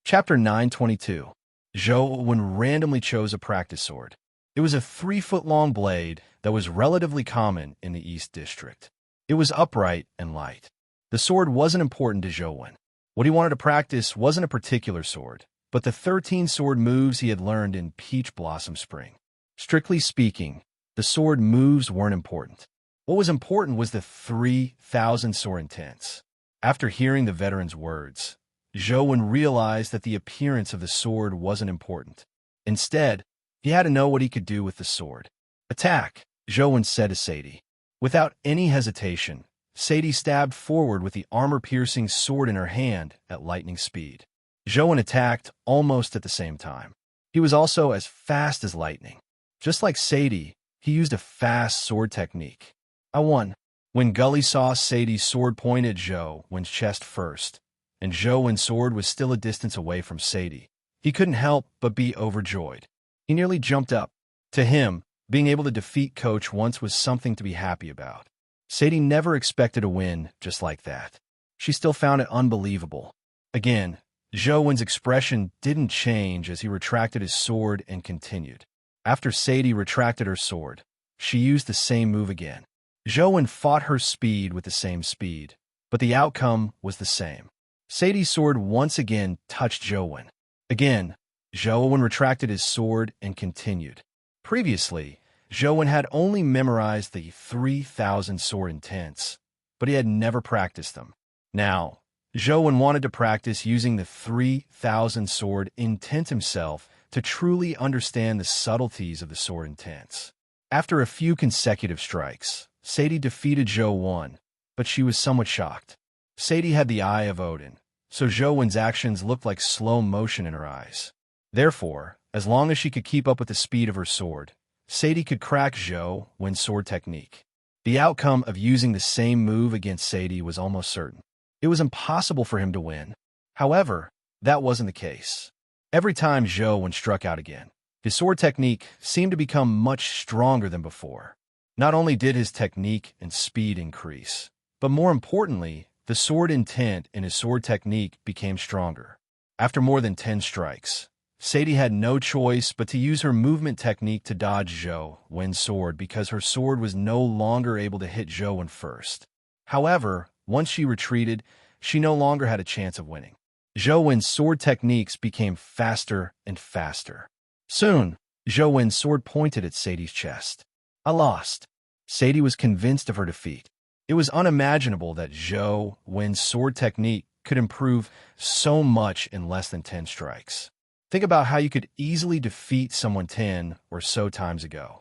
Speaker 1: Chapter 922. Zhou randomly chose a practice sword. It was a 3-foot-long blade that was relatively common in the East District. It was upright and light. The sword wasn't important to Zhou. What he wanted to practice wasn't a particular sword, but the 13 sword moves he had learned in Peach Blossom Spring. Strictly speaking, the sword moves weren't important. What was important was the 3,000 sword intents. After hearing the veteran's words, Zhou realized that the appearance of the sword wasn't important. Instead, he had to know what he could do with the sword. Attack, Zhou said to Sadie. Without any hesitation, Sadie stabbed forward with the armor-piercing sword in her hand at lightning speed. Zhou attacked almost at the same time. He was also as fast as lightning. Just like Sadie, he used a fast sword technique. I won. When Gully saw Sadie's sword point at Zhou's chest first, and Zhou's sword was still a distance away from Sadie, he couldn't help but be overjoyed. He nearly jumped up. To him, being able to defeat Coach once was something to be happy about. Sadie never expected a win just like that. She still found it unbelievable. Again, Zhou's expression didn't change as he retracted his sword and continued. After Sadie retracted her sword, she used the same move again. Zhou fought her speed with the same speed, but the outcome was the same. Sadie's sword once again touched Zhou. Again, Zhou retracted his sword and continued. Previously, Zhou had only memorized the 3,000 sword intents, but he had never practiced them. Now, Zhou wanted to practice using the 3,000 sword intent himself to truly understand the subtleties of the sword intents. After a few consecutive strikes, Sadie defeated Zhou, but she was somewhat shocked. Sadie had the Eye of Odin, so Zhou's actions looked like slow motion in her eyes. Therefore, as long as she could keep up with the speed of her sword, Sadie could crack Zhou's sword technique. The outcome of using the same move against Sadie was almost certain. It was impossible for him to win. However, that wasn't the case. Every time Zhou struck out again, his sword technique seemed to become much stronger than before. Not only did his technique and speed increase, but more importantly, the sword intent in his sword technique became stronger. After more than 10 strikes, Sadie had no choice but to use her movement technique to dodge Zhou's sword because her sword was no longer able to hit Zhou first. However, once she retreated, she no longer had a chance of winning. Zhou's sword techniques became faster and faster. Soon, Zhou's sword pointed at Sadie's chest. I lost. Sadie was convinced of her defeat. It was unimaginable that Zhou's sword technique could improve so much in less than 10 strikes. Think about how you could easily defeat someone 10 or so times ago.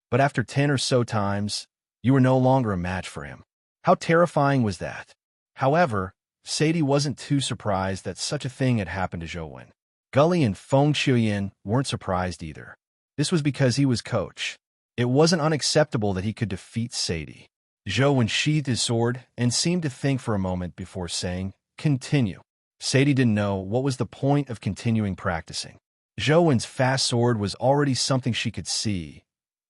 Speaker 1: But after 10 or so times, you were no longer a match for him. How terrifying was that? However, Sadie wasn't too surprised that such a thing had happened to Zhou. Gully and Feng Qiuyan weren't surprised either. This was because he was coach. It wasn't unacceptable that he could defeat Sadie. Zhou sheathed his sword and seemed to think for a moment before saying, "Continue." Sadie didn't know what was the point of continuing practicing. Zhou's fast sword was already something she could see,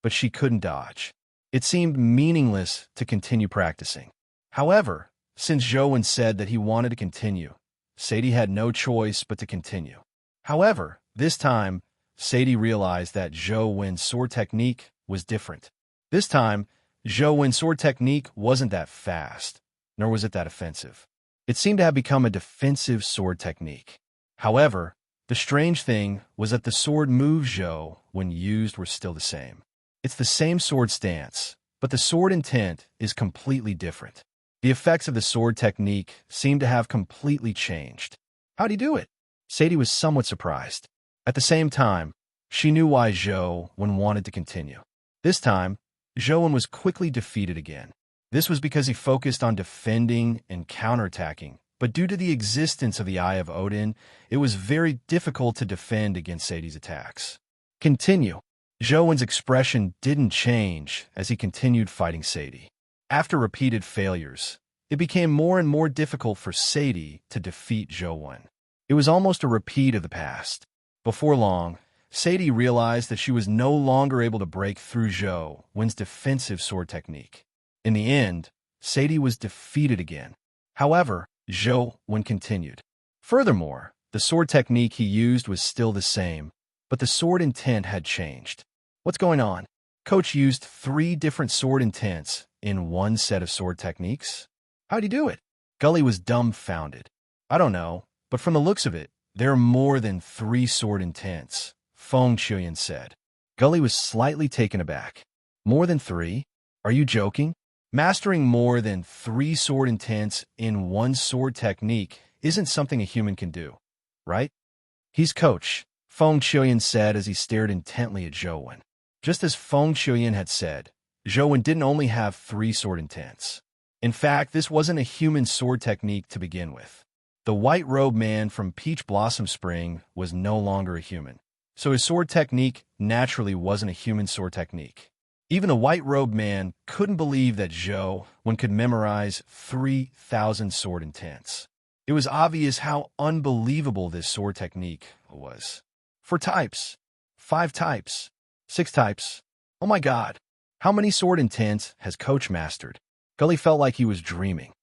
Speaker 1: but she couldn't dodge. It seemed meaningless to continue practicing. However, since Zhou said that he wanted to continue, Sadie had no choice but to continue. However, this time, Sadie realized that Zhou's sword technique was different. This time, Zhou's sword technique wasn't that fast, nor was it that offensive. It seemed to have become a defensive sword technique. However, the strange thing was that the sword moves Zhou, when used, were still the same. It's the same sword stance, but the sword intent is completely different. The effects of the sword technique seemed to have completely changed. How'd he do it? Sadie was somewhat surprised. At the same time, she knew why Zhou wanted to continue. This time, Zhou was quickly defeated again. This was because he focused on defending and counterattacking, but due to the existence of the Eye of Odin, it was very difficult to defend against Sadie's attacks. Continue. Zhou's expression didn't change as he continued fighting Sadie. After repeated failures, it became more and more difficult for Sadie to defeat Zhou. It was almost a repeat of the past. Before long, Sadie realized that she was no longer able to break through Zhou's defensive sword technique. In the end, Sadie was defeated again. However, Zhou continued. Furthermore, the sword technique he used was still the same, but the sword intent had changed. What's going on? Coach used 3 different sword intents in one set of sword techniques? How'd he do it? Gully was dumbfounded. I don't know, but from the looks of it, there are more than 3 sword intents, Feng Qiuyan said. Gully was slightly taken aback. More than 3? Are you joking? Mastering more than 3 sword intents in one sword technique isn't something a human can do, right? He's coach, Feng Qiuyan said as he stared intently at Zhou Wen. Just as Feng Qiuyan had said, Zhou Wen didn't only have 3 sword intents. In fact, this wasn't a human sword technique to begin with. The white-robed man from Peach Blossom Spring was no longer a human, so his sword technique naturally wasn't a human sword technique. Even the white-robed man couldn't believe that Zhou Wen could memorize 3,000 sword intents. It was obvious how unbelievable this sword technique was. 4 types, 5 types, 6 types. Oh my god, how many sword intents has Coach mastered? Gully felt like he was dreaming.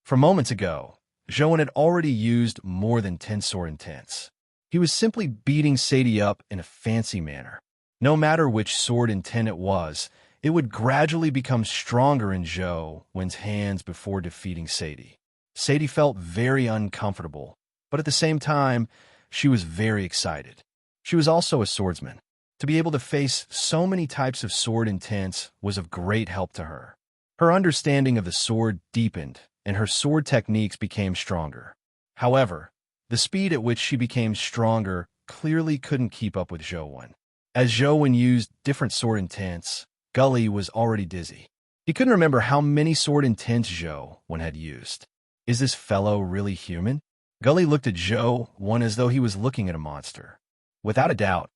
Speaker 1: From moments ago, Zhou Wen had already used more than 10 sword intents. He was simply beating Sadie up in a fancy manner. No matter which sword intent it would gradually become stronger in Zhou Wen's hands before defeating Sadie. Sadie felt very uncomfortable, but at the same time, she was very excited. She was also a swordsman. To be able to face so many types of sword intents was of great help to her. Her understanding of the sword deepened, and her sword techniques became stronger. However, the speed at which she became stronger clearly couldn't keep up with Zhou Wen. As Zhou Wen used different sword intents, Gully was already dizzy. He couldn't remember how many sword intents Zhou Wen had used. Is this fellow really human? Gully looked at Zhou Wen as though he was looking at a monster. Without a doubt,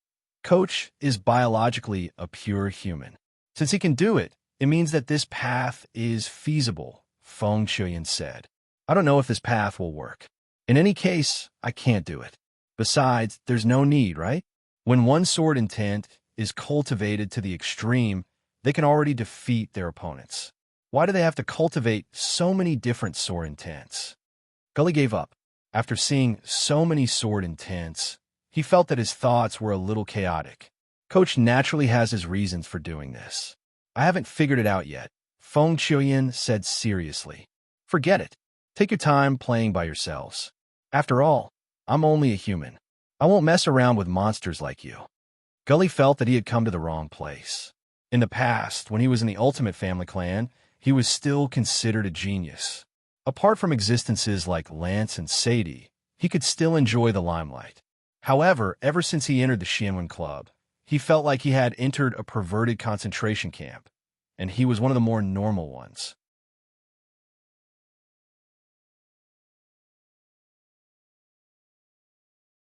Speaker 1: Coach is biologically a pure human. Since he can do it, it means that this path is feasible, Feng Qiuyan said. I don't know if this path will work. In any case, I can't do it. Besides, there's no need, right? When one sword intent is cultivated to the extreme, they can already defeat their opponents. Why do they have to cultivate so many different sword intents? Gully gave up. After seeing so many sword intents, he felt that his thoughts were a little chaotic. Coach naturally has his reasons for doing this. I haven't figured it out yet, Feng Qiuyan said seriously. Forget it. Take your time playing by yourselves. After all, I'm only a human. I won't mess around with monsters like you. Gully felt that he had come to the wrong place. In the past, when he was in the Ultimate Family Clan, he was still considered a genius. Apart from existences like Lance and Sadie, he could still enjoy the limelight. However, ever since he entered the Xianwen Club, he felt like he had entered a perverted concentration camp, and he was one of the more normal ones.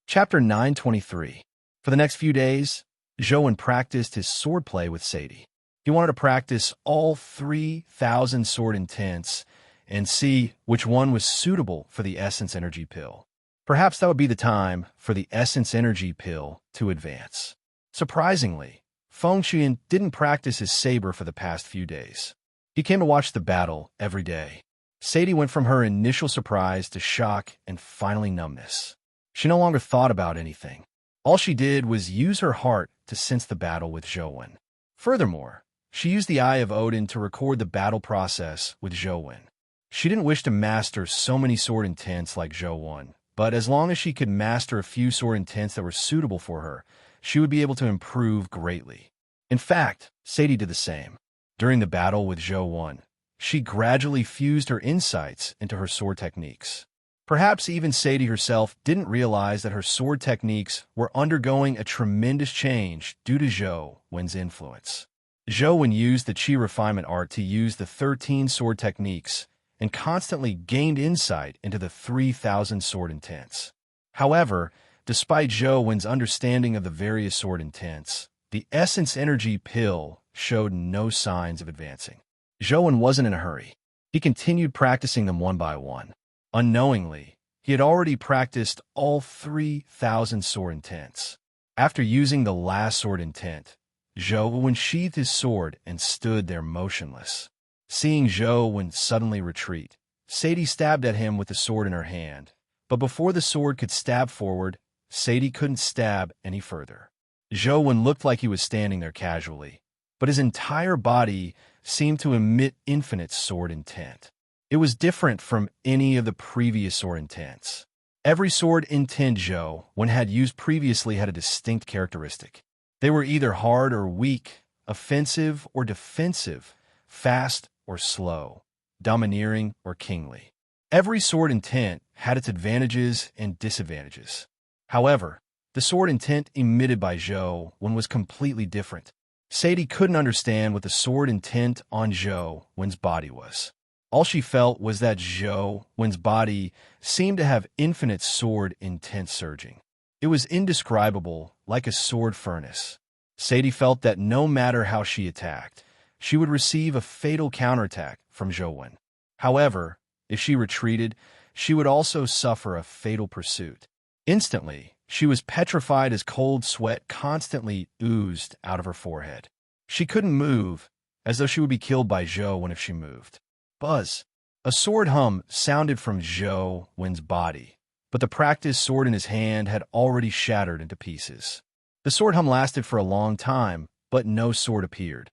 Speaker 1: Chapter 923. For the next few days, Zhou Wen practiced his swordplay with Sadie. He wanted to practice all 3,000 sword intents and see which one was suitable for the Essence Energy Pill. Perhaps that would be the time for the Essence Energy Pill to advance. Surprisingly, Feng Qiuyan didn't practice his saber for the past few days. He came to watch the battle every day. Sadie went from her initial surprise to shock and finally numbness. She no longer thought about anything. All she did was use her heart to sense the battle with Zhou Wen. Furthermore, she used the Eye of Odin to record the battle process with Zhou Wen. She didn't wish to master so many sword intents like Zhou Wen, but as long as she could master a few sword intents that were suitable for her, she would be able to improve greatly. In fact, Sadie did the same. During the battle with Zhou Wen, she gradually fused her insights into her sword techniques. Perhaps even Sadie herself didn't realize that her sword techniques were undergoing a tremendous change due to Zhou Wen's influence. Zhou Wen used the Qi refinement art to use the 13 sword techniques and constantly gained insight into the 3,000 sword intents. However, despite Zhou Wen's understanding of the various sword intents, the Essence Energy Pill showed no signs of advancing. Zhou Wen wasn't in a hurry. He continued practicing them one by one. Unknowingly, he had already practiced all 3,000 sword intents. After using the last sword intent, Zhou Wen sheathed his sword and stood there motionless. Seeing Zhou Wen suddenly retreat, Sadie stabbed at him with the sword in her hand. But before the sword could stab forward, Sadie couldn't stab any further. Zhou Wen looked like he was standing there casually, but his entire body seemed to emit infinite sword intent. It was different from any of the previous sword intents. Every sword intent Zhou Wen had used previously had a distinct characteristic. They were either hard or weak, offensive or defensive, fast or slow, domineering or kingly. Every sword intent had its advantages and disadvantages. However, the sword intent emitted by Zhou Wen was completely different. Sadie couldn't understand what the sword intent on Zhou Wen's body was. All she felt was that Zhou Wen's body seemed to have infinite sword intent surging. It was indescribable, like a sword furnace. Sadie felt that no matter how she attacked, she would receive a fatal counterattack from Zhou Wen. However, if she retreated, she would also suffer a fatal pursuit. Instantly, she was petrified as cold sweat constantly oozed out of her forehead. She couldn't move, as though she would be killed by Zhou Wen if she moved. Buzz. A sword hum sounded from Zhou Wen's body, but the practiced sword in his hand had already shattered into pieces. The sword hum lasted for a long time, but no sword appeared.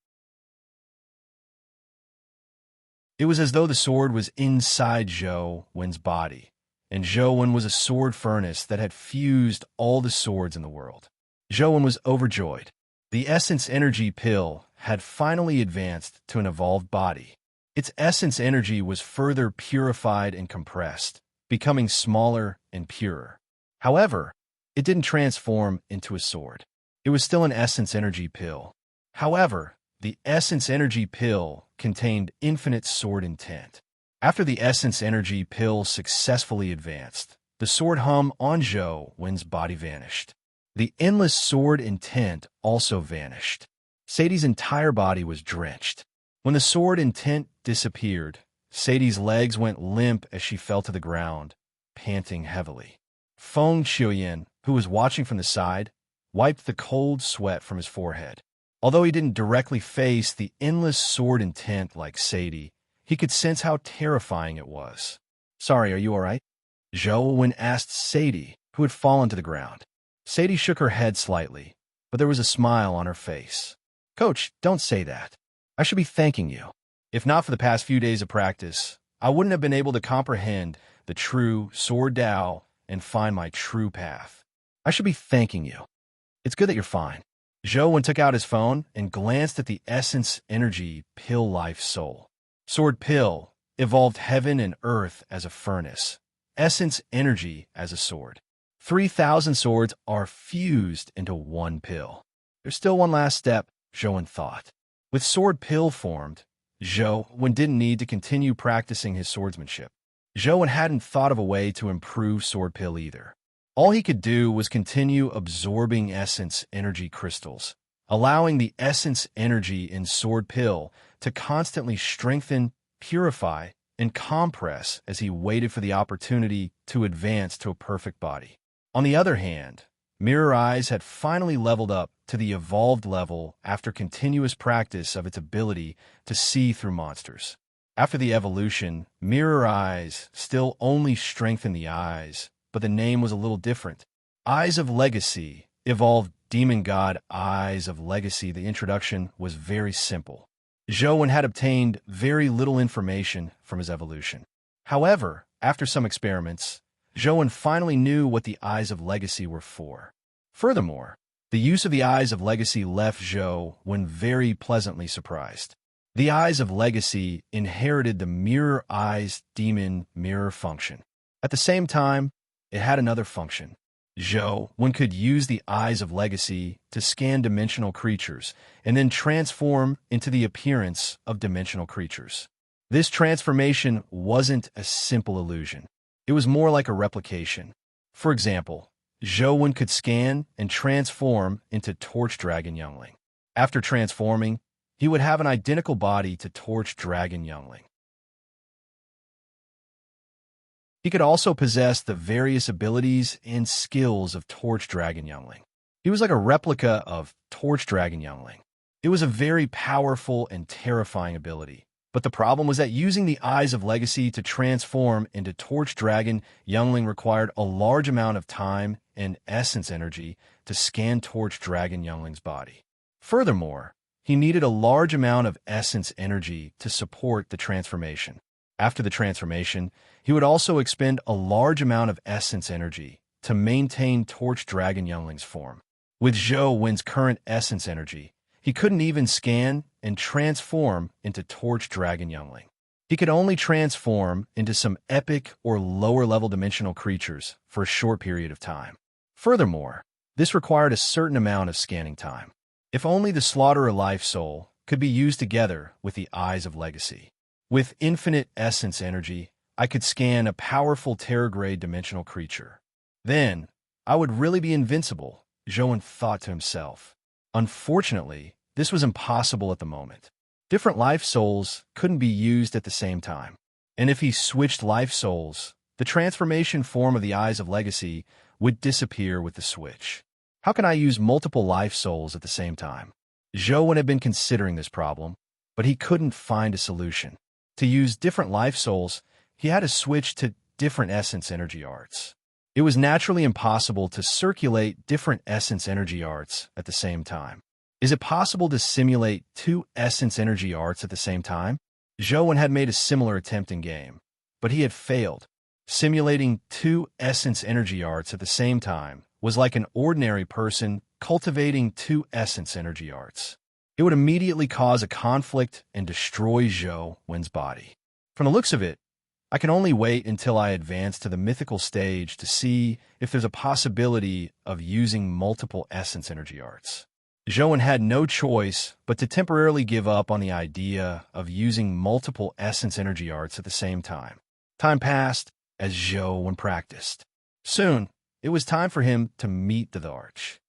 Speaker 1: It was as though the sword was inside Zhou Wen's body, and Zhou Wen was a sword furnace that had fused all the swords in the world. Zhou Wen was overjoyed. The essence energy pill had finally advanced to an evolved body. Its essence energy was further purified and compressed, becoming smaller and purer. However, it didn't transform into a sword. It was still an essence energy pill. However, the essence energy pill contained infinite sword intent. After the essence energy pill successfully advanced, the sword hum on Zhou Wen's body vanished. The endless sword intent also vanished. Sadie's entire body was drenched. When the sword intent disappeared, Sadie's legs went limp as she fell to the ground, panting heavily. Feng Qiuyan, who was watching from the side, wiped the cold sweat from his forehead. Although he didn't directly face the endless sword intent like Sadie, he could sense how terrifying it was. "Sorry, are you all right?" Zhou Wen asked Sadie, who had fallen to the ground. Sadie shook her head slightly, but there was a smile on her face. "Coach, don't say that. I should be thanking you. If not for the past few days of practice, I wouldn't have been able to comprehend the true sword Tao and find my true path. I should be thanking you. It's good that you're fine." Zhou Wen took out his phone and glanced at the essence energy pill life soul. Sword pill evolved heaven and earth as a furnace, essence energy as a sword. 3,000 swords are fused into one pill. There's still one last step, Zhou Wen thought. With sword pill formed, Zhou Wen didn't need to continue practicing his swordsmanship. Zhou Wen hadn't thought of a way to improve sword pill either. All he could do was continue absorbing essence energy crystals, allowing the essence energy in sword pill to constantly strengthen, purify, and compress as he waited for the opportunity to advance to a perfect body. On the other hand, Mirror Eyes had finally leveled up to the evolved level after continuous practice of its ability to see through monsters. After the evolution, Mirror Eyes still only strengthened the eyes, but the name was a little different. Eyes of Legacy evolved Demon God Eyes of Legacy. The introduction was very simple. Zhou Wen had obtained very little information from his evolution. However, after some experiments, Zhou Wen finally knew what the Eyes of Legacy were for. Furthermore, the use of the Eyes of Legacy left Zhou Wen very pleasantly surprised. The Eyes of Legacy inherited the Mirror Eyes Demon Mirror function. At the same time, it had another function. Zhou Wen could use the Eyes of Legacy to scan dimensional creatures and then transform into the appearance of dimensional creatures. This transformation wasn't a simple illusion. It was more like a replication. For example, Zhou Wen could scan and transform into Torch Dragon Youngling. After transforming, he would have an identical body to Torch Dragon Youngling. He could also possess the various abilities and skills of Torch Dragon Youngling. He was like a replica of Torch Dragon Youngling. It was a very powerful and terrifying ability. But the problem was that using the Eyes of Legacy to transform into Torch Dragon Youngling required a large amount of time and essence energy to scan Torch Dragon Youngling's body. Furthermore, he needed a large amount of essence energy to support the transformation. After the transformation, he would also expend a large amount of essence energy to maintain Torch Dragon Youngling's form. With Zhou Wen's current essence energy, he He couldn't even scan and transform into Torch Dragon Youngling. He could only transform into some epic or lower-level dimensional creatures for a short period of time. Furthermore, this required a certain amount of scanning time. If only the Slaughterer Life Soul could be used together with the Eyes of Legacy. With infinite essence energy, I could scan a powerful Terrorgrade dimensional creature. Then, I would really be invincible, Zhou thought to himself. Unfortunately, this was impossible at the moment. Different life souls couldn't be used at the same time. And if he switched life souls, the transformation form of the Eyes of Legacy would disappear with the switch. How can I use multiple life souls at the same time? Zhou had been considering this problem, but he couldn't find a solution. To use different life souls, he had to switch to different essence energy arts. It was naturally impossible to circulate different essence energy arts at the same time. Is it possible to simulate two essence energy arts at the same time? Zhou had made a similar attempt in game, but he had failed. Simulating two essence energy arts at the same time was like an ordinary person cultivating two essence energy arts. It would immediately cause a conflict and destroy Zhou's body. From the looks of it, I can only wait until I advance to the mythical stage to see if there's a possibility of using multiple essence energy arts. Zhou had no choice but to temporarily give up on the idea of using multiple essence energy arts at the same time. Time passed as Zhou practiced. Soon, it was time for him to meet the Arch.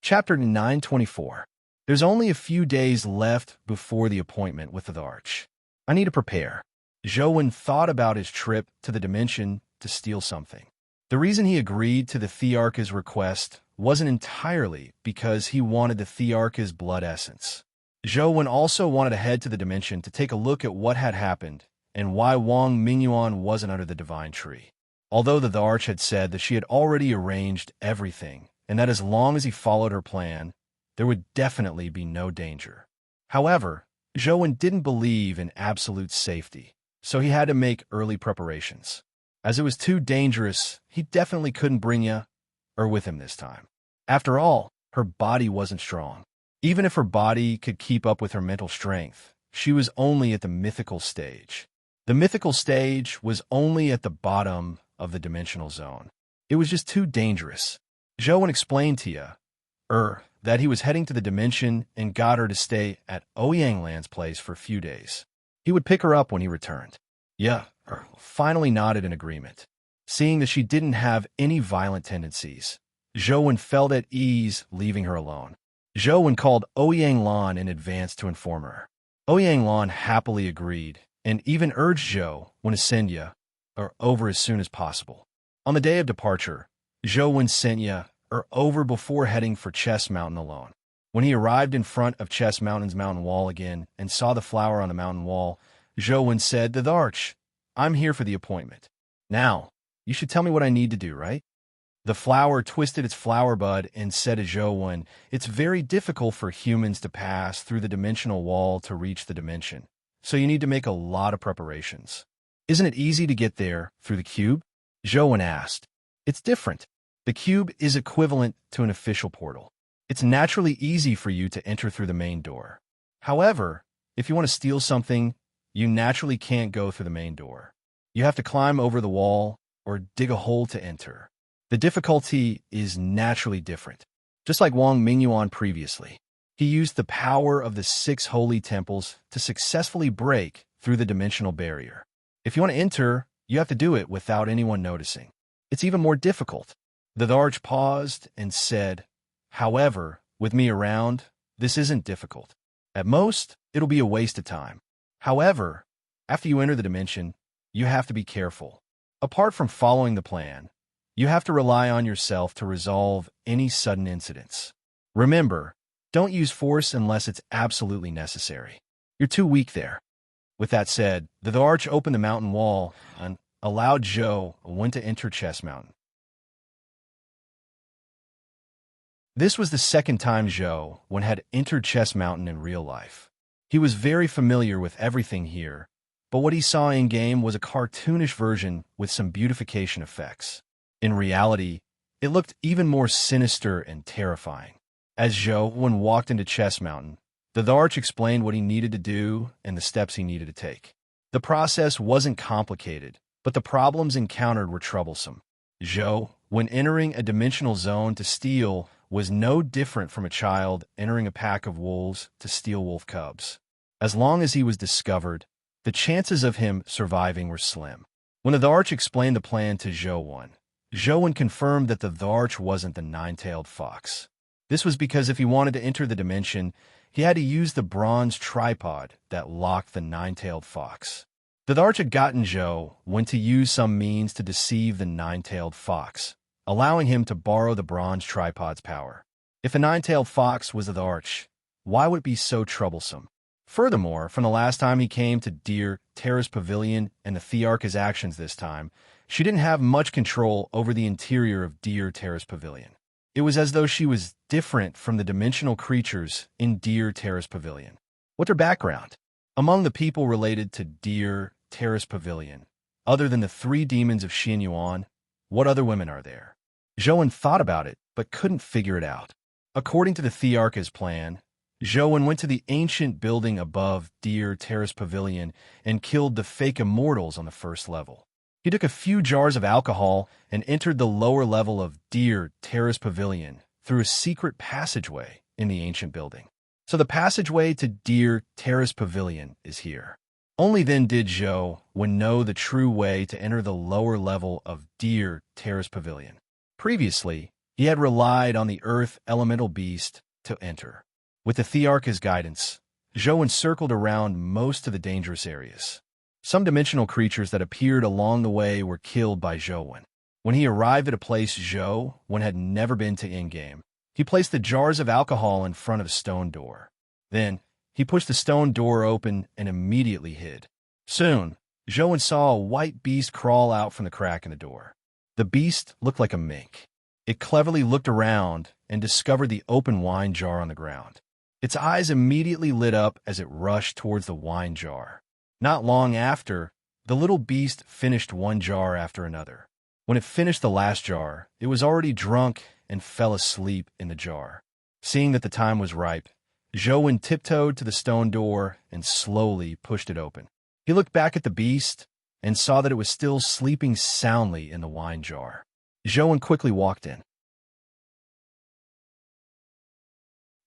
Speaker 1: Chapter 924. There's only a few days left before the appointment with the Arch. I need to prepare. Zhou thought about his trip to the dimension to steal something. The reason he agreed to the Thearch's request wasn't entirely because he wanted the Thearch's blood essence. Zhou also wanted to head to the dimension to take a look at what had happened and why Wang Mingyuan wasn't under the Divine Tree. Although the Arch had said that she had already arranged everything and that as long as he followed her plan, there would definitely be no danger. However, Zhou didn't believe in absolute safety, so he had to make early preparations. As it was too dangerous, he definitely couldn't bring her with him this time. After all, her body wasn't strong. Even if her body could keep up with her mental strength, she was only at the mythical stage. The mythical stage was only at the bottom of the dimensional zone. It was just too dangerous. Zhou explained to you, that he was heading to the dimension and got her to stay at Ouyanglan's place for a few days. He would pick her up when he returned. Finally nodded in agreement. Seeing that she didn't have any violent tendencies, Zhou felt at ease leaving her alone. Zhou called Ouyanglan in advance to inform her. Ouyanglan happily agreed and even urged Zhou to send you over as soon as possible. On the day of departure, Zhou sent you over before heading for Chess Mountain alone. When he arrived in front of Chess Mountain's mountain wall again and saw the flower on the mountain wall, Zhou said to the Arch, "I'm here for the appointment. Now, you should tell me what I need to do, right?" The flower twisted its flower bud and said to Zhou, "It's very difficult for humans to pass through the dimensional wall to reach the dimension, so you need to make a lot of preparations. Isn't it easy to get there through the cube?" Zhou asked. "It's different. The cube is equivalent to an official portal. It's naturally easy for you to enter through the main door. However, if you want to steal something, you naturally can't go through the main door. You have to climb over the wall or dig a hole to enter. The difficulty is naturally different. Just like Wang Mingyuan previously, he used the power of the 6 holy temples to successfully break through the dimensional barrier. If you want to enter, you have to do it without anyone noticing. It's even more difficult." The Arch paused and said, "However, with me around, this isn't difficult. At most, it'll be a waste of time. However, after you enter the dimension, you have to be careful. Apart from following the plan, you have to rely on yourself to resolve any sudden incidents. Remember, don't use force unless it's absolutely necessary. You're too weak there." With that said, the Arch opened the mountain wall and allowed Zhou to enter Chess Mountain. This was the second time Zhou had entered Chess Mountain in real life. He was very familiar with everything here, but what he saw in-game was a cartoonish version with some beautification effects. In reality, it looked even more sinister and terrifying. As Zhou walked into Chess Mountain, the Dharch explained what he needed to do and the steps he needed to take. The process wasn't complicated, but the problems encountered were troublesome. Zhou, when entering a dimensional zone to steal, was no different from a child entering a pack of wolves to steal wolf cubs. As long as he was discovered, the chances of him surviving were slim. When the Dharch explained the plan to Zhou confirmed that the Dharch wasn't the nine-tailed fox. This was because if he wanted to enter the dimension, he had to use the bronze tripod that locked the nine-tailed fox. The Dharch had gotten Zhou to use some means to deceive the nine-tailed fox, allowing him to borrow the bronze tripod's power. If the nine-tailed fox was the Dharch, why would it be so troublesome? Furthermore, from the last time he came to Deer Terrace Pavilion and the Thearch's actions this time, she didn't have much control over the interior of Deer Terrace Pavilion. It was as though she was different from the dimensional creatures in Deer Terrace Pavilion. What's her background? Among the people related to Deer Terrace Pavilion, other than the three demons of Xin Yuan, what other women are there? Zhou thought about it, but couldn't figure it out. According to the Thearch's plan, Zhou went to the ancient building above Deer Terrace Pavilion and killed the fake immortals on the first level. He took a few jars of alcohol and entered the lower level of Deer Terrace Pavilion through a secret passageway in the ancient building. So the passageway to Deer Terrace Pavilion is here. Only then did Zhou know the true way to enter the lower level of Deer Terrace Pavilion. Previously, he had relied on the earth elemental beast to enter. With the Thearch's guidance, Zhou circled around most of the dangerous areas. Some dimensional creatures that appeared along the way were killed by Zhou. When he arrived at a place Zhou had never been to in-game, he placed the jars of alcohol in front of a stone door. Then, he pushed the stone door open and immediately hid. Soon, Zhou saw a white beast crawl out from the crack in the door. The beast looked like a mink. It cleverly looked around and discovered the open wine jar on the ground. Its eyes immediately lit up as it rushed towards the wine jar. Not long after, the little beast finished one jar after another. When it finished the last jar, it was already drunk and fell asleep in the jar. Seeing that the time was ripe, Zhou tiptoed to the stone door and slowly pushed it open. He looked back at the beast and saw that it was still sleeping soundly in the wine jar. Zhou quickly walked in.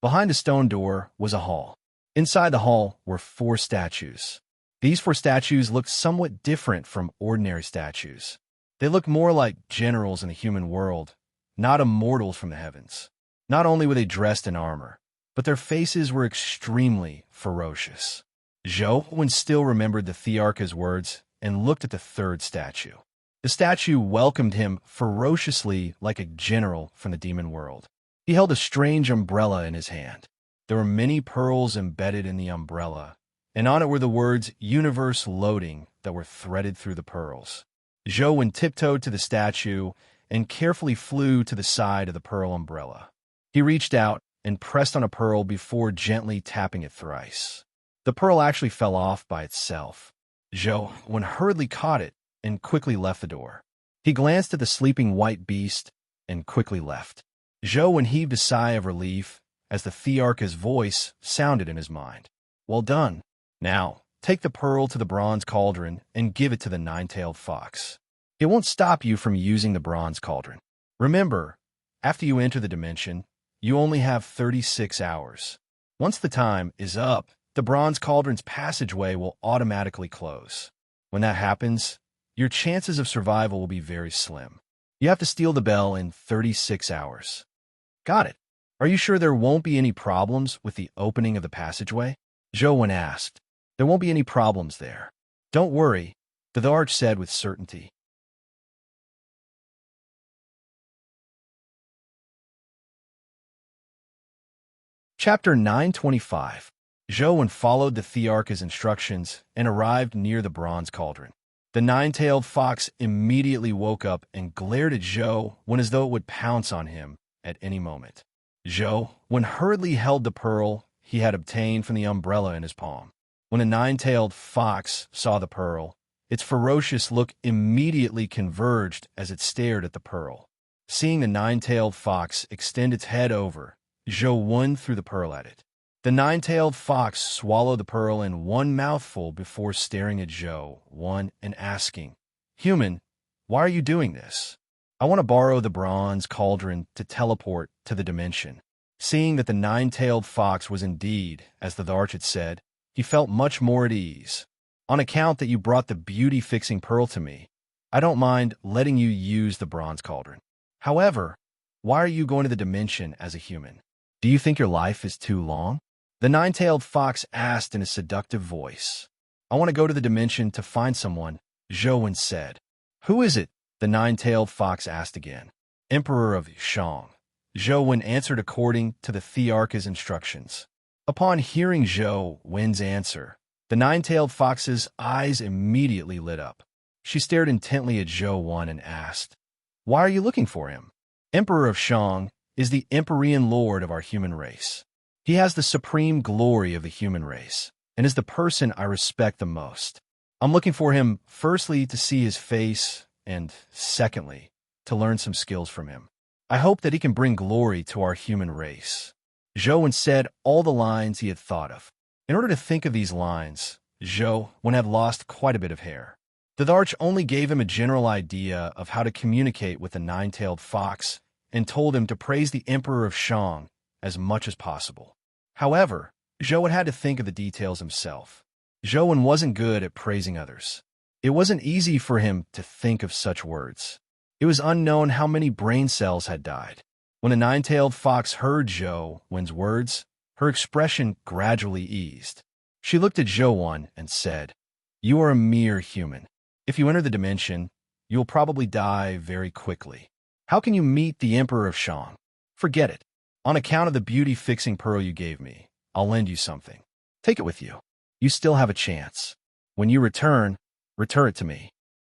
Speaker 1: Behind the stone door was a hall. Inside the hall were 4 statues. These 4 statues looked somewhat different from ordinary statues. They looked more like generals in the human world, not immortals from the heavens. Not only were they dressed in armor, but their faces were extremely ferocious. Zhou still remembered the Thearch's words and looked at the 3rd statue. The statue welcomed him ferociously like a general from the demon world. He held a strange umbrella in his hand. There were many pearls embedded in the umbrella, and on it were the words "Universe Loading" that were threaded through the pearls. Zhou tiptoed to the statue and carefully flew to the side of the pearl umbrella. He reached out and pressed on a pearl before gently tapping it thrice. The pearl actually fell off by itself. Zhou hurriedly caught it and quickly left the door. He glanced at the sleeping white beast and quickly left. Zhou heaved a sigh of relief as the Thearch's voice sounded in his mind. "Well done. Now, take the pearl to the bronze cauldron and give it to the nine-tailed fox. It won't stop you from using the bronze cauldron. Remember, after you enter the dimension, you only have 36 hours. Once the time is up, the bronze cauldron's passageway will automatically close. When that happens, your chances of survival will be very slim. You have to steal the bell in 36 hours. Got it. Are you sure there won't be any problems with the opening of the passageway?" Zhou asked. "There won't be any problems there. Don't worry," the Dharch said with certainty. Chapter 925. Zhou followed the Thearch's instructions and arrived near the bronze cauldron. The nine-tailed fox immediately woke up and glared at Zhou as though it would pounce on him at any moment. Zhou hurriedly held the pearl he had obtained from the umbrella in his palm. When the nine-tailed fox saw the pearl, Its ferocious look immediately converged as it stared at the pearl. Seeing the nine-tailed fox extend its head over, Zhou threw the pearl at it. The nine-tailed fox swallowed the pearl in one mouthful before staring at Zhou and asking, "Human, why are you doing this?" "I want to borrow the bronze cauldron to teleport to the dimension." Seeing that the nine-tailed fox was indeed, as the Dharch had said, he felt much more at ease. "On account that you brought the beauty-fixing pearl to me, I don't mind letting you use the bronze cauldron. However, why are you going to the dimension as a human? Do you think your life is too long?" The nine-tailed fox asked in a seductive voice. "I want to go to the dimension to find someone," Zhou said. "Who is it?" the nine-tailed fox asked again. "Emperor of Shang." Zhou answered according to the Thearch's instructions. Upon hearing Zhou's answer, the nine-tailed fox's eyes immediately lit up. She stared intently at Zhou and asked, "Why are you looking for him?" "Emperor of Shang is the Empyrean lord of our human race. He has the supreme glory of the human race, and is the person I respect the most. I'm looking for him, firstly, to see his face, and secondly, to learn some skills from him. I hope that he can bring glory to our human race." Zhou said all the lines he had thought of. In order to think of these lines, Zhou had lost quite a bit of hair. The Dharch only gave him a general idea of how to communicate with the nine-tailed fox and told him to praise the Emperor of Shang as much as possible. However, Zhou had to think of the details himself. Zhou wasn't good at praising others. It wasn't easy for him to think of such words. It was unknown how many brain cells had died. When the nine-tailed fox heard Zhou's words, her expression gradually eased. She looked at Zhou and said, "You are a mere human. If you enter the dimension, you will probably die very quickly. How can you meet the Emperor of Shang? Forget it. On account of the beauty-fixing pearl you gave me, I'll lend you something. Take it with you. You still have a chance. When you return it to me."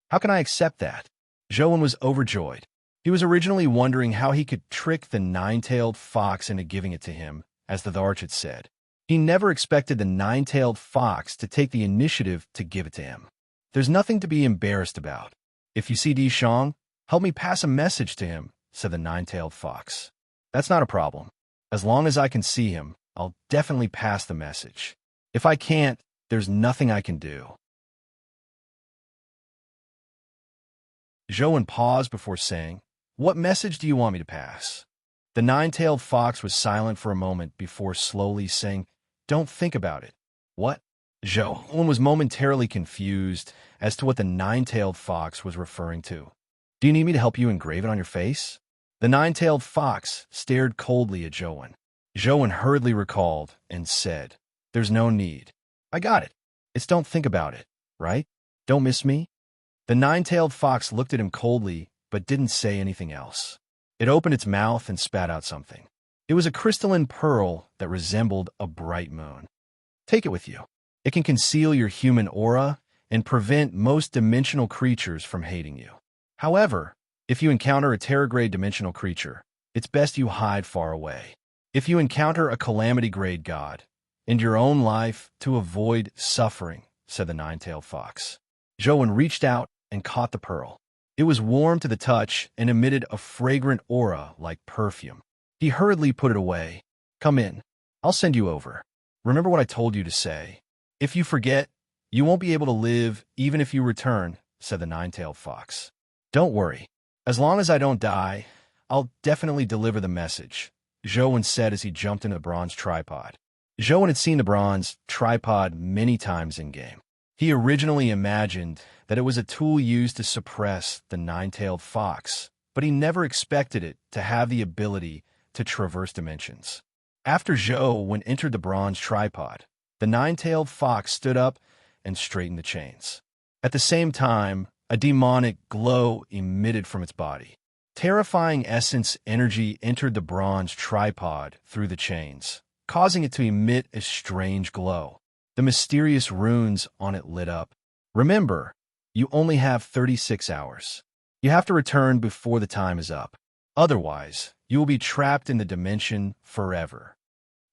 Speaker 1: "How can I accept that?" Zhou was overjoyed. He was originally wondering how he could trick the nine-tailed fox into giving it to him, as the Dharch had said. He never expected the nine-tailed fox to take the initiative to give it to him. "There's nothing to be embarrassed about. If you see Di Shang, help me pass a message to him," said the nine-tailed fox. "That's not a problem. As long as I can see him, I'll definitely pass the message. If I can't, there's nothing I can do." Zhou paused before saying, "What message do you want me to pass?" The nine-tailed fox was silent for a moment before slowly saying, "Don't think about it." "What?" Zhou was momentarily confused as to what the nine-tailed fox was referring to. "Do you need me to help you engrave it on your face?" The nine-tailed fox stared coldly at Zhou. Zhou hurriedly recalled and said, "There's no need. I got it. It's don't think about it, right? Don't miss me?" The nine-tailed fox looked at him coldly, but didn't say anything else. It opened its mouth and spat out something. It was a crystalline pearl that resembled a bright moon. "Take it with you. It can conceal your human aura and prevent most dimensional creatures from hating you. However, if you encounter a terror-grade dimensional creature, it's best you hide far away. If you encounter a calamity-grade god, end your own life to avoid suffering," said the nine-tailed fox. Zhou reached out and caught the pearl. It was warm to the touch and emitted a fragrant aura like perfume. He hurriedly put it away. "Come in. I'll send you over. Remember what I told you to say. If you forget, you won't be able to live even if you return," said the nine-tailed fox. "Don't worry. As long as I don't die, I'll definitely deliver the message," Zhou said as he jumped into the bronze tripod. Zhou had seen the bronze tripod many times in-game. He originally imagined that it was a tool used to suppress the nine-tailed fox, but he never expected it to have the ability to traverse dimensions. After Zhou entered the bronze tripod, the nine-tailed fox stood up and straightened the chains. At the same time, a demonic glow emitted from its body. Terrifying essence energy entered the bronze tripod through the chains, causing it to emit a strange glow. The mysterious runes on it lit up. "Remember, you only have 36 hours. You have to return before the time is up. Otherwise, you will be trapped in the dimension forever."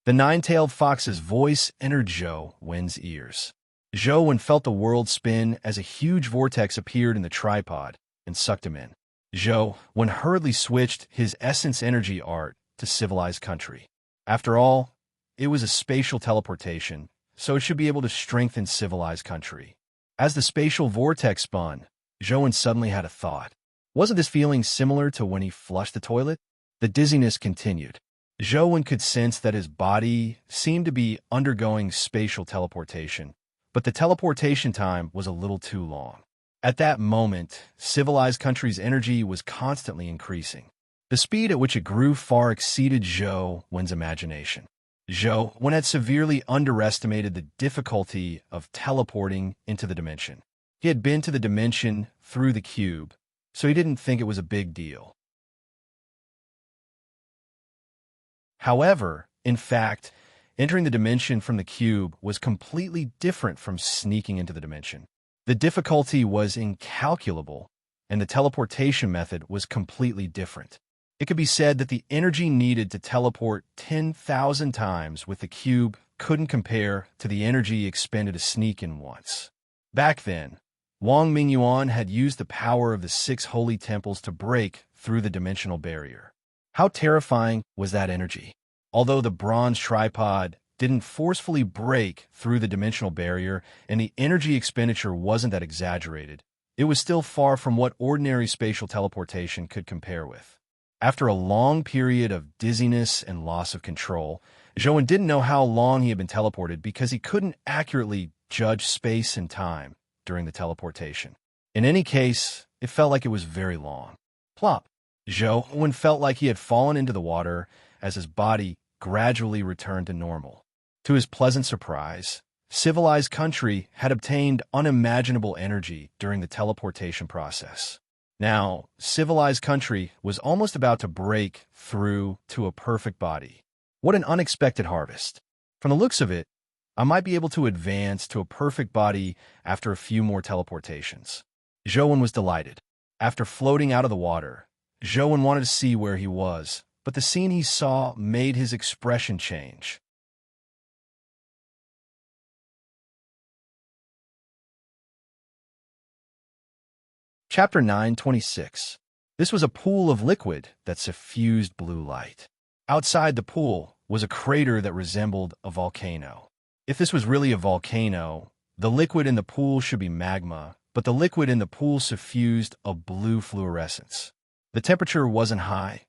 Speaker 1: The nine-tailed fox's voice entered Zhou's ears. Zhou felt the world spin as a huge vortex appeared in the tripod and sucked him in. Zhou hurriedly switched his essence energy art to civilized country. After all, it was a spatial teleportation, so it should be able to strengthen civilized country. As the spatial vortex spun, Zhou suddenly had a thought. Wasn't this feeling similar to when he flushed the toilet? The dizziness continued. Zhou could sense that his body seemed to be undergoing spatial teleportation, but the teleportation time was a little too long. At that moment, civilized country's energy was constantly increasing. The speed at which it grew far exceeded Zhou's imagination. Zhou had severely underestimated the difficulty of teleporting into the dimension. He had been to the dimension through the cube, so he didn't think it was a big deal. However, in fact, entering the dimension from the cube was completely different from sneaking into the dimension. The difficulty was incalculable, and the teleportation method was completely different. It could be said that the energy needed to teleport 10,000 times with the cube couldn't compare to the energy expended to sneak in once. Back then, Wang Mingyuan had used the power of the 6 holy temples to break through the dimensional barrier. How terrifying was that energy? Although the bronze tripod didn't forcefully break through the dimensional barrier and the energy expenditure wasn't that exaggerated, it was still far from what ordinary spatial teleportation could compare with. After a long period of dizziness and loss of control, Zhou didn't know how long he had been teleported because he couldn't accurately judge space and time during the teleportation. In any case, it felt like it was very long. Plop! Zhou felt like he had fallen into the water as his body gradually returned to normal. To his pleasant surprise, civilized country had obtained unimaginable energy during the teleportation process. Now, civilized country was almost about to break through to a perfect body. What an unexpected harvest. From the looks of it, I might be able to advance to a perfect body after a few more teleportations. Zhou was delighted. After floating out of the water, Zhou wanted to see where he was, but the scene he saw made his expression change. Chapter 9:26. This was a pool of liquid that suffused blue light. Outside the pool was a crater that resembled a volcano. If this was really a volcano, the liquid in the pool should be magma, but the liquid in the pool suffused a blue fluorescence. The temperature wasn't high,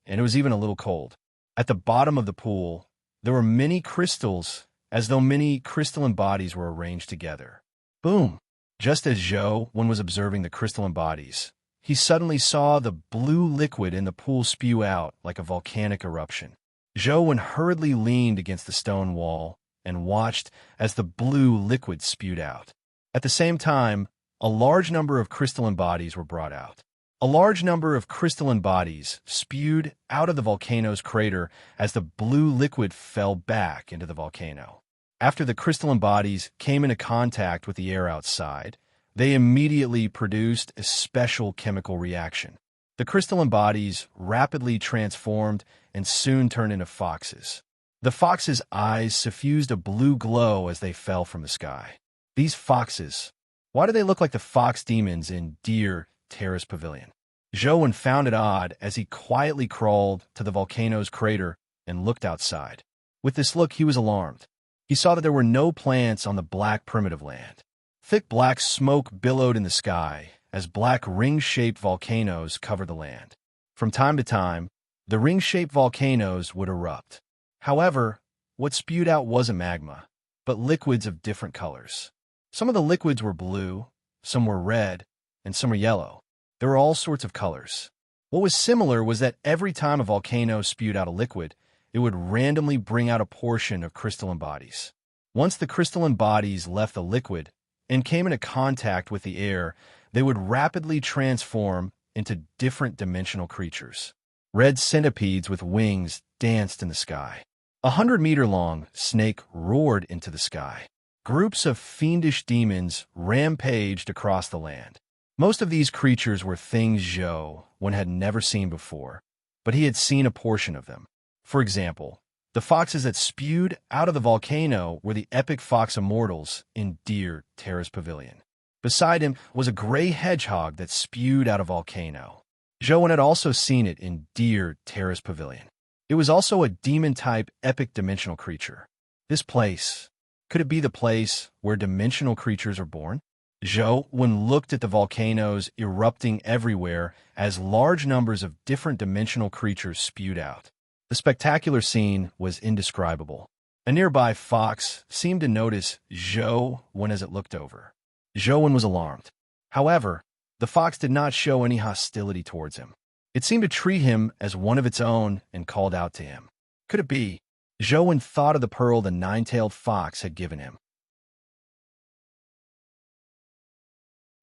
Speaker 1: and it was even a little cold. At the bottom of the pool, there were many crystals, as though many crystalline bodies were arranged together. Boom! Just as Zhou was observing the crystalline bodies, he suddenly saw the blue liquid in the pool spew out like a volcanic eruption. Zhou hurriedly leaned against the stone wall and watched as the blue liquid spewed out. At the same time, a large number of crystalline bodies were brought out. A large number of crystalline bodies spewed out of the volcano's crater as the blue liquid fell back into the volcano. After the crystalline bodies came into contact with the air outside, they immediately produced a special chemical reaction. The crystalline bodies rapidly transformed and soon turned into foxes. The foxes' eyes suffused a blue glow as they fell from the sky. These foxes, why do they look like the fox demons in Deer Terrace Pavilion? Zhou found it odd as he quietly crawled to the volcano's crater and looked outside. With this look, he was alarmed. He saw that there were no plants on the black primitive land. Thick black smoke billowed in the sky as black ring-shaped volcanoes covered the land. From time to time, the ring-shaped volcanoes would erupt. However, what spewed out wasn't magma, but liquids of different colors. Some of the liquids were blue, some were red, and some were yellow. There were all sorts of colors. What was similar was that every time a volcano spewed out a liquid, it would randomly bring out a portion of crystalline bodies. Once the crystalline bodies left the liquid and came into contact with the air, they would rapidly transform into different dimensional creatures. Red centipedes with wings danced in the sky. 100-meter-long snake roared into the sky. Groups of fiendish demons rampaged across the land. Most of these creatures were things Zhou had never seen before, but he had seen a portion of them. For example, The foxes that spewed out of the volcano were the epic fox immortals in Deer Terrace Pavilion. Beside him was a gray hedgehog that spewed out of volcano. Joan had also seen it in Deer Terrace Pavilion. It was also a demon-type epic dimensional creature. This place, could it be the place where dimensional creatures are born? Joan looked at the volcanoes erupting everywhere as large numbers of different dimensional creatures spewed out. The spectacular scene was indescribable. A nearby fox seemed to notice Joan as it looked over. Joan was alarmed. However, the fox did not show any hostility towards him. It seemed to treat him as one of its own and called out to him. Could it be? Joan thought of the pearl the nine-tailed fox had given him.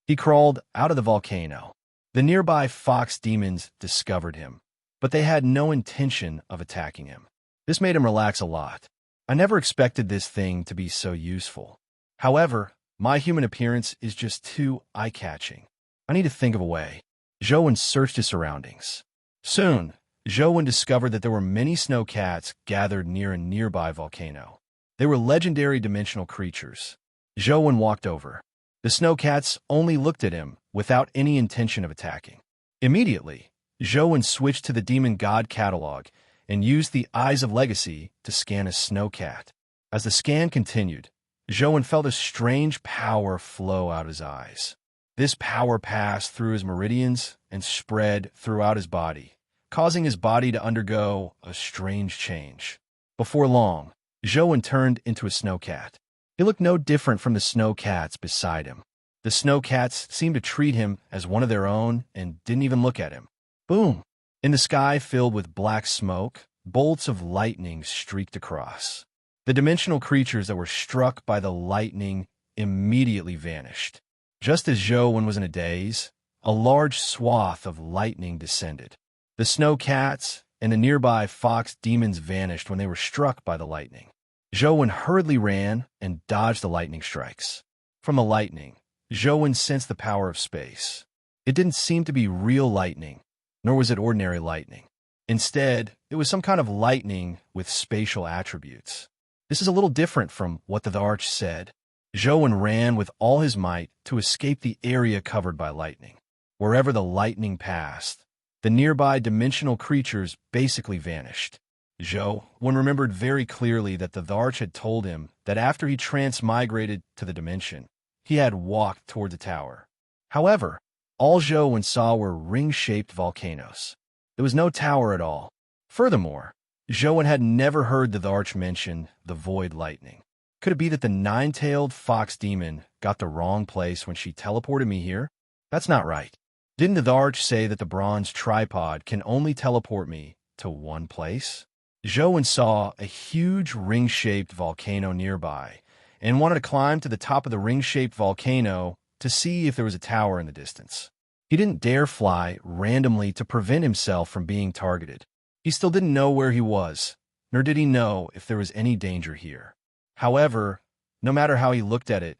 Speaker 1: He crawled out of the volcano. The nearby fox demons discovered him, but they had no intention of attacking him. This made him relax a lot. I never expected this thing to be so useful. However, my human appearance is just too eye-catching. I need to think of a way. Joan searched his surroundings. Soon, Joan discovered that there were many snow cats gathered near a nearby volcano. They were legendary dimensional creatures. Joan walked over. The snow cats only looked at him without any intention of attacking. Immediately, Joan switched to the Demon God catalog and used the Eyes of Legacy to scan a snow cat. As the scan continued, Joan felt a strange power flow out his eyes. This power passed through his meridians and spread throughout his body, causing his body to undergo a strange change. Before long, Joan turned into a snow cat. He looked no different from the snow cats beside him. The snow cats seemed to treat him as one of their own and didn't even look at him. Boom! In the sky filled with black smoke, bolts of lightning streaked across. The dimensional creatures that were struck by the lightning immediately vanished. Just as Joan was in a daze, a large swath of lightning descended. The snow cats and the nearby fox demons vanished when they were struck by the lightning. Joan hurriedly ran and dodged the lightning strikes. From the lightning, Joan sensed the power of space. It didn't seem to be real lightning, nor was it ordinary lightning. Instead, it was some kind of lightning with spatial attributes. This is a little different from what the arch said. Joan ran with all his might to escape the area covered by lightning. Wherever the lightning passed, the nearby dimensional creatures basically vanished. Joan remembered very clearly that the Arch had told him that after he transmigrated to the dimension, he had walked toward the tower. However, all Joan saw were ring-shaped volcanoes. There was no tower at all. Furthermore, Joan had never heard the Arch mention the void lightning. Could it be that the nine-tailed fox demon got the wrong place when she teleported me here? That's not right. Didn't the Arch say that the bronze tripod can only teleport me to one place? Joan saw a huge ring-shaped volcano nearby and wanted to climb to the top of the ring-shaped volcano to see if there was a tower in the distance. He didn't dare fly randomly to prevent himself from being targeted. He still didn't know where he was, nor did he know if there was any danger here. However, no matter how he looked at it,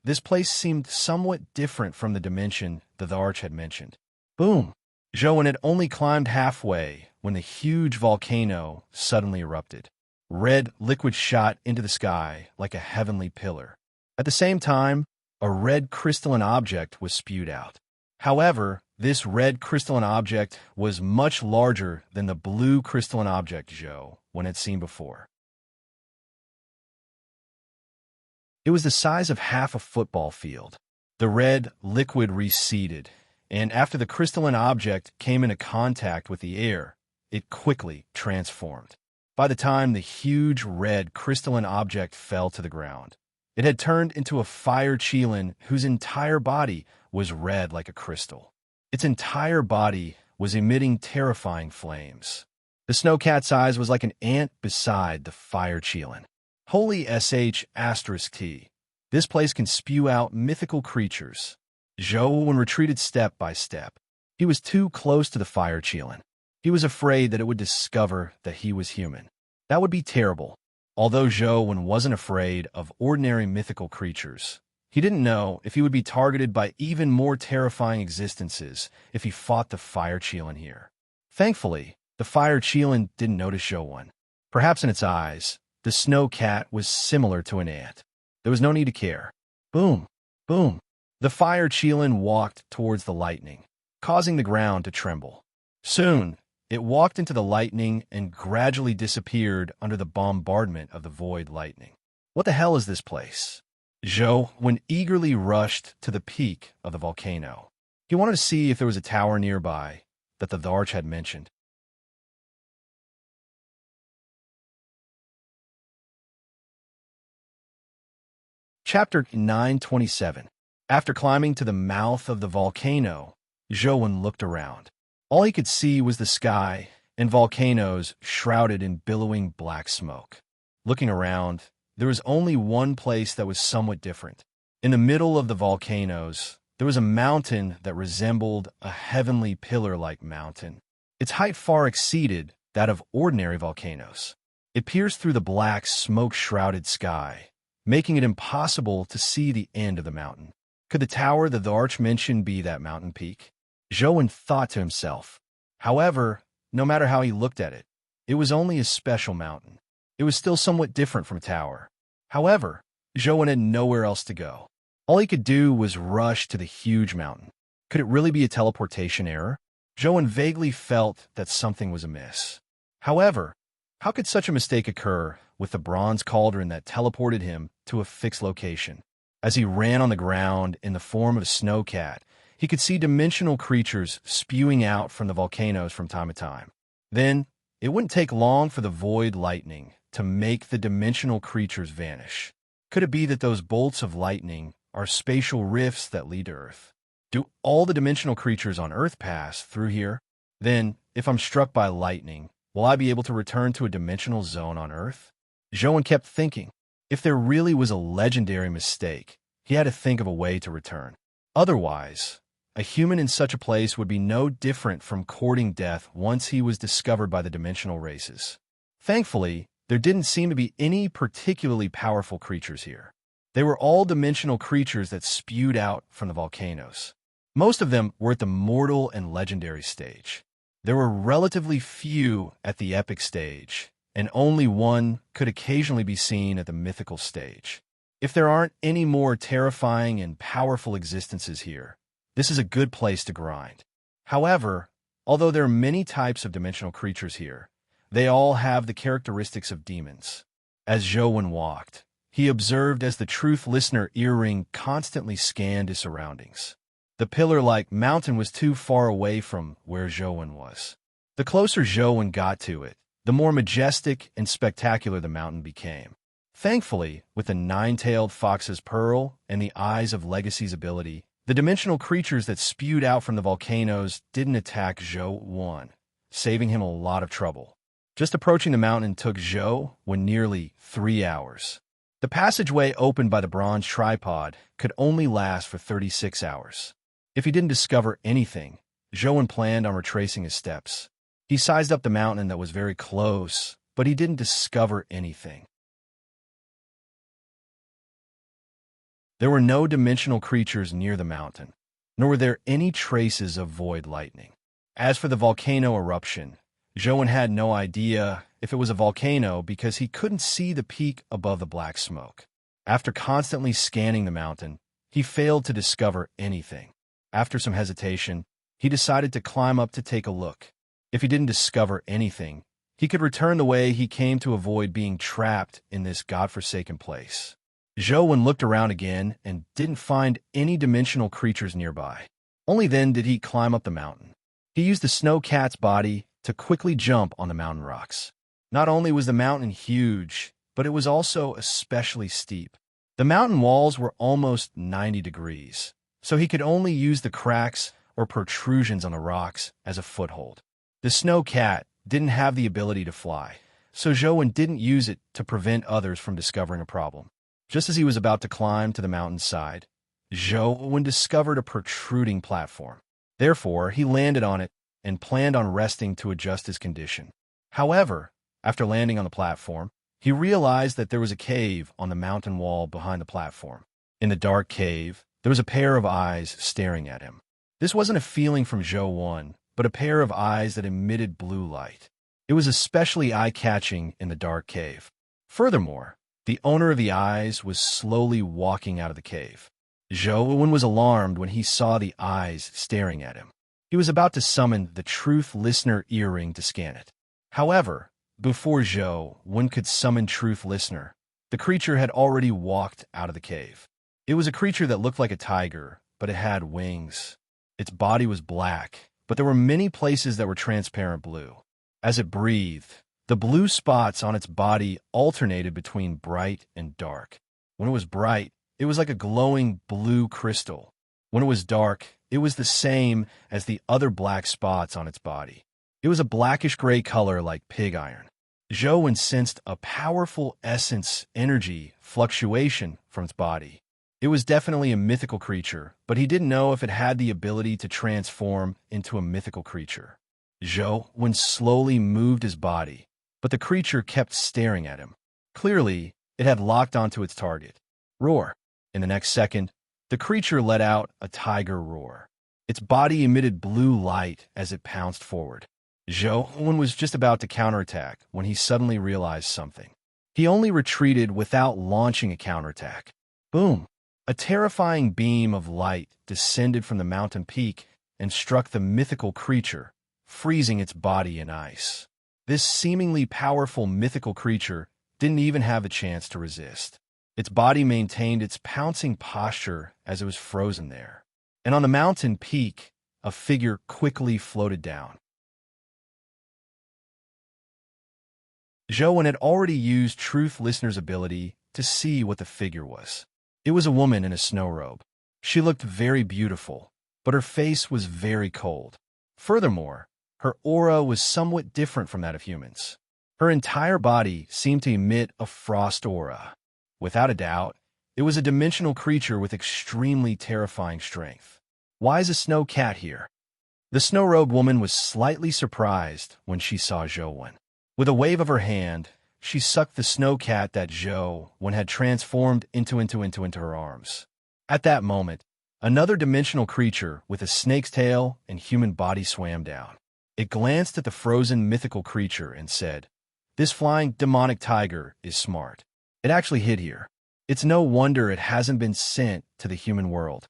Speaker 1: this place seemed somewhat different from the dimension the Arch had mentioned. Boom! Joan had only climbed halfway when the huge volcano suddenly erupted. Red liquid shot into the sky like a heavenly pillar. At the same time, a red crystalline object was spewed out. However, this red crystalline object was much larger than the blue crystalline object Joan had seen before. It was the size of half a football field. The red liquid receded, and after the crystalline object came into contact with the air, it quickly transformed. By the time the huge red crystalline object fell to the ground, it had turned into a fire chelan whose entire body was red like a crystal. Its entire body was emitting terrifying flames. The snowcat's eyes was like an ant beside the fire chelan. Holy sh*T. This place can spew out mythical creatures. Joan retreated step by step. He was too close to the fire chelan. He was afraid that it would discover that he was human. That would be terrible. Although Joan wasn't afraid of ordinary mythical creatures, he didn't know if he would be targeted by even more terrifying existences if he fought the fire chelan here. Thankfully, the fire chelan didn't notice Joan. Perhaps in its eyes, the snow cat was similar to an ant. There was no need to care. Boom! Boom! The fire Cheelin walked towards the lightning, causing the ground to tremble. Soon, it walked into the lightning and gradually disappeared under the bombardment of the void lightning. What the hell is this place? Zhou eagerly rushed to the peak of the volcano. He wanted to see if there was a tower nearby that the Dharch had mentioned. Chapter 927. After climbing to the mouth of the volcano, Zhou looked around. All he could see was the sky and volcanoes shrouded in billowing black smoke. Looking around, there was only one place that was somewhat different. In the middle of the volcanoes, there was a mountain that resembled a heavenly pillar-like mountain. Its height far exceeded that of ordinary volcanoes. It pierced through the black, smoke-shrouded sky, making it impossible to see the end of the mountain. Could the tower the Dharch mentioned be that mountain peak? Zhou thought to himself. However, no matter how he looked at it, it was only a special mountain. It was still somewhat different from a tower. However, Zhou had nowhere else to go. All he could do was rush to the huge mountain. Could it really be a teleportation error? Zhou vaguely felt that something was amiss. However, how could such a mistake occur with the bronze cauldron that teleported him to a fixed location? As he ran on the ground in the form of a snow cat, he could see dimensional creatures spewing out from the volcanoes from time to time. Then, it wouldn't take long for the void lightning to make the dimensional creatures vanish. Could it be that those bolts of lightning are spatial rifts that lead to Earth? Do all the dimensional creatures on Earth pass through here? Then, if I'm struck by lightning, will I be able to return to a dimensional zone on Earth? Zhou kept thinking. If there really was a legendary mistake, he had to think of a way to return. Otherwise, a human in such a place would be no different from courting death once he was discovered by the dimensional races. Thankfully, there didn't seem to be any particularly powerful creatures here. They were all dimensional creatures that spewed out from the volcanoes. Most of them were at the mortal and legendary stage. There were relatively few at the epic stage, and only one could occasionally be seen at the mythical stage. If there aren't any more terrifying and powerful existences here, this is a good place to grind. However, although there are many types of dimensional creatures here, they all have the characteristics of demons. As Zhou walked, he observed as the truth listener earring constantly scanned his surroundings. The pillar-like mountain was too far away from where Zhou was. The closer Zhou got to it, the more majestic and spectacular the mountain became. Thankfully, with the nine-tailed fox's pearl and the eyes of Legacy's ability, the dimensional creatures that spewed out from the volcanoes didn't attack Zhou, saving him a lot of trouble. Just approaching the mountain took Zhou nearly 3 hours. The passageway opened by the bronze tripod could only last for 36 hours. If he didn't discover anything, Zhou planned on retracing his steps. He sized up the mountain that was very close, but he didn't discover anything. There were no dimensional creatures near the mountain, nor were there any traces of void lightning. As for the volcano eruption, Zhou had no idea if it was a volcano because he couldn't see the peak above the black smoke. After constantly scanning the mountain, he failed to discover anything. After some hesitation, he decided to climb up to take a look. If he didn't discover anything, he could return the way he came to avoid being trapped in this godforsaken place. Zhou looked around again and didn't find any dimensional creatures nearby. Only then did he climb up the mountain. He used the snow cat's body to quickly jump on the mountain rocks. Not only was the mountain huge, but it was also especially steep. The mountain walls were almost 90 degrees, so he could only use the cracks or protrusions on the rocks as a foothold. The snow cat didn't have the ability to fly, so Zhou didn't use it to prevent others from discovering a problem. Just as he was about to climb to the mountain's side, Zhou discovered a protruding platform. Therefore, he landed on it and planned on resting to adjust his condition. However, after landing on the platform, he realized that there was a cave on the mountain wall behind the platform. In the dark cave, there was a pair of eyes staring at him. This wasn't a feeling from Zhou, but a pair of eyes that emitted blue light. It was especially eye-catching in the dark cave. Furthermore, the owner of the eyes was slowly walking out of the cave. Zhou was alarmed when he saw the eyes staring at him. He was about to summon the Truth Listener earring to scan it. However, before Zhou could summon Truth Listener, the creature had already walked out of the cave. It was a creature that looked like a tiger, but it had wings. Its body was black, but there were many places that were transparent blue. As it breathed, the blue spots on its body alternated between bright and dark. When it was bright, it was like a glowing blue crystal. When it was dark, it was the same as the other black spots on its body. It was a blackish-gray color like pig iron. Zhou sensed a powerful essence, energy, fluctuation from its body. It was definitely a mythical creature, but he didn't know if it had the ability to transform into a mythical creature. Zhou slowly moved his body, but the creature kept staring at him. Clearly, it had locked onto its target. Roar. In the next second, the creature let out a tiger roar. Its body emitted blue light as it pounced forward. Zhou was just about to counterattack when he suddenly realized something. He only retreated without launching a counterattack. Boom! A terrifying beam of light descended from the mountain peak and struck the mythical creature, freezing its body in ice. This seemingly powerful mythical creature didn't even have a chance to resist. Its body maintained its pouncing posture as it was frozen there. And on the mountain peak, a figure quickly floated down. Zhou had already used Truth Listener's ability to see what the figure was. It was a woman in a snow robe. She looked very beautiful, but her face was very cold. Furthermore, her aura was somewhat different from that of humans. Her entire body seemed to emit a frost aura. Without a doubt, it was a dimensional creature with extremely terrifying strength. Why is a snow cat here? The snow-robed woman was slightly surprised when she saw Zhou. With a wave of her hand, she sucked the snow cat that Zhou had transformed into her arms. At that moment, another dimensional creature with a snake's tail and human body swam down. It glanced at the frozen mythical creature and said, "This flying demonic tiger is smart. It actually hid here. It's no wonder it hasn't been sent to the human world.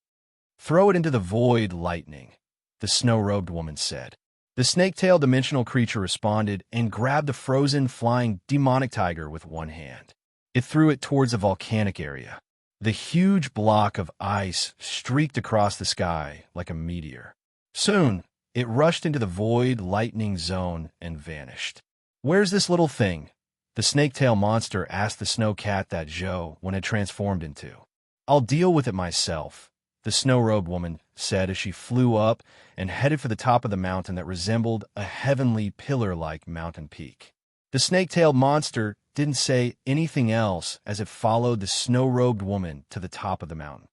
Speaker 1: Throw it into the void lightning," the snow-robed woman said. The snake-tailed dimensional creature responded and grabbed the frozen, flying demonic tiger with one hand. It threw it towards a volcanic area. The huge block of ice streaked across the sky like a meteor. Soon, it rushed into the void lightning zone and vanished. "Where's this little thing?" the snake-tail monster asked the snow cat that Zhou had transformed into. "I'll deal with it myself," the snow-robed woman said as she flew up and headed for the top of the mountain that resembled a heavenly pillar-like mountain peak. The snake-tailed monster didn't say anything else as it followed the snow-robed woman to the top of the mountain.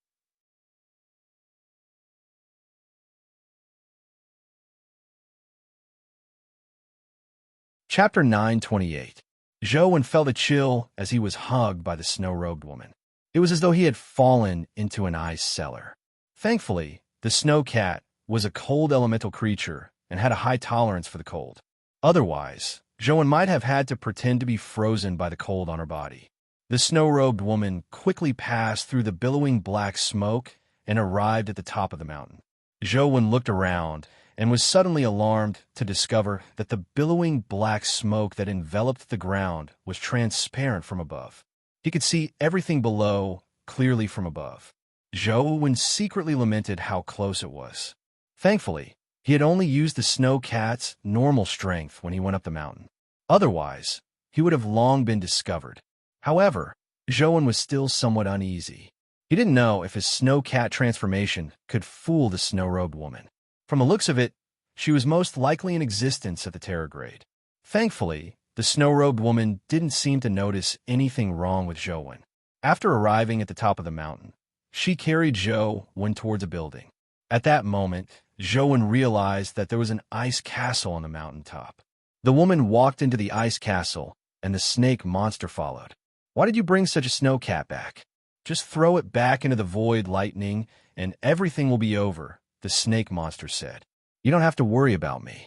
Speaker 1: Chapter 928. Zhou felt a chill as he was hugged by the snow-robed woman. It was as though he had fallen into an ice cellar. Thankfully, the snow cat was a cold elemental creature and had a high tolerance for the cold. Otherwise, Zhou might have had to pretend to be frozen by the cold on her body. The snow-robed woman quickly passed through the billowing black smoke and arrived at the top of the mountain. Zhou looked around and was suddenly alarmed to discover that the billowing black smoke that enveloped the ground was transparent from above. He could see everything below clearly from above. Zhou secretly lamented how close it was. Thankfully, he had only used the snow cat's normal strength when he went up the mountain. Otherwise, he would have long been discovered. However, Zhou was still somewhat uneasy. He didn't know if his snow cat transformation could fool the snow-robed woman. From the looks of it, she was most likely in existence at the Terror Grade. Thankfully, the snow-robed woman didn't seem to notice anything wrong with Zhou. After arriving at the top of the mountain, she carried Zhou towards a building. At that moment, Zhou realized that there was an ice castle on the mountaintop. The woman walked into the ice castle, and the snake monster followed. "Why did you bring such a snow cat back? Just throw it back into the void lightning, and everything will be over," the snake monster said. "You don't have to worry about me."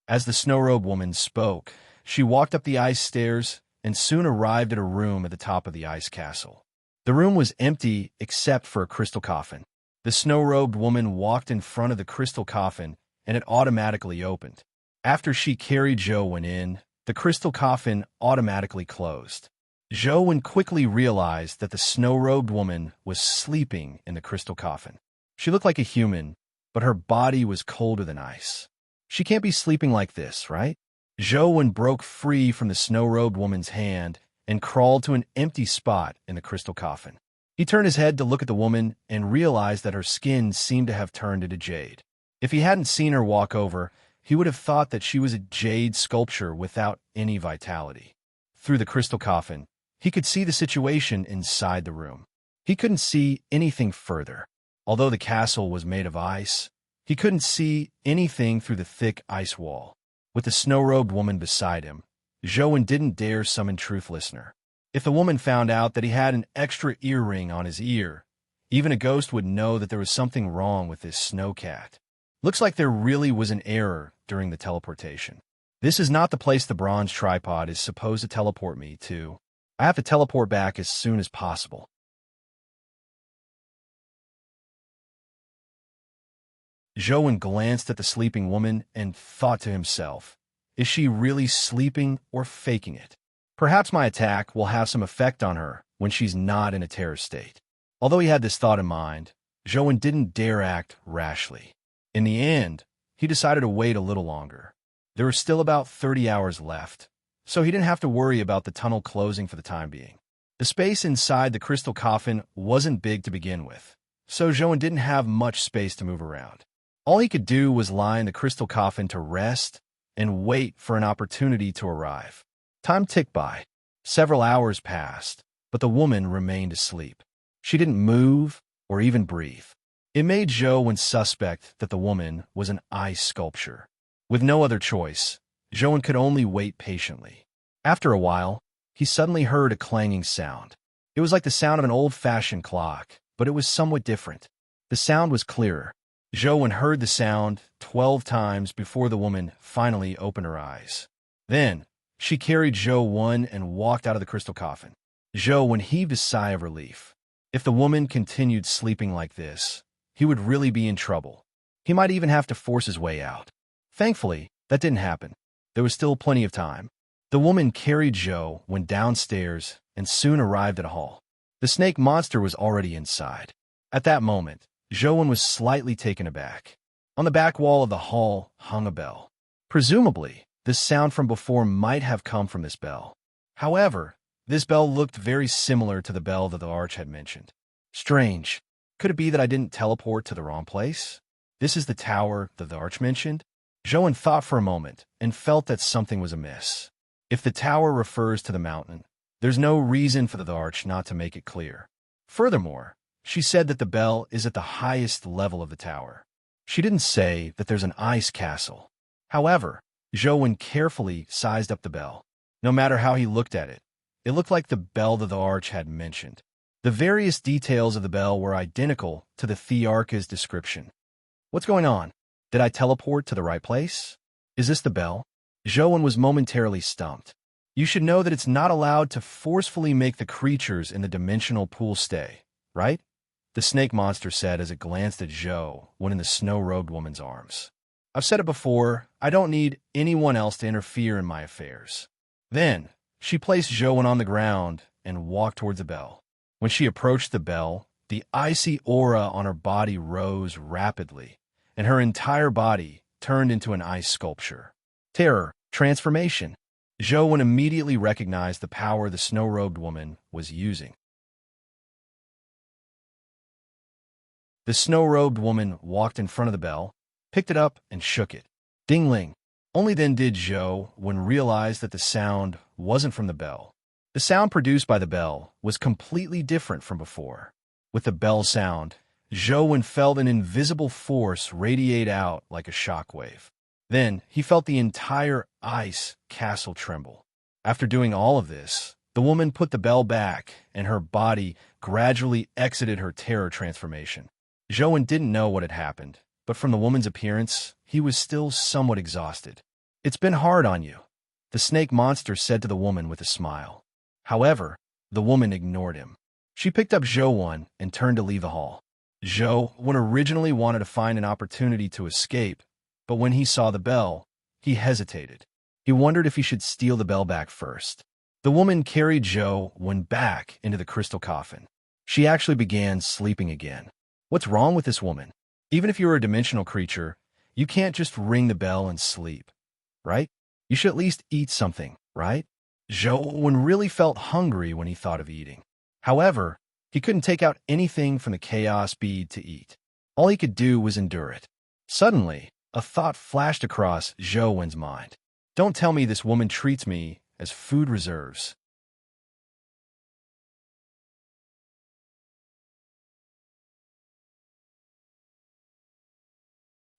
Speaker 1: As the snow-robed woman spoke, She walked up the ice stairs and soon arrived at a room at the top of the ice castle. The room was empty except for a crystal coffin. The snow-robed woman walked in front of the crystal coffin, and it automatically opened. After she carried Zhou in, the crystal coffin automatically closed. Zhou quickly realized that the snow-robed woman was sleeping in the crystal coffin. She looked like a human, but her body was colder than ice. She can't be sleeping like this, right? Zhou broke free from the snow-robed woman's hand and crawled to an empty spot in the crystal coffin. He turned his head to look at the woman and realized that her skin seemed to have turned into jade. If he hadn't seen her walk over, he would have thought that she was a jade sculpture without any vitality. Through the crystal coffin, he could see the situation inside the room. He couldn't see anything further. Although the castle was made of ice, he couldn't see anything through the thick ice wall. With the snow-robed woman beside him, Zhou didn't dare summon Truth Listener. If the woman found out that he had an extra earring on his ear, even a ghost would know that there was something wrong with this snow cat. Looks like there really was an error during the teleportation. This is not the place the bronze tripod is supposed to teleport me to. I have to teleport back as soon as possible. Zhou glanced at the sleeping woman and thought to himself, is she really sleeping or faking it? Perhaps my attack will have some effect on her when she's not in a terror state. Although he had this thought in mind, Zhou didn't dare act rashly. In the end, he decided to wait a little longer. There were still about 30 hours left, so he didn't have to worry about the tunnel closing for the time being. The space inside the crystal coffin wasn't big to begin with, so Zhou didn't have much space to move around. All he could do was lie in the crystal coffin to rest and wait for an opportunity to arrive. Time ticked by. Several hours passed, but the woman remained asleep. She didn't move or even breathe. It made Zhou suspect that the woman was an ice sculpture. With no other choice, Zhou could only wait patiently. After a while, he suddenly heard a clanging sound. It was like the sound of an old-fashioned clock, but it was somewhat different. The sound was clearer. Zhou heard the sound 12 times before the woman finally opened her eyes. Then, she carried Zhou and walked out of the crystal coffin. Zhou heaved a sigh of relief. If the woman continued sleeping like this, he would really be in trouble. He might even have to force his way out. Thankfully, that didn't happen. There was still plenty of time. The woman carried Zhou, went downstairs, and soon arrived at a hall. The snake monster was already inside. At that moment, Zhou was slightly taken aback. On the back wall of the hall hung a bell. Presumably, the sound from before might have come from this bell. However, this bell looked very similar to the bell that the arch had mentioned. Strange. Could it be that I didn't teleport to the wrong place? This is the tower that the arch mentioned? Zhou thought for a moment and felt that something was amiss. If the tower refers to the mountain, there's no reason for the arch not to make it clear. Furthermore, she said that the bell is at the highest level of the tower. She didn't say that there's an ice castle. However, Zhou carefully sized up the bell. No matter how he looked at it, it looked like the bell that the arch had mentioned. The various details of the bell were identical to the Thearcha's description. What's going on? Did I teleport to the right place? Is this the bell? Zhou was momentarily stumped. You should know that it's not allowed to forcefully make the creatures in the dimensional pool stay, right? The snake monster said as it glanced at Zhou when in the snow-robed woman's arms. I've said it before, I don't need anyone else to interfere in my affairs. Then, she placed Zhou on the ground and walked towards the bell. When she approached the bell, the icy aura on her body rose rapidly, and her entire body turned into an ice sculpture. Terror, transformation. Zhou immediately recognized the power the snow-robed woman was using. The snow-robed woman walked in front of the bell, picked it up, and shook it. Ding-ling. Only then did Zhou realize that the sound wasn't from the bell. The sound produced by the bell was completely different from before. With the bell sound, Zhou felt an invisible force radiate out like a shockwave. Then he felt the entire ice castle tremble. After doing all of this, the woman put the bell back, and her body gradually exited her terror transformation. Zhou didn't know what had happened, but from the woman's appearance, he was still somewhat exhausted. It's been hard on you. the snake monster said to the woman with a smile. However, the woman ignored him. She picked up Zhou and turned to leave the hall. Zhou originally wanted to find an opportunity to escape, but when he saw the bell, he hesitated. He wondered if he should steal the bell back first. The woman carried Zhou back into the crystal coffin. She actually began sleeping again. What's wrong with this woman? Even if you're a dimensional creature, you can't just ring the bell and sleep, right? You should at least eat something, right? Zhou really felt hungry when he thought of eating. However, he couldn't take out anything from the chaos bead to eat. All he could do was endure it. Suddenly, a thought flashed across Zhou's mind. Don't tell me this woman treats me as food reserves.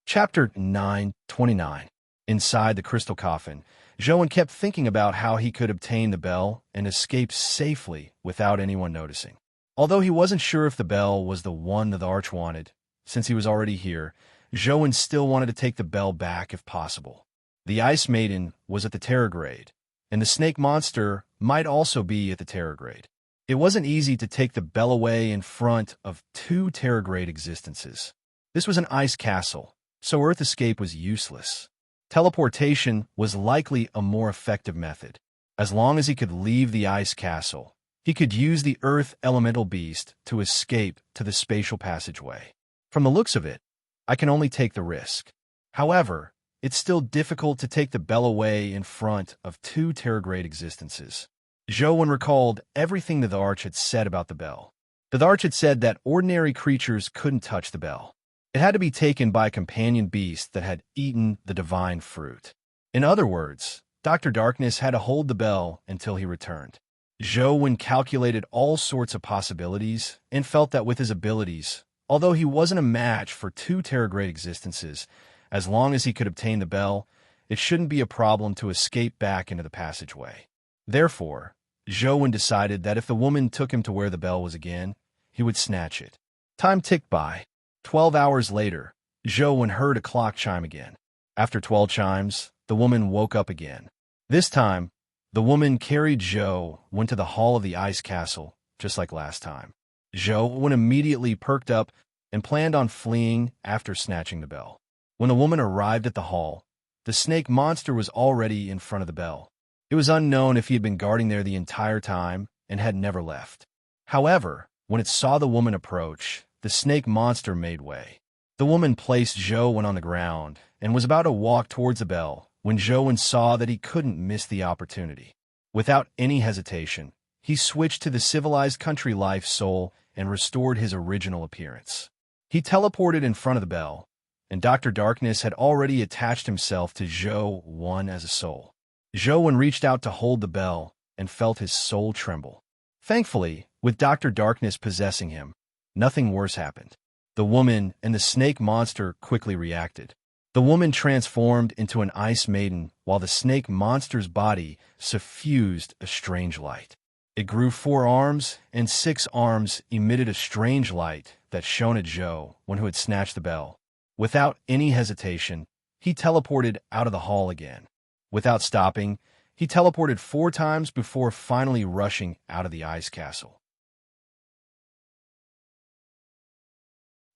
Speaker 1: Chapter 9:29. Inside the crystal coffin, Zhou kept thinking about how he could obtain the bell and escape safely without anyone noticing. Although he wasn't sure if the bell was the one that the Arch wanted, since he was already here, Zhou still wanted to take the bell back if possible. The Ice Maiden was at the Terrorgrade, and the snake monster might also be at the Terrorgrade. It wasn't easy to take the bell away in front of two Terrorgrade existences. This was an ice castle, so Earth escape was useless. Teleportation was likely a more effective method. As long as he could leave the ice castle, he could use the Earth elemental beast to escape to the spatial passageway. From the looks of it, I can only take the risk. However, it's still difficult to take the bell away in front of two Terrorgrade existences. Zhou recalled everything that the Arch had said about the bell. The Arch had said that ordinary creatures couldn't touch the bell. It had to be taken by a companion beast that had eaten the divine fruit. In other words, Dr. Darkness had to hold the bell until he returned. Zhou calculated all sorts of possibilities and felt that with his abilities, although he wasn't a match for two Terrorgrade existences, as long as he could obtain the bell, it shouldn't be a problem to escape back into the passageway. Therefore, Zhou decided that if the woman took him to where the bell was again, he would snatch it. Time ticked by. 12 hours later, Zhou heard a clock chime again. After 12 chimes, the woman woke up again. This time, the woman carried Zhou to the hall of the ice castle, just like last time. Zhou immediately perked up and planned on fleeing after snatching the bell. When the woman arrived at the hall, the snake monster was already in front of the bell. It was unknown if he had been guarding there the entire time and had never left. However, when it saw the woman approach, the snake monster made way. The woman placed Zhou on the ground and was about to walk towards the bell when Zhou saw that he couldn't miss the opportunity. Without any hesitation, he switched to the civilized country life soul and restored his original appearance. He teleported in front of the bell, and Dr. Darkness had already attached himself to Zhou as a soul. Zhou reached out to hold the bell and felt his soul tremble. Thankfully, with Dr. Darkness possessing him, nothing worse happened. The woman and the snake monster quickly reacted. The woman transformed into an ice maiden while the snake monster's body suffused a strange light. It grew 4 arms, and 6 arms emitted a strange light that shone at Zhou who had snatched the bell. Without any hesitation, he teleported out of the hall again. Without stopping, he teleported 4 times before finally rushing out of the ice castle.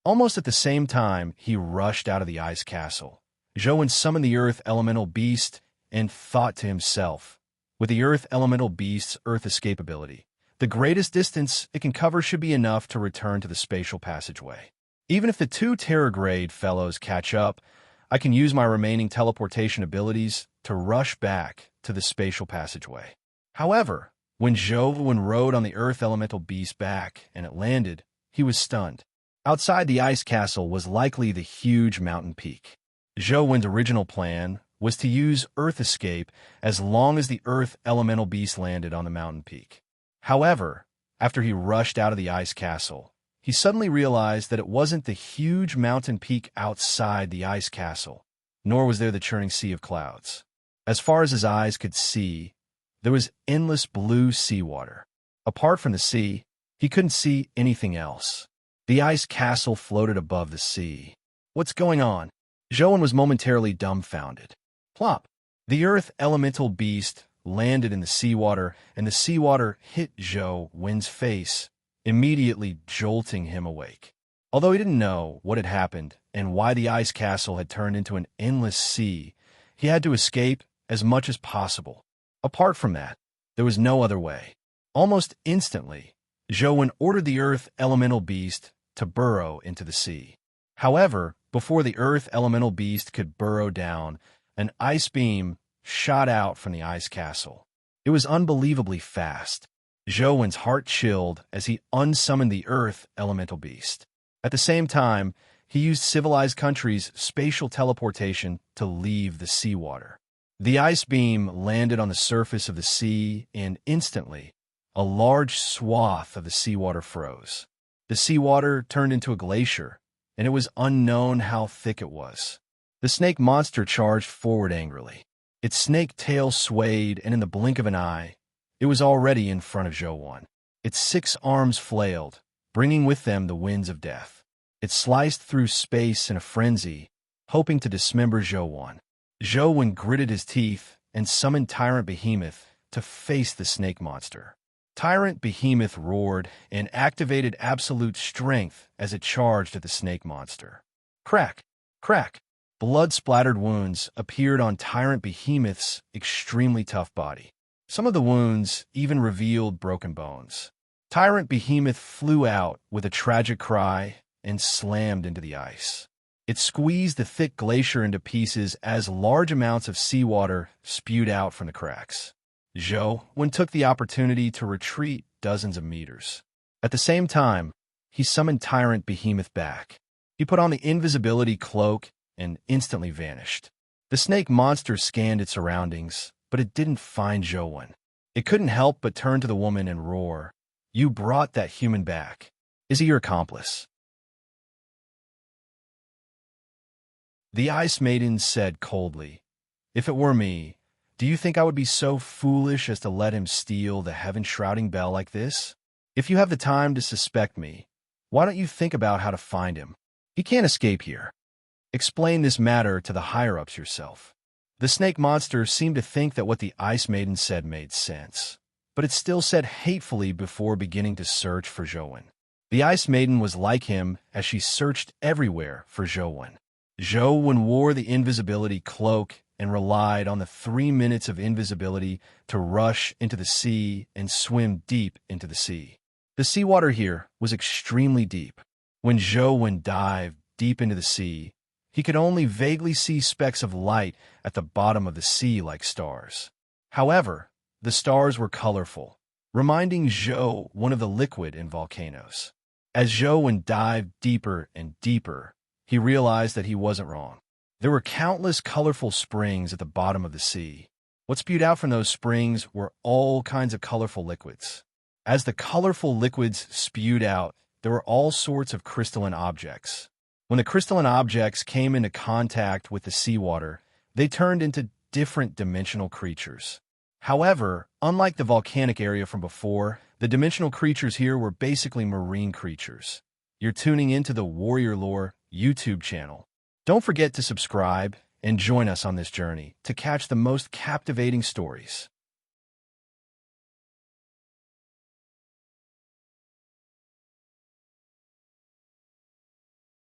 Speaker 1: Almost at the same time he rushed out of the ice castle, Zhou summoned the Earth elemental beast and thought to himself, with the Earth elemental beast's Earth escape ability, the greatest distance it can cover should be enough to return to the spatial passageway. Even if the 2 Terrorgrade fellows catch up, I can use my remaining teleportation abilities to rush back to the spatial passageway. However, when Zhou rode on the Earth elemental beast back and it landed, he was stunned. Outside the ice castle was likely the huge mountain peak. Zhou's original plan was to use Earth escape as long as the Earth elemental beast landed on the mountain peak. However, after he rushed out of the ice castle, he suddenly realized that it wasn't the huge mountain peak outside the ice castle, nor was there the churning sea of clouds. As far as his eyes could see, there was endless blue seawater. Apart from the sea, he couldn't see anything else. The ice castle floated above the sea. What's going on? Zhou was momentarily dumbfounded. Plop! The earth elemental beast landed in the seawater, and the seawater hit Zhou Wen's face, immediately jolting him awake. Although he didn't know what had happened and why the ice castle had turned into an endless sea, he had to escape as much as possible. Apart from that, there was no other way. Almost instantly, Zhou Wen ordered the earth elemental beast to burrow into the sea. However, before the earth elemental beast could burrow down, an ice beam shot out from the ice castle. It was unbelievably fast. Zhou Wen's heart chilled as he unsummoned the earth elemental beast. At the same time, he used civilized countries' spatial teleportation to leave the seawater. The ice beam landed on the surface of the sea, and instantly, a large swath of the seawater froze. The seawater turned into a glacier, and it was unknown how thick it was. The snake monster charged forward angrily. Its snake tail swayed, and in the blink of an eye, it was already in front of Zhou Wen. Its 6 arms flailed, bringing with them the winds of death. It sliced through space in a frenzy, hoping to dismember Zhou Wen. Zhou Wen gritted his teeth and summoned Tyrant Behemoth to face the snake monster. Tyrant Behemoth roared and activated absolute strength as it charged at the snake monster. Crack! Crack! Blood-splattered wounds appeared on Tyrant Behemoth's extremely tough body. Some of the wounds even revealed broken bones. Tyrant Behemoth flew out with a tragic cry and slammed into the ice. It squeezed the thick glacier into pieces as large amounts of seawater spewed out from the cracks. Zhou Wen took the opportunity to retreat dozens of meters. At the same time, he summoned Tyrant Behemoth back. He put on the invisibility cloak and instantly vanished. The snake monster scanned its surroundings, but it didn't find Zhou Wen. It couldn't help but turn to the woman and roar, "You brought that human back. Is he your accomplice?" The Ice Maiden said coldly, "If it were me, do you think I would be so foolish as to let him steal the heaven-shrouding bell like this? If you have the time to suspect me, why don't you think about how to find him? He can't escape here. Explain this matter to the higher-ups yourself." The snake monster seemed to think that what the Ice Maiden said made sense, but it still said hatefully before beginning to search for Zhou Wen. The Ice Maiden was like him as she searched everywhere for Zhou Wen. Zhou Wen wore the invisibility cloak and relied on the 3 minutes of invisibility to rush into the sea and swim deep into the sea. The seawater here was extremely deep. When Zhou Wen dived deep into the sea, he could only vaguely see specks of light at the bottom of the sea like stars. However, the stars were colorful, reminding Zhou Wen of the liquid in volcanoes. As Zhou Wen dived deeper and deeper, he realized that he wasn't wrong. There were countless colorful springs at the bottom of the sea. What spewed out from those springs were all kinds of colorful liquids. As the colorful liquids spewed out, there were all sorts of crystalline objects. When the crystalline objects came into contact with the seawater, they turned into different dimensional creatures. However, unlike the volcanic area from before, the dimensional creatures here were basically marine creatures. You're tuning into the Warrior Lore YouTube channel. Don't forget to subscribe and join us on this journey to catch the most captivating stories.